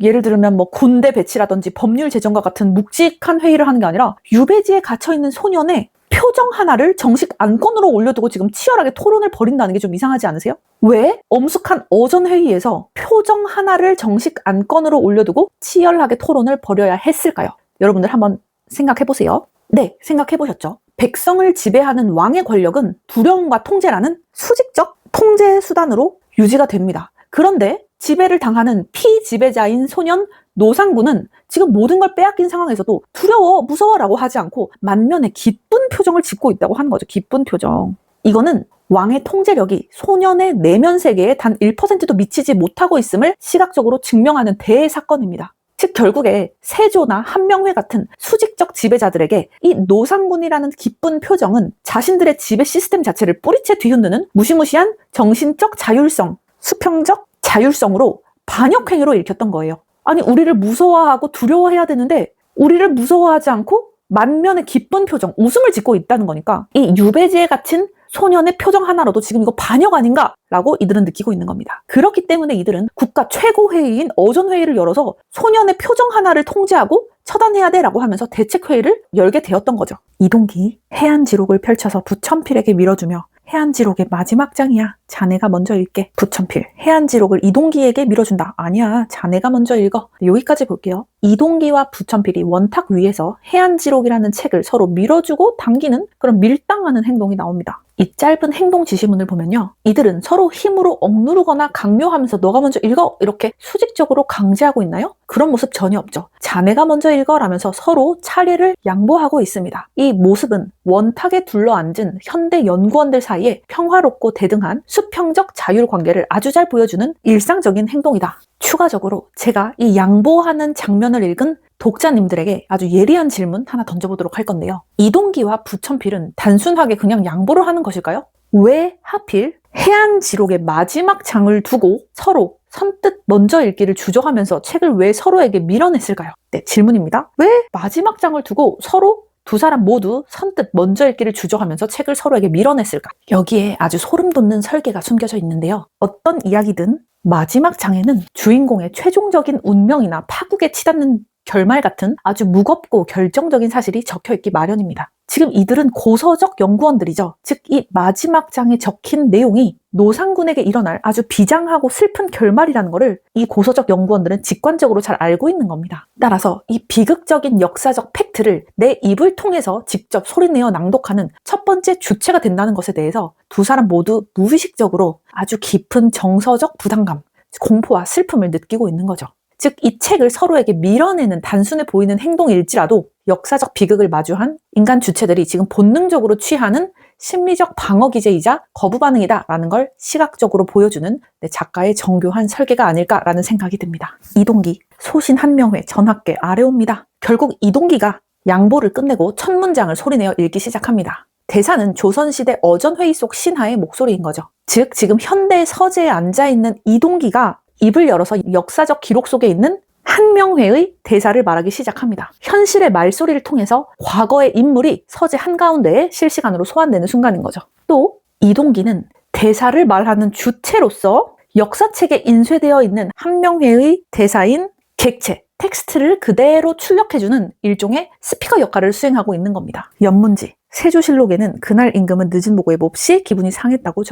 예를 들면 군대 배치라든지 법률 제정과 같은 묵직한 회의를 하는 게 아니라 유배지에 갇혀있는 소년의 표정 하나를 정식 안건으로 올려두고 지금 치열하게 토론을 벌인다는 게 좀 이상하지 않으세요? 왜 엄숙한 어전회의에서 표정 하나를 정식 안건으로 올려두고 치열하게 토론을 벌여야 했을까요? 여러분들 한번 생각해보세요. 네, 생각해보셨죠? 백성을 지배하는 왕의 권력은 두려움과 통제라는 수직적 통제 수단으로 유지가 됩니다. 그런데 지배를 당하는 피지배자인 소년 노상군은 지금 모든 걸 빼앗긴 상황에서도 두려워, 무서워라고 하지 않고 만면에 기쁜 표정을 짓고 있다고 하는 거죠. 기쁜 표정. 이거는 왕의 통제력이 소년의 내면 세계에 단 1%도 미치지 못하고 있음을 시각적으로 증명하는 대사건입니다. 즉 결국에 세조나 한명회 같은 수직적 지배자들에게 이 노상군이라는 기쁜 표정은 자신들의 지배 시스템 자체를 뿌리채 뒤흔드는 무시무시한 정신적 자율성, 수평적 자율성으로 반역행위로 읽혔던 거예요. 아니 우리를 무서워하고 두려워해야 되는데 우리를 무서워하지 않고 만면의 기쁜 표정, 웃음을 짓고 있다는 거니까 이 유배지에 갇힌 소년의 표정 하나로도 지금 이거 반역 아닌가? 라고 이들은 느끼고 있는 겁니다. 그렇기 때문에 이들은 국가 최고회의인 어전회의를 열어서 소년의 표정 하나를 통제하고 처단해야 돼 라고 하면서 대책회의를 열게 되었던 거죠. 이동기 해안지록을 펼쳐서 부천필에게 밀어주며 해안지록의 마지막 장이야. 자네가 먼저 읽게. 부천필 해안지록을 이동기에게 밀어준다. 아니야, 자네가 먼저 읽어. 여기까지 볼게요. 이동기와 부천필이 원탁 위에서 해안지록이라는 책을 서로 밀어주고 당기는 그런 밀당하는 행동이 나옵니다. 이 짧은 행동 지시문을 보면요, 이들은 서로 힘으로 억누르거나 강요하면서 너가 먼저 읽어 이렇게 수직적으로 강제하고 있나요? 그런 모습 전혀 없죠. 자네가 먼저 읽어라면서 서로 차례를 양보하고 있습니다. 이 모습은 원탁에 둘러앉은 현대 연구원들 사이에 평화롭고 대등한 수평적 자율 관계를 아주 잘 보여주는 일상적인 행동이다. 추가적으로 제가 이 양보하는 장면을 읽은 독자님들에게 아주 예리한 질문 하나 던져보도록 할 건데요. 이동기와 부천필은 단순하게 그냥 양보를 하는 것일까요? 왜 하필 해안지록의 마지막 장을 두고 서로 선뜻 먼저 읽기를 주저하면서 책을 왜 서로에게 밀어냈을까요? 네, 질문입니다. 왜 마지막 장을 두고 서로 두 사람 모두 선뜻 먼저 읽기를 주저하면서 책을 서로에게 밀어냈을까? 여기에 아주 소름 돋는 설계가 숨겨져 있는데요. 어떤 이야기든 마지막 장에는 주인공의 최종적인 운명이나 파국에 치닫는 결말 같은 아주 무겁고 결정적인 사실이 적혀있기 마련입니다. 지금 이들은 고서적 연구원들이죠. 즉 이 마지막 장에 적힌 내용이 노상군에게 일어날 아주 비장하고 슬픈 결말이라는 것을 이 고서적 연구원들은 직관적으로 잘 알고 있는 겁니다. 따라서 이 비극적인 역사적 팩트를 내 입을 통해서 직접 소리내어 낭독하는 첫 번째 주체가 된다는 것에 대해서 두 사람 모두 무의식적으로 아주 깊은 정서적 부담감, 공포와 슬픔을 느끼고 있는 거죠. 즉 이 책을 서로에게 밀어내는 단순해 보이는 행동일지라도 역사적 비극을 마주한 인간 주체들이 지금 본능적으로 취하는 심리적 방어 기제이자 거부 반응이다라는 걸 시각적으로 보여주는 작가의 정교한 설계가 아닐까라는 생각이 듭니다. 이동기, 소신 한명회, 전학계 아래옵니다. 결국 이동기가 양보를 끝내고 첫 문장을 소리내어 읽기 시작합니다. 대사는 조선시대 어전회의 속 신하의 목소리인 거죠. 즉 지금 현대 서재에 앉아있는 이동기가 입을 열어서 역사적 기록 속에 있는 한명회의 대사를 말하기 시작합니다. 현실의 말소리를 통해서 과거의 인물이 서재 한가운데에 실시간으로 소환되는 순간인 거죠. 또 이동기는 대사를 말하는 주체로서 역사책에 인쇄되어 있는 한명회의 대사인 객체, 텍스트를 그대로 출력해주는 일종의 스피커 역할을 수행하고 있는 겁니다. 연문지, 세조실록에는 그날 임금은 늦은 보고에 몹시 기분이 상했다고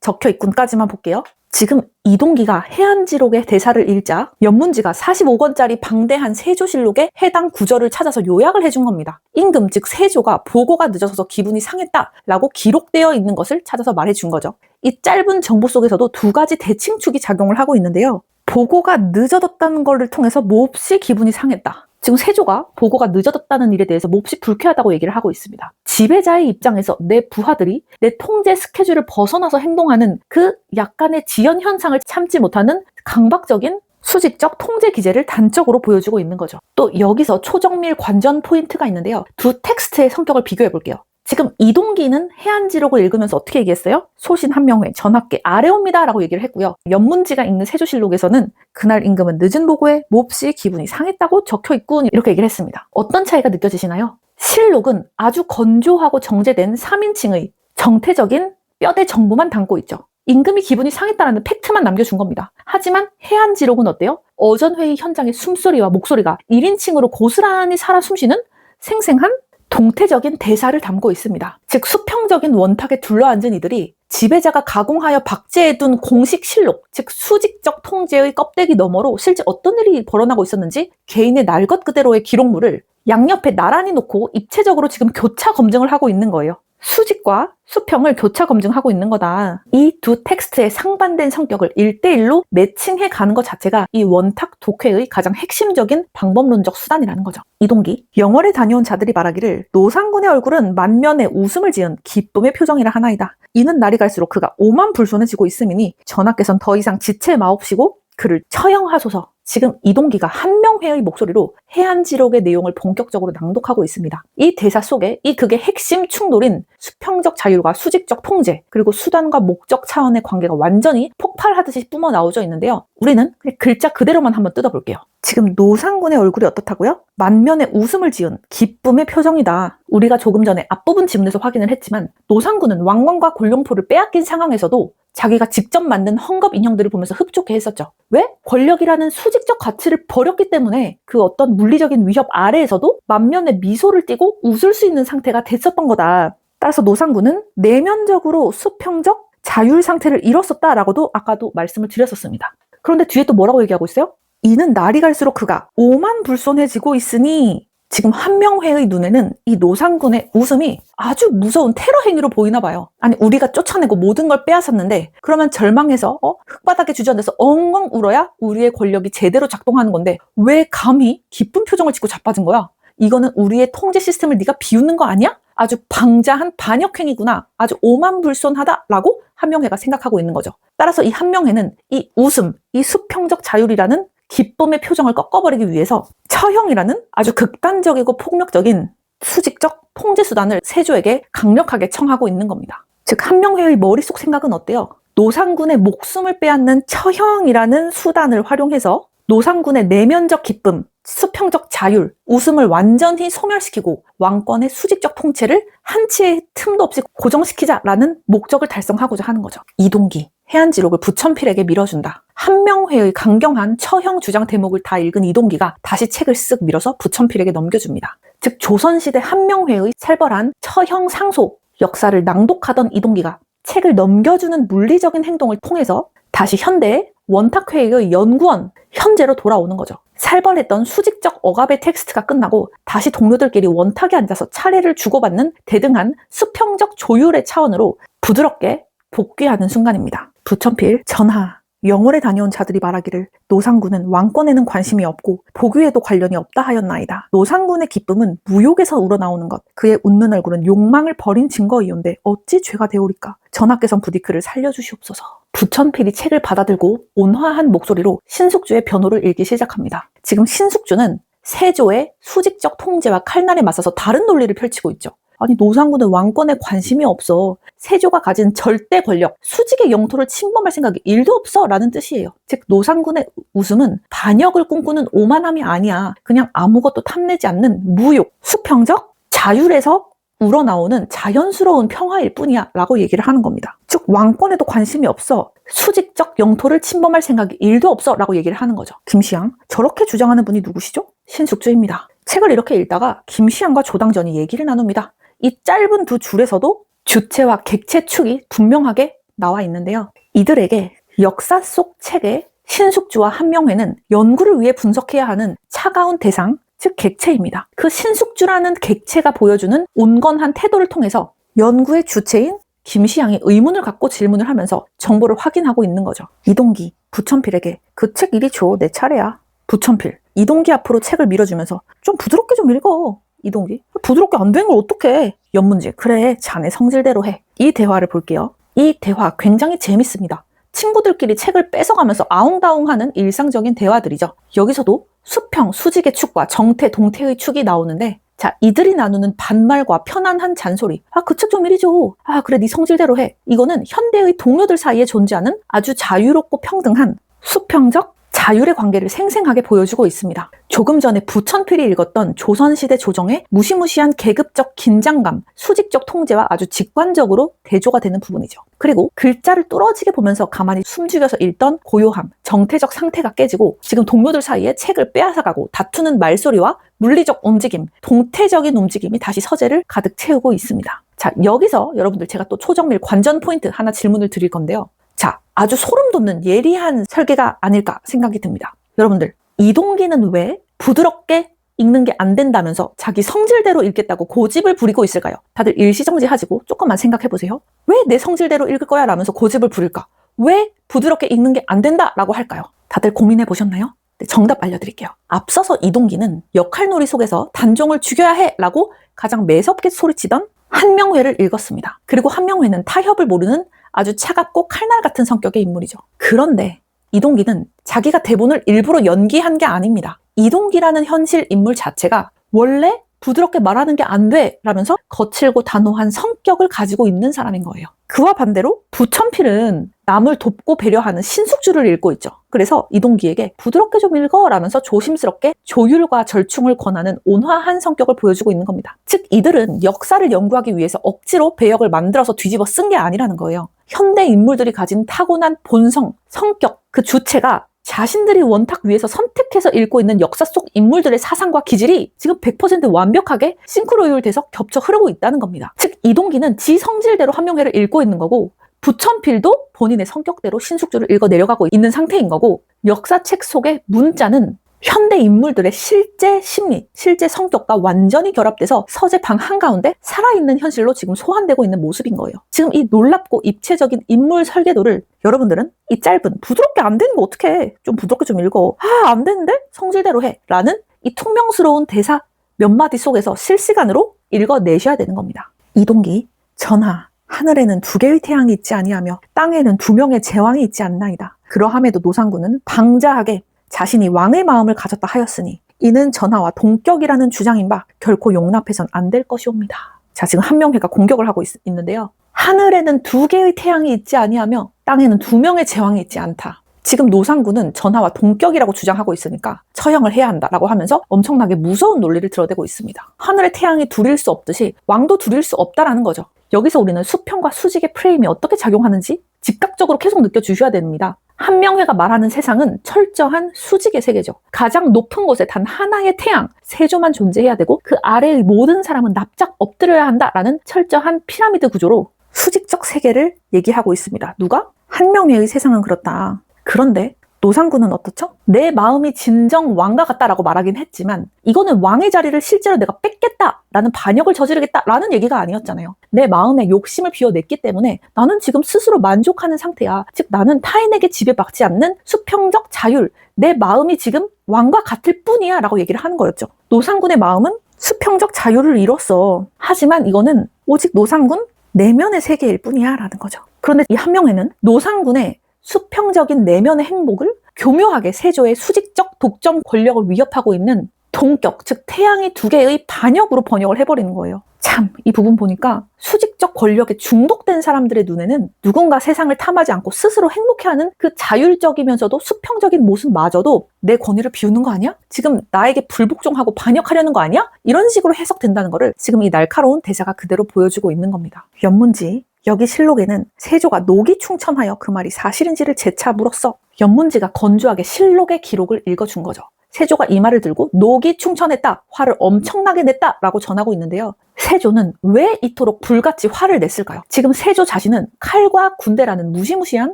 적혀있군까지만 볼게요. 지금 이동기가 해안지록의 대사를 읽자 연문지가 45권짜리 방대한 세조실록의 해당 구절을 찾아서 요약을 해준 겁니다. 임금, 즉 세조가 보고가 늦어서 기분이 상했다라고 기록되어 있는 것을 찾아서 말해준 거죠. 이 짧은 정보 속에서도 두 가지 대칭축이 작용을 하고 있는데요. 보고가 늦어졌다는 것을 통해서 몹시 기분이 상했다. 지금 세조가 보고가 늦어졌다는 일에 대해서 몹시 불쾌하다고 얘기를 하고 있습니다. 지배자의 입장에서 내 부하들이 내 통제 스케줄을 벗어나서 행동하는 그 약간의 지연 현상을 참지 못하는 강박적인 수직적 통제 기제를 단적으로 보여주고 있는 거죠. 또 여기서 초정밀 관전 포인트가 있는데요. 두 텍스트의 성격을 비교해 볼게요. 지금 이동기는 해안지록을 읽으면서 어떻게 얘기했어요? 소신 한명회, 전학계 아래옵니다 라고 얘기를 했고요. 연문지가 읽는 세조실록에서는 그날 임금은 늦은 보고에 몹시 기분이 상했다고 적혀있군 이렇게 얘기를 했습니다. 어떤 차이가 느껴지시나요? 실록은 아주 건조하고 정제된 3인칭의 정태적인 뼈대 정보만 담고 있죠. 임금이 기분이 상했다는 팩트만 남겨준 겁니다. 하지만 해안지록은 어때요? 어전회의 현장의 숨소리와 목소리가 1인칭으로 고스란히 살아 숨쉬는 생생한 동태적인 대사를 담고 있습니다. 즉 수평적인 원탁에 둘러앉은 이들이 지배자가 가공하여 박제해둔 공식 실록, 즉 수직적 통제의 껍데기 너머로 실제 어떤 일이 벌어나고 있었는지 개인의 날 것 그대로의 기록물을 양옆에 나란히 놓고 입체적으로 지금 교차 검증을 하고 있는 거예요. 수직과 수평을 교차 검증하고 있는 거다. 이 두 텍스트의 상반된 성격을 1대1로 매칭해 가는 것 자체가 이 원탁 독해의 가장 핵심적인 방법론적 수단이라는 거죠. 이동기, 영월에 다녀온 자들이 말하기를 노상군의 얼굴은 만면에 웃음을 지은 기쁨의 표정이라 하나이다. 이는 날이 갈수록 그가 오만불손해지고 있음이니 전하께서는 더 이상 지체 마옵시고 그를 처형하소서. 지금 이동기가 한명회의 목소리로 해안지록의 내용을 본격적으로 낭독하고 있습니다. 이 대사 속에 이 극의 핵심 충돌인 수평적 자율과 수직적 통제, 그리고 수단과 목적 차원의 관계가 완전히 폭발하듯이 뿜어 나오져 있는데요. 우리는 그냥 글자 그대로만 한번 뜯어볼게요. 지금 노상군의 얼굴이 어떻다고요? 만면에 웃음을 지은 기쁨의 표정이다. 우리가 조금 전에 앞부분 지문에서 확인을 했지만 노상군은 왕관과 골룡포를 빼앗긴 상황에서도 자기가 직접 만든 헝겊 인형들을 보면서 흡족해 했었죠. 왜? 권력이라는 수직적 가치를 버렸기 때문에 그 어떤 물리적인 위협 아래에서도 만면에 미소를 띠고 웃을 수 있는 상태가 됐었던 거다. 따라서 노상군은 내면적으로 수평적 자율 상태를 잃었었다라고도 아까도 말씀을 드렸었습니다. 그런데 뒤에 또 뭐라고 얘기하고 있어요? 이는 날이 갈수록 그가 오만불손해지고 있으니, 지금 한명회의 눈에는 이 노상군의 웃음이 아주 무서운 테러 행위로 보이나 봐요. 아니, 우리가 쫓아내고 모든 걸 빼앗았는데 그러면 절망해서 흙바닥에 주저앉아서 엉엉 울어야 우리의 권력이 제대로 작동하는 건데 왜 감히 기쁜 표정을 짓고 자빠진 거야? 이거는 우리의 통제 시스템을 네가 비웃는 거 아니야? 아주 방자한 반역행위구나. 아주 오만불손하다라고 한명회가 생각하고 있는 거죠. 따라서 이 한명회는 이 웃음, 이 수평적 자율이라는 기쁨의 표정을 꺾어버리기 위해서 처형이라는 아주 극단적이고 폭력적인 수직적 통제 수단을 세조에게 강력하게 청하고 있는 겁니다. 즉 한명회의 머릿속 생각은 어때요? 노상군의 목숨을 빼앗는 처형이라는 수단을 활용해서 노상군의 내면적 기쁨, 수평적 자율, 웃음을 완전히 소멸시키고 왕권의 수직적 통치를 한치의 틈도 없이 고정시키자라는 목적을 달성하고자 하는 거죠. 이동기, 해안지록을 부천필에게 밀어준다. 한명회의 강경한 처형 주장 대목을 다 읽은 이동기가 다시 책을 쓱 밀어서 부천필에게 넘겨줍니다. 즉 조선시대 한명회의 살벌한 처형 상소 역사를 낭독하던 이동기가 책을 넘겨주는 물리적인 행동을 통해서 다시 현대의 원탁회의의 연구원, 현재로 돌아오는 거죠. 살벌했던 수직적 억압의 텍스트가 끝나고 다시 동료들끼리 원탁에 앉아서 차례를 주고받는 대등한 수평적 조율의 차원으로 부드럽게 복귀하는 순간입니다. 부천필 전하, 영월에 다녀온 자들이 말하기를 노상군은 왕권에는 관심이 없고 복위에도 관련이 없다 하였나이다. 노상군의 기쁨은 무욕에서 우러나오는 것, 그의 웃는 얼굴은 욕망을 버린 증거이온데 어찌 죄가 되오리까. 전하께선 부디 그를 살려주시옵소서. 부천필이 책을 받아들고 온화한 목소리로 신숙주의 변호를 읽기 시작합니다. 지금 신숙주는 세조의 수직적 통제와 칼날에 맞서서 다른 논리를 펼치고 있죠. 아니, 노상군은 왕권에 관심이 없어. 세조가 가진 절대 권력, 수직의 영토를 침범할 생각이 1도 없어 라는 뜻이에요. 즉 노상군의 웃음은 반역을 꿈꾸는 오만함이 아니야. 그냥 아무것도 탐내지 않는 무욕, 수평적 자율에서 우러나오는 자연스러운 평화일 뿐이야 라고 얘기를 하는 겁니다. 즉 왕권에도 관심이 없어. 수직적 영토를 침범할 생각이 1도 없어 라고 얘기를 하는 거죠. 김시양, 저렇게 주장하는 분이 누구시죠? 신숙주입니다. 책을 이렇게 읽다가 김시양과 조당전이 얘기를 나눕니다. 이 짧은 두 줄에서도 주체와 객체 축이 분명하게 나와 있는데요. 이들에게 역사 속 책의 신숙주와 한명회는 연구를 위해 분석해야 하는 차가운 대상, 즉 객체입니다. 그 신숙주라는 객체가 보여주는 온건한 태도를 통해서 연구의 주체인 김시양이 의문을 갖고 질문을 하면서 정보를 확인하고 있는 거죠. 이동기, 부천필에게 그 책 이리 줘, 내 차례야. 부천필, 이동기 앞으로 책을 밀어주면서 좀 부드럽게 좀 읽어. 이동기, 부드럽게 안 되는 걸 어떡해. 연문지, 그래 자네 성질대로 해. 이 대화를 볼게요. 이 대화 굉장히 재밌습니다. 친구들끼리 책을 뺏어가면서 아웅다웅하는 일상적인 대화들이죠. 여기서도 수평, 수직의 축과 정태, 동태의 축이 나오는데, 자, 이들이 나누는 반말과 편안한 잔소리. 아, 그 책 좀 이리 줘. 아, 그래 네 성질대로 해. 이거는 현대의 동료들 사이에 존재하는 아주 자유롭고 평등한 수평적 자율의 관계를 생생하게 보여주고 있습니다. 조금 전에 부천필이 읽었던 조선시대 조정의 무시무시한 계급적 긴장감, 수직적 통제와 아주 직관적으로 대조가 되는 부분이죠. 그리고 글자를 뚫어지게 보면서 가만히 숨죽여서 읽던 고요함, 정태적 상태가 깨지고 지금 동료들 사이에 책을 빼앗아가고 다투는 말소리와 물리적 움직임, 동태적인 움직임이 다시 서재를 가득 채우고 있습니다. 자, 여기서 여러분들 제가 또 초정밀 관전 포인트 하나 질문을 드릴 건데요. 자, 아주 소름 돋는 예리한 설계가 아닐까 생각이 듭니다. 여러분들, 이동기는 왜 부드럽게 읽는 게 안 된다면서 자기 성질대로 읽겠다고 고집을 부리고 있을까요? 다들 일시정지하시고 조금만 생각해보세요. 왜 내 성질대로 읽을 거야 라면서 고집을 부릴까? 왜 부드럽게 읽는 게 안 된다라고 할까요? 다들 고민해보셨나요? 네, 정답 알려드릴게요. 앞서서 이동기는 역할놀이 속에서 단종을 죽여야 해 라고 가장 매섭게 소리치던 한명회를 읽었습니다. 그리고 한명회는 타협을 모르는 아주 차갑고 칼날 같은 성격의 인물이죠. 그런데 이동기는 자기가 대본을 일부러 연기한 게 아닙니다. 이동기라는 현실 인물 자체가 원래 부드럽게 말하는 게 안 돼 라면서 거칠고 단호한 성격을 가지고 있는 사람인 거예요. 그와 반대로 부천필은 남을 돕고 배려하는 신숙주를 읽고 있죠. 그래서 이동기에게 부드럽게 좀 읽어 라면서 조심스럽게 조율과 절충을 권하는 온화한 성격을 보여주고 있는 겁니다. 즉 이들은 역사를 연구하기 위해서 억지로 배역을 만들어서 뒤집어 쓴 게 아니라는 거예요. 현대 인물들이 가진 타고난 본성, 성격, 그 주체가 자신들이 원탁 위에서 선택해서 읽고 있는 역사 속 인물들의 사상과 기질이 지금 100% 완벽하게 싱크로율돼서 겹쳐 흐르고 있다는 겁니다. 즉 이동기는 지 성질대로 한명회를 읽고 있는 거고 부천필도 본인의 성격대로 신숙주를 읽어 내려가고 있는 상태인 거고 역사책 속의 문자는 현대 인물들의 실제 심리, 실제 성격과 완전히 결합돼서 서재 방 한가운데 살아있는 현실로 지금 소환되고 있는 모습인 거예요. 지금 이 놀랍고 입체적인 인물 설계도를 여러분들은 이 짧은 부드럽게 안 되는 거 어떡해, 좀 부드럽게 좀 읽어, 안 되는데 성질대로 해 라는 이 퉁명스러운 대사 몇 마디 속에서 실시간으로 읽어내셔야 되는 겁니다. 이동기, 전하, 하늘에는 2개의 태양이 있지 아니하며 땅에는 2명의 제왕이 있지 않나이다. 그러함에도 노상군은 방자하게 자신이 왕의 마음을 가졌다 하였으니 이는 전하와 동격이라는 주장인 바 결코 용납해선 안 될 것이옵니다. 자, 지금 한명회가 공격을 하고 있는데요. 하늘에는 2개의 태양이 있지 아니하며 땅에는 2명의 제왕이 있지 않다. 지금 노상군은 전하와 동격이라고 주장하고 있으니까 처형을 해야 한다라고 하면서 엄청나게 무서운 논리를 드러내고 있습니다. 하늘의 태양이 둘일 수 없듯이 왕도 둘일 수 없다라는 거죠. 여기서 우리는 수평과 수직의 프레임이 어떻게 작용하는지 즉각적으로 계속 느껴주셔야 됩니다. 한명회가 말하는 세상은 철저한 수직의 세계죠. 가장 높은 곳에 단 하나의 태양, 세조만 존재해야 되고 그 아래의 모든 사람은 납작 엎드려야 한다라는 철저한 피라미드 구조로 수직적 세계를 얘기하고 있습니다. 누가? 한명회의 세상은 그렇다. 그런데 노상군은 어떻죠? 내 마음이 진정 왕과 같다라고 말하긴 했지만 이거는 왕의 자리를 실제로 내가 뺏겠다라는 반역을 저지르겠다라는 얘기가 아니었잖아요. 내 마음에 욕심을 비워냈기 때문에 나는 지금 스스로 만족하는 상태야. 즉 나는 타인에게 지배받지 않는 수평적 자율, 내 마음이 지금 왕과 같을 뿐이야 라고 얘기를 하는 거였죠. 노상군의 마음은 수평적 자율을 이뤘어. 하지만 이거는 오직 노상군 내면의 세계일 뿐이야 라는 거죠. 그런데 이 한명회는 노상군의 수평적인 내면의 행복을 교묘하게 세조의 수직적 독점 권력을 위협하고 있는 동격, 즉 태양이 2개의 반역으로 번역을 해버리는 거예요. 참, 이 부분 보니까 수직적 권력에 중독된 사람들의 눈에는 누군가 세상을 탐하지 않고 스스로 행복해하는 그 자율적이면서도 수평적인 모습마저도 내 권위를 비우는 거 아니야? 지금 나에게 불복종하고 반역하려는 거 아니야? 이런 식으로 해석된다는 거를 지금 이 날카로운 대사가 그대로 보여주고 있는 겁니다. 연문지, 여기 실록에는 세조가 녹이 충천하여 그 말이 사실인지를 재차 물었어. 연문지가 건조하게 실록의 기록을 읽어준 거죠. 세조가 이 말을 들고 녹이 충천했다, 화를 엄청나게 냈다 라고 전하고 있는데요. 세조는 왜 이토록 불같이 화를 냈을까요? 지금 세조 자신은 칼과 군대라는 무시무시한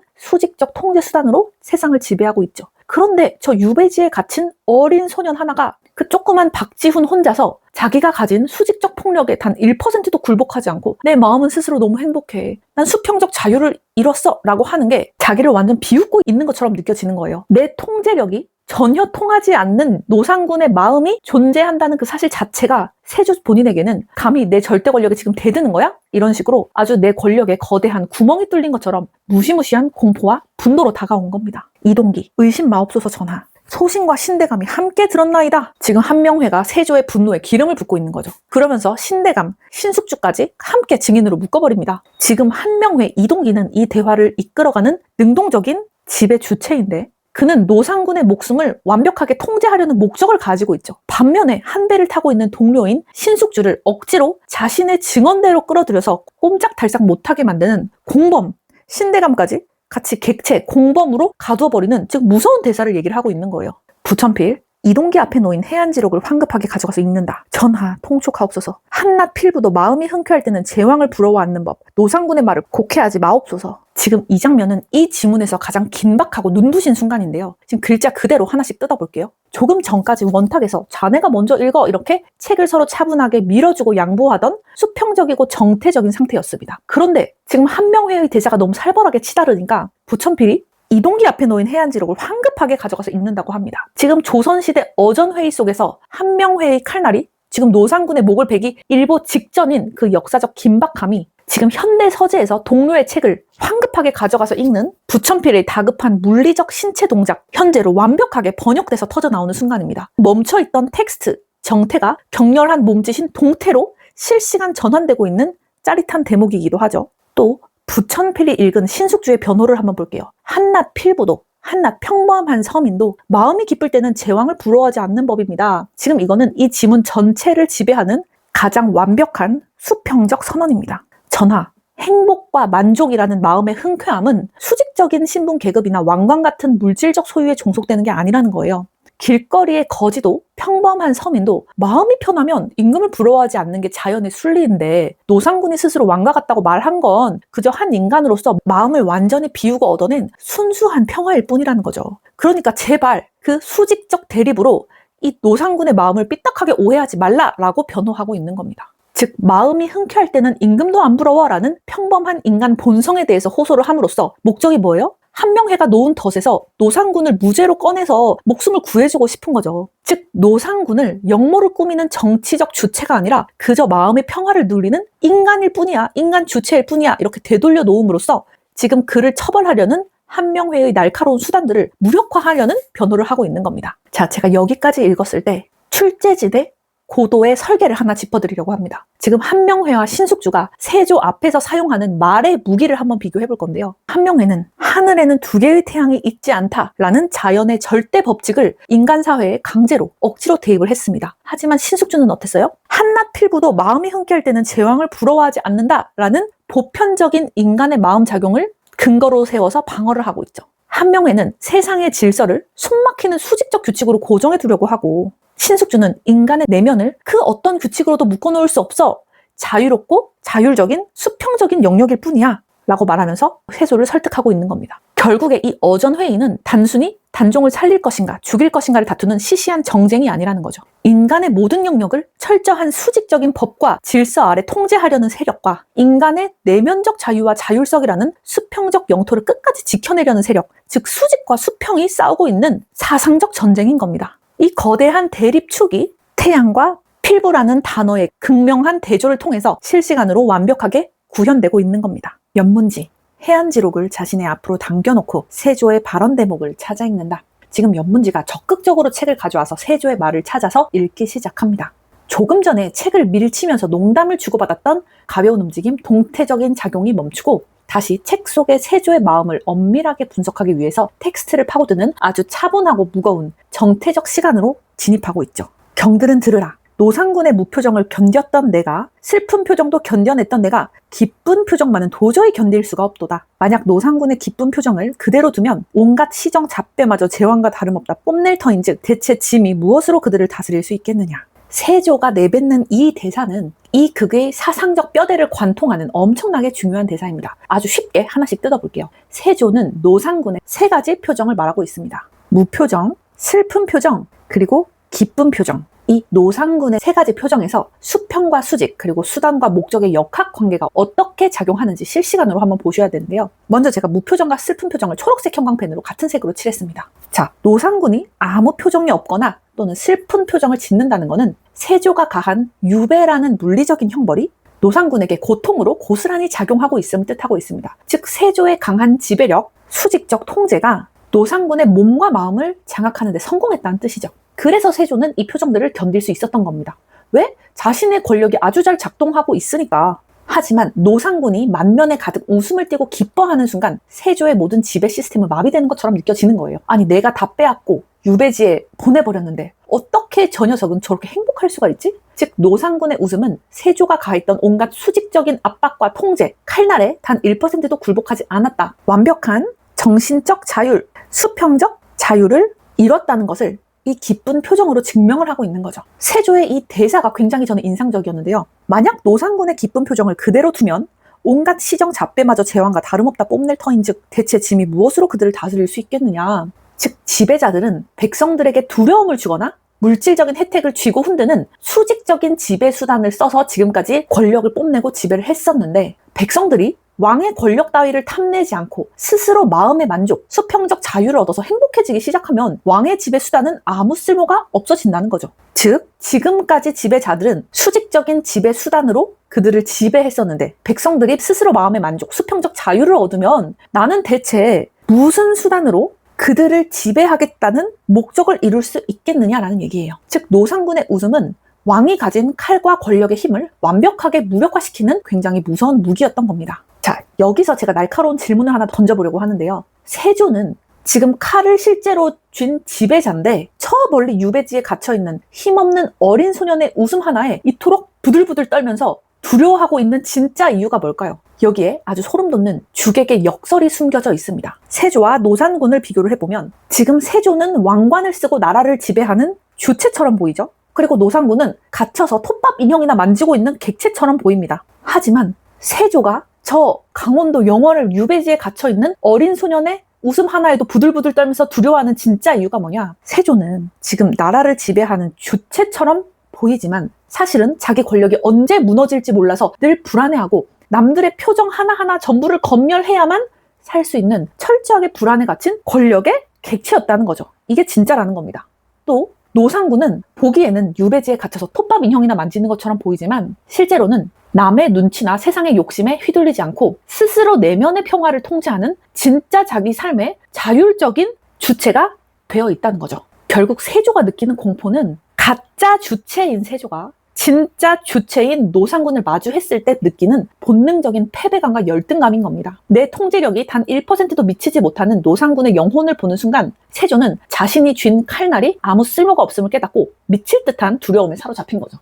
수직적 통제 수단으로 세상을 지배하고 있죠. 그런데 저 유배지에 갇힌 어린 소년 하나가 그 조그만 박지훈 혼자서 자기가 가진 수직적 폭력에 단 1%도 굴복하지 않고 내 마음은 스스로 너무 행복해, 난 수평적 자유를 이뤘어 라고 하는 게 자기를 완전 비웃고 있는 것처럼 느껴지는 거예요. 내 통제력이 전혀 통하지 않는 노상군의 마음이 존재한다는 그 사실 자체가 세조 본인에게는 감히 내 절대 권력에 지금 대드는 거야? 이런 식으로 아주 내 권력에 거대한 구멍이 뚫린 것처럼 무시무시한 공포와 분노로 다가온 겁니다. 이동기, 의심 마옵소서 전하. 소신과 신대감이 함께 들었나이다. 지금 한명회가 세조의 분노에 기름을 붓고 있는 거죠. 그러면서 신대감, 신숙주까지 함께 증인으로 묶어버립니다. 지금 한명회, 이동기는 이 대화를 이끌어가는 능동적인 지배 주체인데 그는 노상군의 목숨을 완벽하게 통제하려는 목적을 가지고 있죠. 반면에 한 배를 타고 있는 동료인 신숙주를 억지로 자신의 증언대로 끌어들여서 꼼짝달싹 못하게 만드는 공범, 신대감까지 같이 객체, 공범으로 가두어버리는, 즉 무서운 대사를 얘기를 하고 있는 거예요. 부천필, 이동기 앞에 놓인 해안지록을 황급하게 가져가서 읽는다. 전하, 통촉하옵소서. 한낱 필부도 마음이 흔쾌할 때는 제왕을 부러워하는 법, 노상군의 말을 곡해하지 마옵소서. 지금 이 장면은 이 지문에서 가장 긴박하고 눈부신 순간인데요. 지금 글자 그대로 하나씩 뜯어볼게요. 조금 전까지 원탁에서 자네가 먼저 읽어 이렇게 책을 서로 차분하게 밀어주고 양보하던 수평적이고 정태적인 상태였습니다. 그런데 지금 한명회의 대사가 너무 살벌하게 치달으니까 부천필이 이동기 앞에 놓인 해안지록을 황급하게 가져가서 읽는다고 합니다. 지금 조선시대 어전회의 속에서 한명회의 칼날이 지금 노상군의 목을 베기 일보 직전인 그 역사적 긴박함이 지금 현대 서재에서 동료의 책을 황급하게 가져가서 읽는 부천필의 다급한 물리적 신체 동작, 현재로 완벽하게 번역돼서 터져나오는 순간입니다. 멈춰있던 텍스트, 정태가 격렬한 몸짓인 동태로 실시간 전환되고 있는 짜릿한 대목이기도 하죠. 또 부천필이 읽은 신숙주의 변호를 한번 볼게요. 한낱 필부도, 한낱 평범한 서민도 마음이 기쁠 때는 제왕을 부러워하지 않는 법입니다. 지금 이거는 이 지문 전체를 지배하는 가장 완벽한 수평적 선언입니다. 전하, 행복과 만족이라는 마음의 흔쾌함은 수직적인 신분 계급이나 왕관 같은 물질적 소유에 종속되는 게 아니라는 거예요. 길거리의 거지도 평범한 서민도 마음이 편하면 임금을 부러워하지 않는 게 자연의 순리인데, 노상군이 스스로 왕과 같다고 말한 건 그저 한 인간으로서 마음을 완전히 비우고 얻어낸 순수한 평화일 뿐이라는 거죠. 그러니까 제발 그 수직적 대립으로 이 노상군의 마음을 삐딱하게 오해하지 말라라고 변호하고 있는 겁니다. 즉 마음이 흔쾌할 때는 임금도 안 부러워라는 평범한 인간 본성에 대해서 호소를 함으로써 목적이 뭐예요? 한명회가 놓은 덫에서 노상군을 무죄로 꺼내서 목숨을 구해주고 싶은 거죠. 즉 노상군을 역모를 꾸미는 정치적 주체가 아니라 그저 마음의 평화를 누리는 인간일 뿐이야, 인간 주체일 뿐이야, 이렇게 되돌려 놓음으로써 지금 그를 처벌하려는 한명회의 날카로운 수단들을 무력화하려는 변호를 하고 있는 겁니다. 자, 제가 여기까지 읽었을 때 출제지대 고도의 설계를 하나 짚어드리려고 합니다. 지금 한명회와 신숙주가 세조 앞에서 사용하는 말의 무기를 한번 비교해 볼 건데요. 한명회는 하늘에는 두 개의 태양이 있지 않다라는 자연의 절대 법칙을 인간 사회에 강제로 억지로 대입을 했습니다. 하지만 신숙주는 어땠어요? 한낱 필부도 마음이 흔쾌할 때는 제왕을 부러워하지 않는다라는 보편적인 인간의 마음 작용을 근거로 세워서 방어를 하고 있죠. 한명회는 세상의 질서를 숨막히는 수직적 규칙으로 고정해 두려고 하고, 신숙주는 인간의 내면을 그 어떤 규칙으로도 묶어놓을 수 없어, 자유롭고 자율적인 수평적인 영역일 뿐이야 라고 말하면서 세조를 설득하고 있는 겁니다. 결국에 이 어전회의는 단순히 단종을 살릴 것인가 죽일 것인가를 다투는 시시한 정쟁이 아니라는 거죠. 인간의 모든 영역을 철저한 수직적인 법과 질서 아래 통제하려는 세력과 인간의 내면적 자유와 자율성이라는 수평적 영토를 끝까지 지켜내려는 세력, 즉 수직과 수평이 싸우고 있는 사상적 전쟁인 겁니다. 이 거대한 대립축이 태양과 필부라는 단어의 극명한 대조를 통해서 실시간으로 완벽하게 구현되고 있는 겁니다. 연문지, 해안지록을 자신의 앞으로 당겨놓고 세조의 발언 대목을 찾아 읽는다. 지금 연문지가 적극적으로 책을 가져와서 세조의 말을 찾아서 읽기 시작합니다. 조금 전에 책을 밀치면서 농담을 주고받았던 가벼운 움직임, 동태적인 작용이 멈추고 다시 책 속의 세조의 마음을 엄밀하게 분석하기 위해서 텍스트를 파고드는 아주 차분하고 무거운 정태적 시간으로 진입하고 있죠. 경들은 들으라. 노상군의 무표정을 견뎠던 내가, 슬픈 표정도 견뎌냈던 내가 기쁜 표정만은 도저히 견딜 수가 없도다. 만약 노상군의 기쁜 표정을 그대로 두면 온갖 시정 잡배마저 제왕과 다름없다 뽐낼 터인즉 대체 짐이 무엇으로 그들을 다스릴 수 있겠느냐. 세조가 내뱉는 이 대사는 이 극의 사상적 뼈대를 관통하는 엄청나게 중요한 대사입니다. 아주 쉽게 하나씩 뜯어볼게요. 세조는 노상군의 세 가지 표정을 말하고 있습니다. 무표정, 슬픈 표정, 그리고 기쁜 표정. 이 노상군의 세 가지 표정에서 수평과 수직, 그리고 수단과 목적의 역학관계가 어떻게 작용하는지 실시간으로 한번 보셔야 되는데요. 먼저 제가 무표정과 슬픈 표정을 초록색 형광펜으로 같은 색으로 칠했습니다. 자, 노상군이 아무 표정이 없거나 또는 슬픈 표정을 짓는다는 것은 세조가 가한 유배라는 물리적인 형벌이 노상군에게 고통으로 고스란히 작용하고 있음을 뜻하고 있습니다. 즉 세조의 강한 지배력, 수직적 통제가 노상군의 몸과 마음을 장악하는 데 성공했다는 뜻이죠. 그래서 세조는 이 표정들을 견딜 수 있었던 겁니다. 왜? 자신의 권력이 아주 잘 작동하고 있으니까. 하지만 노상군이 만면에 가득 웃음을 띠고 기뻐하는 순간 세조의 모든 지배 시스템은 마비되는 것처럼 느껴지는 거예요. 아니 내가 다 빼앗고 유배지에 보내버렸는데 어떻게 저 녀석은 저렇게 행복할 수가 있지? 즉 노상군의 웃음은 세조가 가했던 온갖 수직적인 압박과 통제, 칼날에 단 1%도 굴복하지 않았다. 완벽한 정신적 자율, 수평적 자유를 이뤘다는 것을 이 기쁜 표정으로 증명을 하고 있는 거죠. 세조의 이 대사가 굉장히 저는 인상적이었는데요. 만약 노상군의 기쁜 표정을 그대로 두면 온갖 시정 잡배마저 제왕과 다름없다 뽐낼 터인즉 대체 짐이 무엇으로 그들을 다스릴 수 있겠느냐. 즉 지배자들은 백성들에게 두려움을 주거나 물질적인 혜택을 쥐고 흔드는 수직적인 지배 수단을 써서 지금까지 권력을 뽐내고 지배를 했었는데 백성들이 왕의 권력 따위를 탐내지 않고 스스로 마음의 만족, 수평적 자유를 얻어서 행복해지기 시작하면 왕의 지배 수단은 아무 쓸모가 없어진다는 거죠. 즉, 지금까지 지배자들은 수직적인 지배 수단으로 그들을 지배했었는데 백성들이 스스로 마음의 만족, 수평적 자유를 얻으면 나는 대체 무슨 수단으로 그들을 지배하겠다는 목적을 이룰 수 있겠느냐라는 얘기예요. 즉, 노상군의 웃음은 왕이 가진 칼과 권력의 힘을 완벽하게 무력화시키는 굉장히 무서운 무기였던 겁니다. 자, 여기서 제가 날카로운 질문을 하나 던져보려고 하는데요. 세조는 지금 칼을 실제로 쥔 지배자인데 저 멀리 유배지에 갇혀있는 힘없는 어린 소년의 웃음 하나에 이토록 부들부들 떨면서 두려워하고 있는 진짜 이유가 뭘까요? 여기에 아주 소름 돋는 주객의 역설이 숨겨져 있습니다. 세조와 노상군을 비교를 해보면 지금 세조는 왕관을 쓰고 나라를 지배하는 주체처럼 보이죠? 그리고 노상군은 갇혀서 톱밥 인형이나 만지고 있는 객체처럼 보입니다. 하지만 세조가 저 강원도 영월을 유배지에 갇혀있는 어린 소년의 웃음 하나에도 부들부들 떨면서 두려워하는 진짜 이유가 뭐냐? 세조는 지금 나라를 지배하는 주체처럼 보이지만 사실은 자기 권력이 언제 무너질지 몰라서 늘 불안해하고 남들의 표정 하나하나 전부를 검열해야만 살 수 있는 철저하게 불안에 갇힌 권력의 객체였다는 거죠. 이게 진짜라는 겁니다. 또 노상군은 보기에는 유배지에 갇혀서 톱밥 인형이나 만지는 것처럼 보이지만 실제로는 남의 눈치나 세상의 욕심에 휘둘리지 않고 스스로 내면의 평화를 통제하는 진짜 자기 삶의 자율적인 주체가 되어 있다는 거죠. 결국 세조가 느끼는 공포는 가짜 주체인 세조가 진짜 주체인 노상군을 마주했을 때 느끼는 본능적인 패배감과 열등감인 겁니다. 내 통제력이 단 1%도 미치지 못하는 노상군의 영혼을 보는 순간 세조는 자신이 쥔 칼날이 아무 쓸모가 없음을 깨닫고 미칠 듯한 두려움에 사로잡힌 거죠.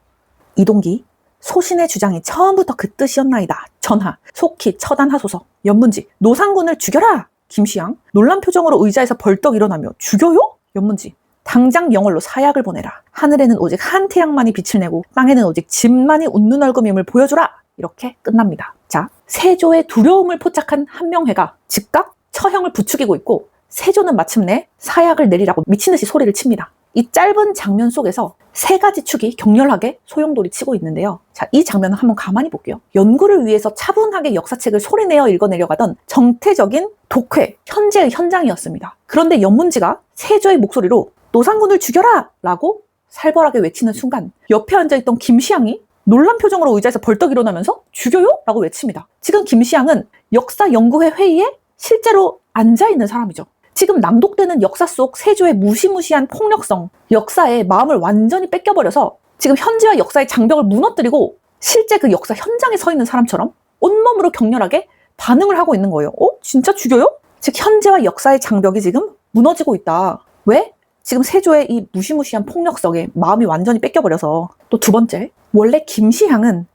이동기, 소신의 주장이 처음부터 그 뜻이었나이다. 전하, 속히 처단하소서. 연문지, 노상군을 죽여라. 김시양, 놀란 표정으로 의자에서 벌떡 일어나며 죽여요? 연문지, 당장 영월로 사약을 보내라. 하늘에는 오직 한 태양만이 빛을 내고 땅에는 오직 짐만이 웃는 얼굴임을 보여주라. 이렇게 끝납니다. 자, 세조의 두려움을 포착한 한명회가 즉각 처형을 부추기고 있고 세조는 마침내 사약을 내리라고 미친 듯이 소리를 칩니다. 이 짧은 장면 속에서 세 가지 축이 격렬하게 소용돌이 치고 있는데요. 자, 이 장면을 한번 가만히 볼게요. 연구를 위해서 차분하게 역사책을 소리내어 읽어내려가던 정태적인 독회, 현재의 현장이었습니다. 그런데 연문지가 세조의 목소리로 노상군을 죽여라! 라고 살벌하게 외치는 순간 옆에 앉아있던 김시양이 놀란 표정으로 의자에서 벌떡 일어나면서 죽여요? 라고 외칩니다. 지금 김시양은 역사연구회 회의에 실제로 앉아있는 사람이죠. 지금 낭독되는 역사 속 세조의 무시무시한 폭력성, 역사의 마음을 완전히 뺏겨버려서 지금 현지와 역사의 장벽을 무너뜨리고 실제 그 역사 현장에 서 있는 사람처럼 온몸으로 격렬하게 반응을 하고 있는 거예요. 진짜 죽여요? 즉 현재와 역사의 장벽이 지금 무너지고 있다. 왜? 지금 세조의 이 무시무시한 폭력성에 마음이 완전히 뺏겨버려서. 또 두 번째, 원래 김시향은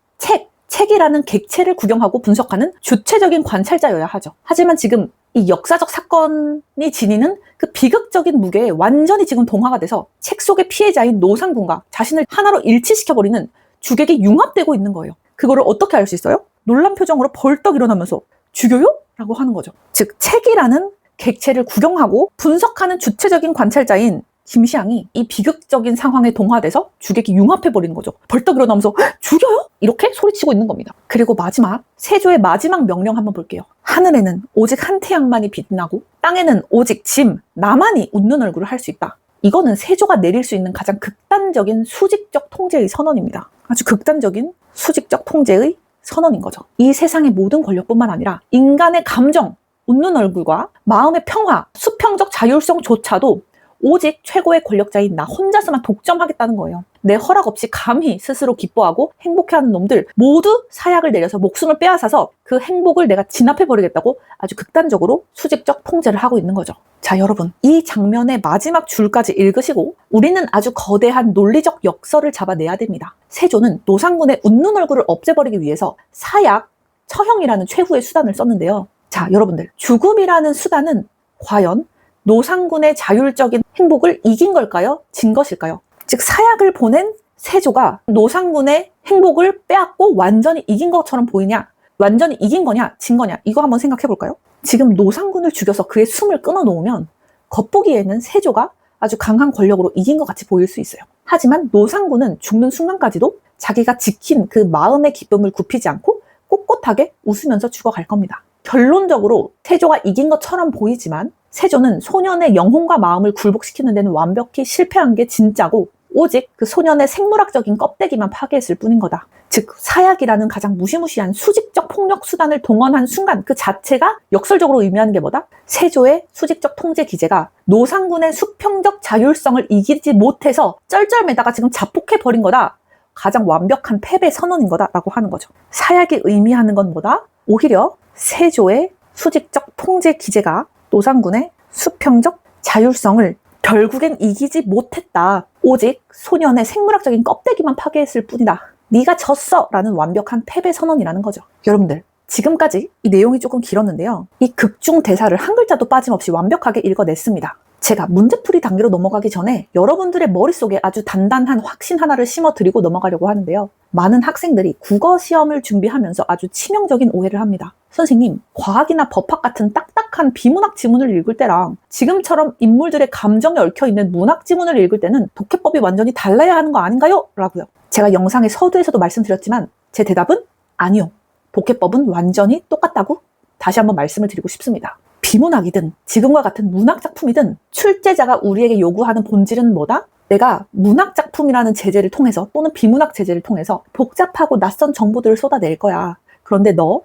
책이라는 객체를 구경하고 분석하는 주체적인 관찰자여야 하죠. 하지만 지금 이 역사적 사건이 지니는 그 비극적인 무게에 완전히 지금 동화가 돼서 책 속의 피해자인 노상군과 자신을 하나로 일치시켜버리는 주객이 융합되고 있는 거예요. 그거를 어떻게 알 수 있어요? 놀란 표정으로 벌떡 일어나면서 죽여요? 라고 하는 거죠. 즉 책이라는 객체를 구경하고 분석하는 주체적인 관찰자인 김시향이 이 비극적인 상황에 동화돼서 주객이 융합해버리는 거죠. 벌떡 일어나면서 죽여요? 이렇게 소리치고 있는 겁니다. 그리고 마지막, 세조의 마지막 명령 한번 볼게요. 하늘에는 오직 한 태양만이 빛나고 땅에는 오직 짐, 나만이 웃는 얼굴을 할 수 있다. 이거는 세조가 내릴 수 있는 가장 극단적인 수직적 통제의 선언입니다. 아주 극단적인 수직적 통제의 선언인 거죠. 이 세상의 모든 권력뿐만 아니라 인간의 감정, 웃는 얼굴과 마음의 평화, 수평적 자율성조차도 오직 최고의 권력자인 나 혼자서만 독점하겠다는 거예요. 내 허락 없이 감히 스스로 기뻐하고 행복해하는 놈들 모두 사약을 내려서 목숨을 빼앗아서 그 행복을 내가 진압해버리겠다고 아주 극단적으로 수직적 통제를 하고 있는 거죠. 자, 여러분, 이 장면의 마지막 줄까지 읽으시고 우리는 아주 거대한 논리적 역설을 잡아내야 됩니다. 세조는 노상군의 웃는 얼굴을 없애버리기 위해서 사약, 처형이라는 최후의 수단을 썼는데요. 자, 여러분들, 죽음이라는 수단은 과연 노상군의 자율적인 행복을 이긴 걸까요? 진 것일까요? 즉 사약을 보낸 세조가 노상군의 행복을 빼앗고 완전히 이긴 것처럼 보이냐? 완전히 이긴 거냐? 진 거냐? 이거 한번 생각해 볼까요? 지금 노상군을 죽여서 그의 숨을 끊어놓으면 겉보기에는 세조가 아주 강한 권력으로 이긴 것 같이 보일 수 있어요. 하지만 노상군은 죽는 순간까지도 자기가 지킨 그 마음의 기쁨을 굽히지 않고 꼿꼿하게 웃으면서 죽어갈 겁니다. 결론적으로 세조가 이긴 것처럼 보이지만 세조는 소년의 영혼과 마음을 굴복시키는 데는 완벽히 실패한 게 진짜고 오직 그 소년의 생물학적인 껍데기만 파괴했을 뿐인 거다. 즉 사약이라는 가장 무시무시한 수직적 폭력 수단을 동원한 순간 그 자체가 역설적으로 의미하는 게 뭐다? 세조의 수직적 통제 기제가 노상군의 수평적 자율성을 이기지 못해서 쩔쩔매다가 지금 자폭해버린 거다. 가장 완벽한 패배 선언인 거다라고 하는 거죠. 사약이 의미하는 건 뭐다? 오히려 세조의 수직적 통제 기제가 노상군의 수평적 자율성을 결국엔 이기지 못했다. 오직 소년의 생물학적인 껍데기만 파괴했을 뿐이다. 네가 졌어! 라는 완벽한 패배 선언이라는 거죠. 여러분들, 지금까지 이 내용이 조금 길었는데요. 이 극중 대사를 한 글자도 빠짐없이 완벽하게 읽어냈습니다. 제가 문제풀이 단계로 넘어가기 전에 여러분들의 머릿속에 아주 단단한 확신 하나를 심어드리고 넘어가려고 하는데요. 많은 학생들이 국어시험을 준비하면서 아주 치명적인 오해를 합니다. 선생님, 과학이나 법학 같은 딱딱한 비문학 지문을 읽을 때랑 지금처럼 인물들의 감정이 얽혀있는 문학 지문을 읽을 때는 독해법이 완전히 달라야 하는 거 아닌가요? 라고요. 제가 영상의 서두에서도 말씀드렸지만 제 대답은 아니요. 독해법은 완전히 똑같다고 다시 한번 말씀을 드리고 싶습니다. 비문학이든 지금과 같은 문학 작품이든 출제자가 우리에게 요구하는 본질은 뭐다? 내가 문학 작품이라는 제재를 통해서 또는 비문학 제재를 통해서 복잡하고 낯선 정보들을 쏟아낼 거야. 그런데 너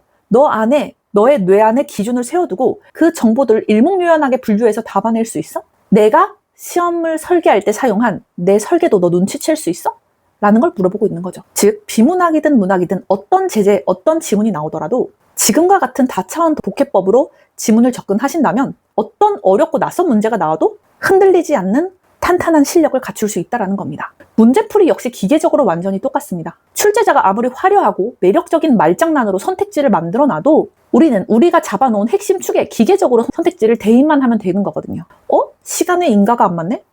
안에 너의 뇌 안에 기준을 세워두고 그 정보들을 일목요연하게 분류해서 답아낼 수 있어? 내가 시험을 설계할 때 사용한 내 설계도 너 눈치챌 수 있어? 라는 걸 물어보고 있는 거죠. 즉 비문학이든 문학이든 어떤 제재, 어떤 지문이 나오더라도 지금과 같은 다차원 독해법으로 지문을 접근하신다면 어떤 어렵고 낯선 문제가 나와도 흔들리지 않는 탄탄한 실력을 갖출 수 있다는 겁니다. 문제풀이 역시 기계적으로 완전히 똑같습니다. 출제자가 아무리 화려하고 매력적인 말장난으로 선택지를 만들어놔도 우리는 우리가 잡아놓은 핵심 축에 기계적으로 선택지를 대입만 하면 되는 거거든요. 시간에 인가가 안 맞네?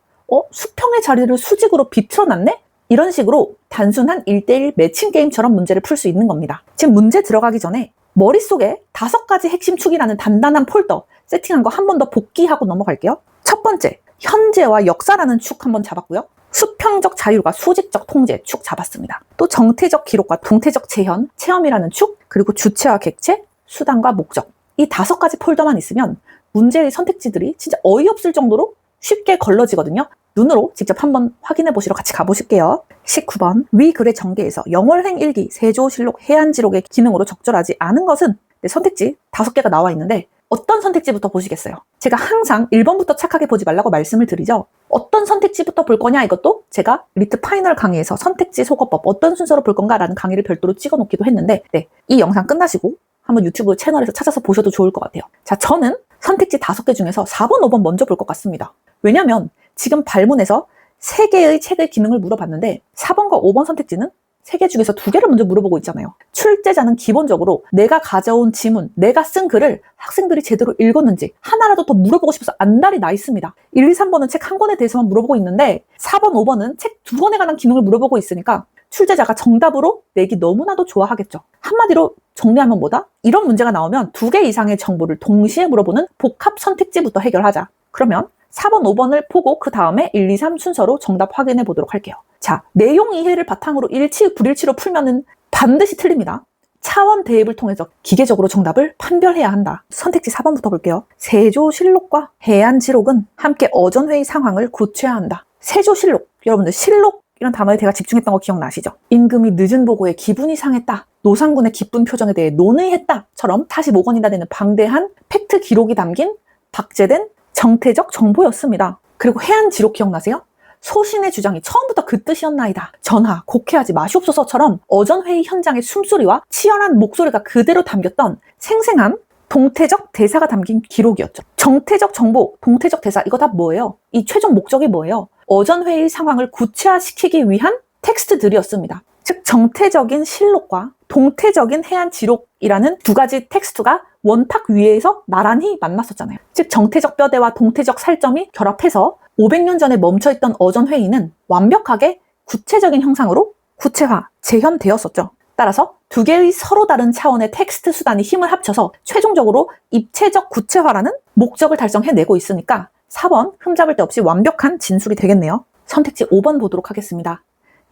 수평의 자리를 수직으로 비틀어놨네? 이런 식으로 단순한 1대1 매칭 게임처럼 문제를 풀 수 있는 겁니다. 지금 문제 들어가기 전에 머릿속에 5가지 핵심 축이라는 단단한 폴더 세팅한 거 한 번 더 복기하고 넘어갈게요. 첫 번째, 현재와 역사라는 축 한번 잡았고요. 수평적 자율과 수직적 통제 축 잡았습니다. 또 정태적 기록과 동태적 체현, 체험이라는 축, 그리고 주체와 객체, 수단과 목적. 이 5가지 폴더만 있으면 문제의 선택지들이 진짜 어이없을 정도로 쉽게 걸러지거든요. 눈으로 직접 한번 확인해 보시러 같이 가보실게요. 19번, 위 글의 전개에서 영월행 일기, 세조실록, 해안지록의 기능으로 적절하지 않은 것은 선택지 5개가 나와 있는데 어떤 선택지부터 보시겠어요? 제가 항상 1번부터 착하게 보지 말라고 말씀을 드리죠. 어떤 선택지부터 볼 거냐 이것도 제가 리트 파이널 강의에서 선택지 속어법 어떤 순서로 볼 건가 라는 강의를 별도로 찍어 놓기도 했는데 이 영상 끝나시고 한번 유튜브 채널에서 찾아서 보셔도 좋을 것 같아요. 자, 저는 선택지 5개 중에서 4번, 5번 먼저 볼 것 같습니다. 왜냐면 지금 발문에서 3개의 책의 기능을 물어봤는데 4번과 5번 선택지는 3개 중에서 2개를 먼저 물어보고 있잖아요. 출제자는 기본적으로 내가 가져온 지문, 내가 쓴 글을 학생들이 제대로 읽었는지 하나라도 더 물어보고 싶어서 안달이 나 있습니다. 1, 2, 3번은 책 1권에 대해서만 물어보고 있는데 4번, 5번은 책 2권에 관한 기능을 물어보고 있으니까 출제자가 정답으로 내기 너무나도 좋아하겠죠. 한마디로 정리하면 뭐다? 이런 문제가 나오면 2개 이상의 정보를 동시에 물어보는 복합 선택지부터 해결하자. 그러면 4번, 5번을 보고 그 다음에 1, 2, 3 순서로 정답 확인해 보도록 할게요. 자, 내용 이해를 바탕으로 일치, 불일치로 풀면은 반드시 틀립니다. 차원 대입을 통해서 기계적으로 정답을 판별해야 한다. 선택지 4번부터 볼게요. 세조실록과 해안지록은 함께 어전회의 상황을 구체화한다. 세조실록, 여러분들 실록 이런 단어에 제가 집중했던 거 기억나시죠? 임금이 늦은 보고에 기분이 상했다. 노상군의 기쁜 표정에 대해 논의했다처럼 45권이나 되는 방대한 팩트 기록이 담긴 박제된 정태적 정보였습니다. 그리고 해안지록 기억나세요? 소신의 주장이 처음부터 그 뜻이었나이다. 전하, 곡해하지 마시옵소서처럼 어전회의 현장의 숨소리와 치열한 목소리가 그대로 담겼던 생생한 동태적 대사가 담긴 기록이었죠. 정태적 정보, 동태적 대사 이거 다 뭐예요? 이 최종 목적이 뭐예요? 어전회의 상황을 구체화시키기 위한 텍스트들이었습니다. 즉 정태적인 실록과 동태적인 해안지록이라는 2가지 텍스트가 원탁 위에서 나란히 만났었잖아요. 즉 정태적 뼈대와 동태적 살점이 결합해서 500년 전에 멈춰있던 어전회의는 완벽하게 구체적인 형상으로 구체화, 재현되었었죠. 따라서 2개의 서로 다른 차원의 텍스트 수단이 힘을 합쳐서 최종적으로 입체적 구체화라는 목적을 달성해내고 있으니까 4번 흠잡을 데 없이 완벽한 진술이 되겠네요. 선택지 5번 보도록 하겠습니다.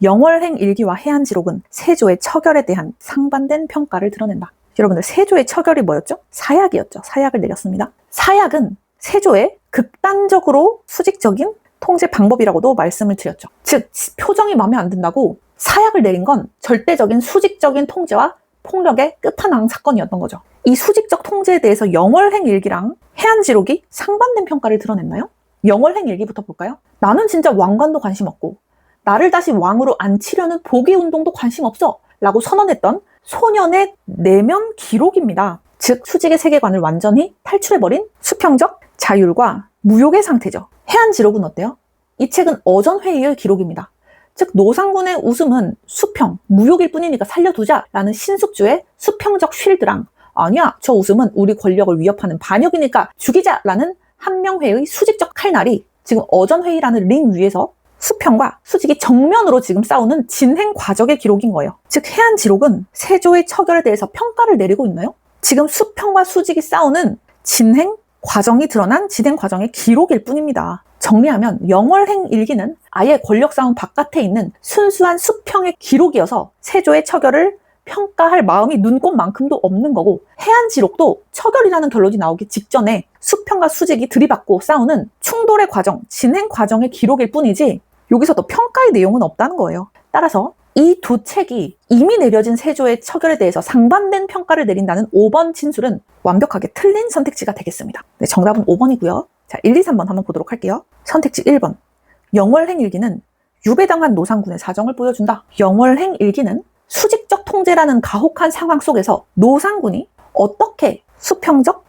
영월행 일기와 해안지록은 세조의 처결에 대한 상반된 평가를 드러낸다. 여러분들 세조의 처결이 뭐였죠? 사약이었죠. 사약을 내렸습니다. 사약은 세조의 극단적으로 수직적인 통제 방법이라고도 말씀을 드렸죠. 즉 표정이 마음에 안 든다고 사약을 내린 건 절대적인 수직적인 통제와 폭력의 끝판왕 사건이었던 거죠. 이 수직적 통제에 대해서 영월행 일기랑 해안지록이 상반된 평가를 드러냈나요? 영월행 일기부터 볼까요? 나는 진짜 왕관도 관심 없고 나를 다시 왕으로 앉히려는 복위운동도 관심 없어 라고 선언했던 소년의 내면 기록입니다. 즉 수직의 세계관을 완전히 탈출해버린 수평적 자율과 무욕의 상태죠. 해안지록은 어때요? 이 책은 어전회의의 기록입니다. 즉 노상군의 웃음은 수평, 무욕일 뿐이니까 살려두자라는 신숙주의 수평적 쉴드랑 아니야, 저 웃음은 우리 권력을 위협하는 반역이니까 죽이자라는 한명회의 수직적 칼날이 지금 어전회의라는 링 위에서 수평과 수직이 정면으로 지금 싸우는 진행 과정의 기록인 거예요. 즉 해안지록은 세조의 처결에 대해서 평가를 내리고 있나요? 지금 수평과 수직이 싸우는 진행 과정이 드러난 진행 과정의 기록일 뿐입니다. 정리하면 영월행 일기는 아예 권력 싸움 바깥에 있는 순수한 수평의 기록이어서 세조의 처결을 평가할 마음이 눈꼽만큼도 없는 거고, 해안지록도 처결이라는 결론이 나오기 직전에 수평과 수직이 들이받고 싸우는 충돌의 과정, 진행 과정의 기록일 뿐이지 여기서도 평가의 내용은 없다는 거예요. 따라서 이 두 책이 이미 내려진 세조의 처결에 대해서 상반된 평가를 내린다는 5번 진술은 완벽하게 틀린 선택지가 되겠습니다. 네, 정답은 5번이고요. 자, 1, 2, 3번 한번 보도록 할게요. 선택지 1번. 영월행 일기는 유배당한 노상군의 사정을 보여준다. 영월행 일기는 수직적 통제라는 가혹한 상황 속에서 노상군이 어떻게 수평적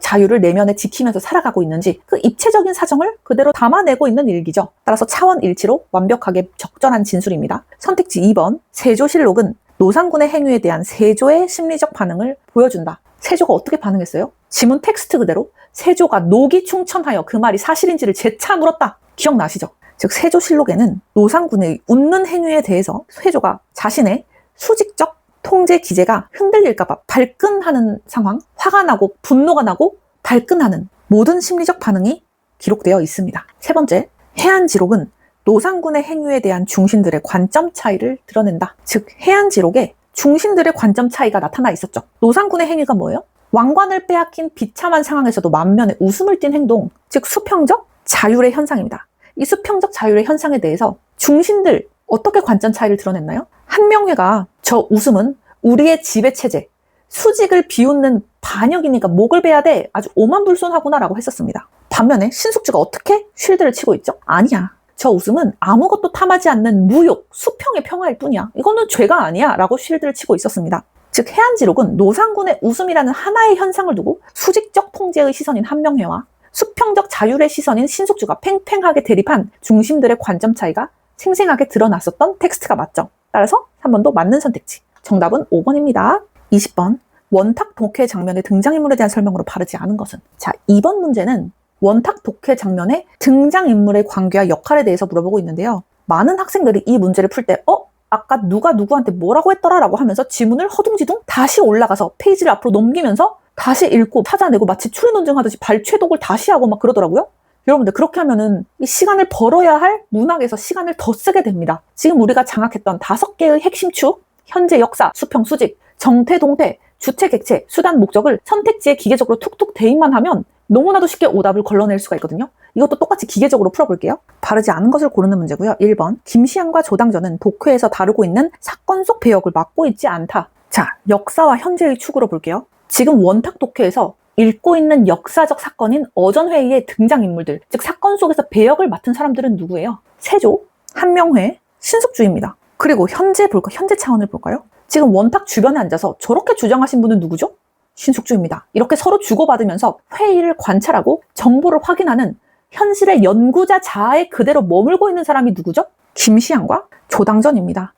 자율을 내면에 지키면서 살아가고 있는지 그 입체적인 사정을 그대로 담아내고 있는 일기죠. 따라서 차원 일치로 완벽하게 적절한 진술입니다. 선택지 2번. 세조실록은 노상군의 행위에 대한 세조의 심리적 반응을 보여준다. 세조가 어떻게 반응했어요? 지문 텍스트 그대로 세조가 노기충천하여 그 말이 사실인지를 재차 물었다. 기억나시죠? 즉 세조실록에는 노상군의 웃는 행위에 대해서 세조가 자신의 수직적 통제 기제가 흔들릴까봐 발끈하는 상황, 화가 나고 분노가 나고 발끈하는 모든 심리적 반응이 기록되어 있습니다. 세 번째, 해안지록은 노상군의 행위에 대한 중신들의 관점 차이를 드러낸다. 즉 해안지록에 중신들의 관점 차이가 나타나 있었죠. 노상군의 행위가 뭐예요? 왕관을 빼앗긴 비참한 상황에서도 만면에 웃음을 띤 행동, 즉 수평적 자율의 현상입니다. 이 수평적 자율의 현상에 대해서 중신들 어떻게 관점 차이를 드러냈나요? 한명회가 저 웃음은 우리의 지배체제, 수직을 비웃는 반역이니까 목을 베야 돼, 아주 오만불손하구나 라고 했었습니다. 반면에 신숙주가 어떻게 쉴드를 치고 있죠? 아니야, 저 웃음은 아무것도 탐하지 않는 무욕, 수평의 평화일 뿐이야. 이거는 죄가 아니야 라고 쉴드를 치고 있었습니다. 즉 해안지록은 노상군의 웃음이라는 하나의 현상을 두고 수직적 통제의 시선인 한명회와 수평적 자율의 시선인 신숙주가 팽팽하게 대립한 중심들의 관점 차이가 생생하게 드러났었던 텍스트가 맞죠. 따라서 3번도 맞는 선택지. 정답은 5번입니다. 20번. 원탁 독회 장면의 등장인물에 대한 설명으로 바르지 않은 것은? 자, 2번 문제는 원탁 독회 장면의 등장인물의 관계와 역할에 대해서 물어보고 있는데요. 많은 학생들이 이 문제를 풀 때 아까 누가 누구한테 뭐라고 했더라 라고 하면서 지문을 허둥지둥 다시 올라가서 페이지를 앞으로 넘기면서 다시 읽고 찾아내고 마치 추리논증 하듯이 발췌독을 다시 하고 막 그러더라고요. 여러분들 그렇게 하면은 이 시간을 벌어야 할 문학에서 시간을 더 쓰게 됩니다. 지금 우리가 장악했던 5개의 핵심 축, 현재 역사, 수평, 수직, 정태, 동태, 주체, 객체, 수단, 목적을 선택지에 기계적으로 툭툭 대입만 하면 너무나도 쉽게 오답을 걸러낼 수가 있거든요. 이것도 똑같이 기계적으로 풀어볼게요. 바르지 않은 것을 고르는 문제고요. 1번. 김시향과 조당전은 독회에서 다루고 있는 사건 속 배역을 맡고 있지 않다. 자, 역사와 현재의 축으로 볼게요. 지금 원탁 독회에서 읽고 있는 역사적 사건인 어전회의의 등장인물들, 즉 사건 속에서 배역을 맡은 사람들은 누구예요? 세조, 한명회, 신숙주입니다. 그리고 현재 차원을 볼까요? 지금 원탁 주변에 앉아서 저렇게 주장하신 분은 누구죠? 신숙주입니다. 이렇게 서로 주고받으면서 회의를 관찰하고 정보를 확인하는 현실의 연구자 자아에 그대로 머물고 있는 사람이 누구죠? 김시향과 조당전입니다.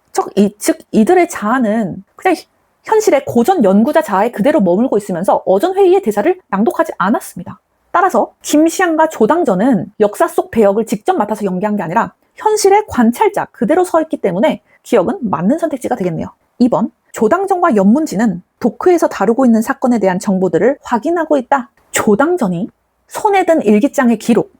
즉 이들의 자아는 그냥 현실의 고전 연구자 자아에 그대로 머물고 있으면서 어전회의의 대사를 낭독하지 않았습니다. 따라서 김시향과 조당전은 역사 속 배역을 직접 맡아서 연기한 게 아니라 현실의 관찰자 그대로 서 있기 때문에 기억은 맞는 선택지가 되겠네요. 2번. 조당전과 연문지는 독회에서 다루고 있는 사건에 대한 정보들을 확인하고 있다. 조당전이 손에 든 일기장의 기록,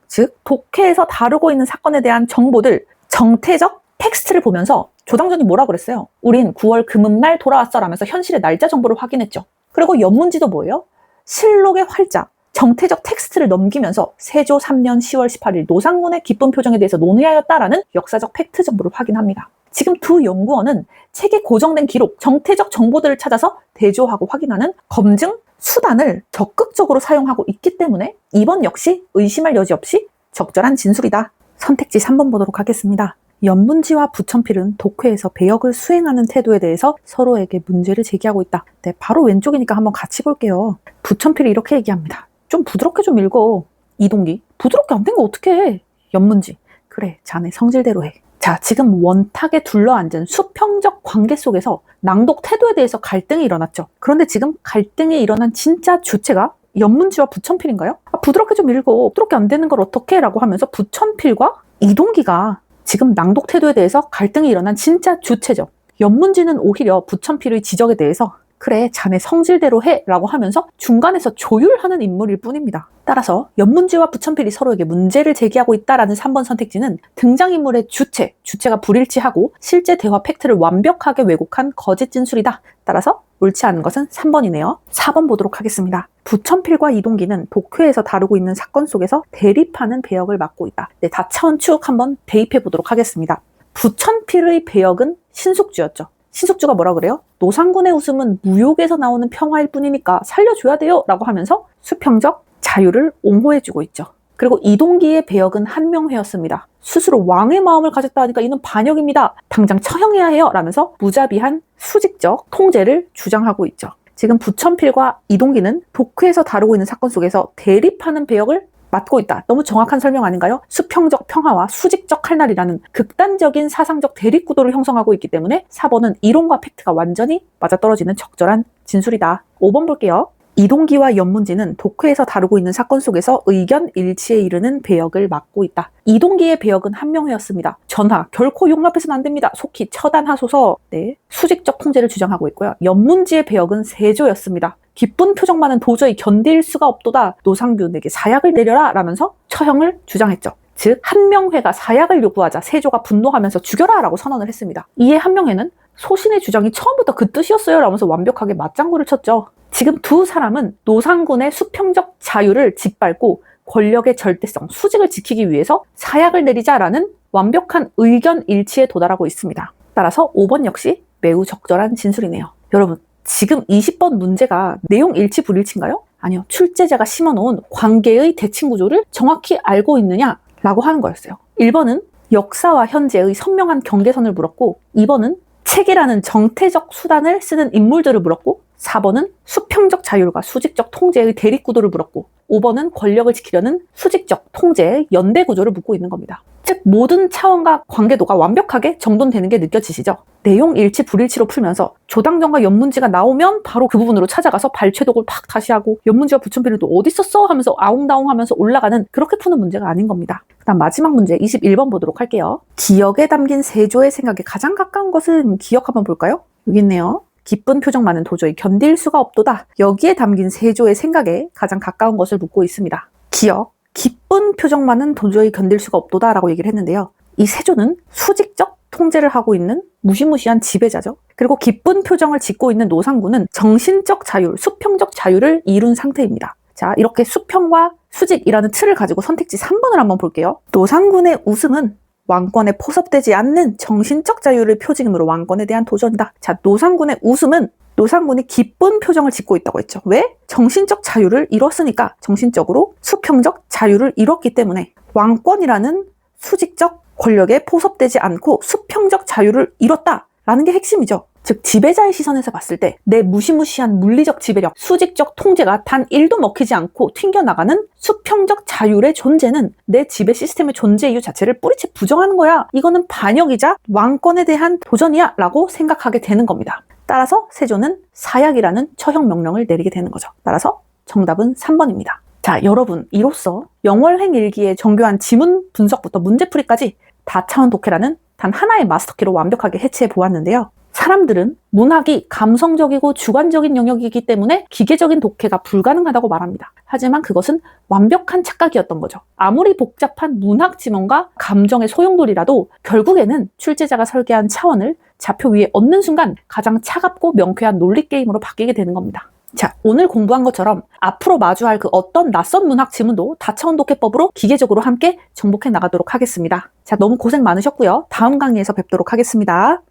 즉 독회에서 다루고 있는 사건에 대한 정보들, 정태적 텍스트를 보면서 조당전이 뭐라 그랬어요? 우린 9월 금음날 돌아왔어 라면서 현실의 날짜 정보를 확인했죠. 그리고 연문지도 뭐예요? 실록의 활자, 정태적 텍스트를 넘기면서 세조 3년 10월 18일 노상군의 기쁜 표정에 대해서 논의하였다라는 역사적 팩트 정보를 확인합니다. 지금 두 연구원은 책에 고정된 기록, 정태적 정보들을 찾아서 대조하고 확인하는 검증 수단을 적극적으로 사용하고 있기 때문에 이번 역시 의심할 여지 없이 적절한 진술이다. 선택지 3번 보도록 하겠습니다. 연문지와 부천필은 독회에서 배역을 수행하는 태도에 대해서 서로에게 문제를 제기하고 있다. 네, 바로 왼쪽이니까 한번 같이 볼게요. 부천필이 이렇게 얘기합니다. 좀 부드럽게 좀 읽어. 이동기, 부드럽게 안 된 거 어떡해. 연문지, 그래 자네 성질대로 해. 자, 지금 원탁에 둘러앉은 수평적 관계 속에서 낭독 태도에 대해서 갈등이 일어났죠. 그런데 지금 갈등이 일어난 진짜 주체가 연문지와 부천필인가요? 부드럽게 좀 읽어. 부드럽게 안 되는 걸 어떡해? 라고 하면서 부천필과 이동기가 지금 낭독 태도에 대해서 갈등이 일어난 진짜 주체죠. 연문지는 오히려 부천필의 지적에 대해서 그래 자네 성질대로 해 라고 하면서 중간에서 조율하는 인물일 뿐입니다. 따라서 연문지와 부천필이 서로에게 문제를 제기하고 있다라는 3번 선택지는 등장인물의 주체가 불일치하고 실제 대화 팩트를 완벽하게 왜곡한 거짓 진술이다. 따라서 옳지 않은 것은 3번이네요. 4번 보도록 하겠습니다. 부천필과 이동기는 독회에서 다루고 있는 사건 속에서 대립하는 배역을 맡고 있다. 네, 다차원 쭉 한번 대입해 보도록 하겠습니다. 부천필의 배역은 신숙주였죠. 신숙주가 뭐라 그래요? 노상군의 웃음은 무욕에서 나오는 평화일 뿐이니까 살려줘야 돼요 라고 하면서 수평적 자유를 옹호해주고 있죠. 그리고 이동기의 배역은 한명회였습니다. 스스로 왕의 마음을 가졌다 하니까 이는 반역입니다. 당장 처형해야 해요 라면서 무자비한 수직적 통제를 주장하고 있죠. 지금 부천필과 이동기는 독회에서 다루고 있는 사건 속에서 대립하는 배역을 맡고 있다. 너무 정확한 설명 아닌가요? 수평적 평화와 수직적 칼날이라는 극단적인 사상적 대립구도를 형성하고 있기 때문에 4번은 이론과 팩트가 완전히 맞아떨어지는 적절한 진술이다. 5번 볼게요. 이동기와 연문지는 독회에서 다루고 있는 사건 속에서 의견 일치에 이르는 배역을 맡고 있다. 이동기의 배역은 한명회였습니다. 전하, 결코 용납해서는 안 됩니다. 속히 처단하소서. 네, 수직적 통제를 주장하고 있고요. 연문지의 배역은 세조였습니다. 기쁜 표정만은 도저히 견딜 수가 없도다. 노상균에게 사약을 내려라 라면서 처형을 주장했죠. 즉 한명회가 사약을 요구하자 세조가 분노하면서 죽여라 라고 선언을 했습니다. 이에 한명회는 소신의 주장이 처음부터 그 뜻이었어요 라면서 완벽하게 맞장구를 쳤죠. 지금 두 사람은 노상군의 수평적 자유를 짓밟고 권력의 절대성, 수직을 지키기 위해서 사약을 내리자라는 완벽한 의견 일치에 도달하고 있습니다. 따라서 5번 역시 매우 적절한 진술이네요. 여러분, 지금 20번 문제가 내용 일치 불일치인가요? 아니요. 출제자가 심어놓은 관계의 대칭 구조를 정확히 알고 있느냐라고 하는 거였어요. 1번은 역사와 현재의 선명한 경계선을 물었고 2번은 책이라는 정태적 수단을 쓰는 인물들을 물었고 4번은 수평적 자율과 수직적 통제의 대립구도를 물었고 5번은 권력을 지키려는 수직적 통제의 연대구조를 묻고 있는 겁니다. 즉 모든 차원과 관계도가 완벽하게 정돈되는 게 느껴지시죠? 내용 일치 불일치로 풀면서 조당전과 연문지가 나오면 바로 그 부분으로 찾아가서 발췌독을 팍 다시 하고 연문지와 부천필은 또 어디 있었어? 하면서 아웅다웅 하면서 올라가는 그렇게 푸는 문제가 아닌 겁니다. 그 다음 마지막 문제 21번 보도록 할게요. 기억에 담긴 세조의 생각에 가장 가까운 것은 기억 한번 볼까요? 여기 있네요. 기쁜 표정만은 도저히 견딜 수가 없도다. 여기에 담긴 세조의 생각에 가장 가까운 것을 묻고 있습니다. 기억, 기쁜 표정만은 도저히 견딜 수가 없도다 라고 얘기를 했는데요. 이 세조는 수직적 통제를 하고 있는 무시무시한 지배자죠. 그리고 기쁜 표정을 짓고 있는 노상군은 정신적 자율, 수평적 자율을 이룬 상태입니다. 자, 이렇게 수평과 수직이라는 틀을 가지고 선택지 3번을 한번 볼게요. 노상군의 웃음은 왕권에 포섭되지 않는 정신적 자유를 표징으로 왕권에 대한 도전이다. 자, 노상군의 웃음은 노상군이 기쁜 표정을 짓고 있다고 했죠. 왜? 정신적 자유를 이뤘으니까 정신적으로 수평적 자유를 이뤘기 때문에 왕권이라는 수직적 권력에 포섭되지 않고 수평적 자유를 이뤘다라는 게 핵심이죠. 즉 지배자의 시선에서 봤을 때 내 무시무시한 물리적 지배력, 수직적 통제가 단 1도 먹히지 않고 튕겨나가는 수평적 자율의 존재는 내 지배 시스템의 존재 이유 자체를 뿌리채 부정하는 거야. 이거는 반역이자 왕권에 대한 도전이야 라고 생각하게 되는 겁니다. 따라서 세조는 사약이라는 처형 명령을 내리게 되는 거죠. 따라서 정답은 3번입니다. 자, 여러분, 이로써 영월행일기의 정교한 지문 분석부터 문제풀이까지 다차원 독해라는 단 하나의 마스터키로 완벽하게 해체해 보았는데요. 사람들은 문학이 감성적이고 주관적인 영역이기 때문에 기계적인 독해가 불가능하다고 말합니다. 하지만 그것은 완벽한 착각이었던 거죠. 아무리 복잡한 문학 지문과 감정의 소용돌이라도 결국에는 출제자가 설계한 차원을 좌표 위에 얹는 순간 가장 차갑고 명쾌한 논리 게임으로 바뀌게 되는 겁니다. 자, 오늘 공부한 것처럼 앞으로 마주할 그 어떤 낯선 문학 지문도 다차원 독해법으로 기계적으로 함께 정복해 나가도록 하겠습니다. 자, 너무 고생 많으셨고요. 다음 강의에서 뵙도록 하겠습니다.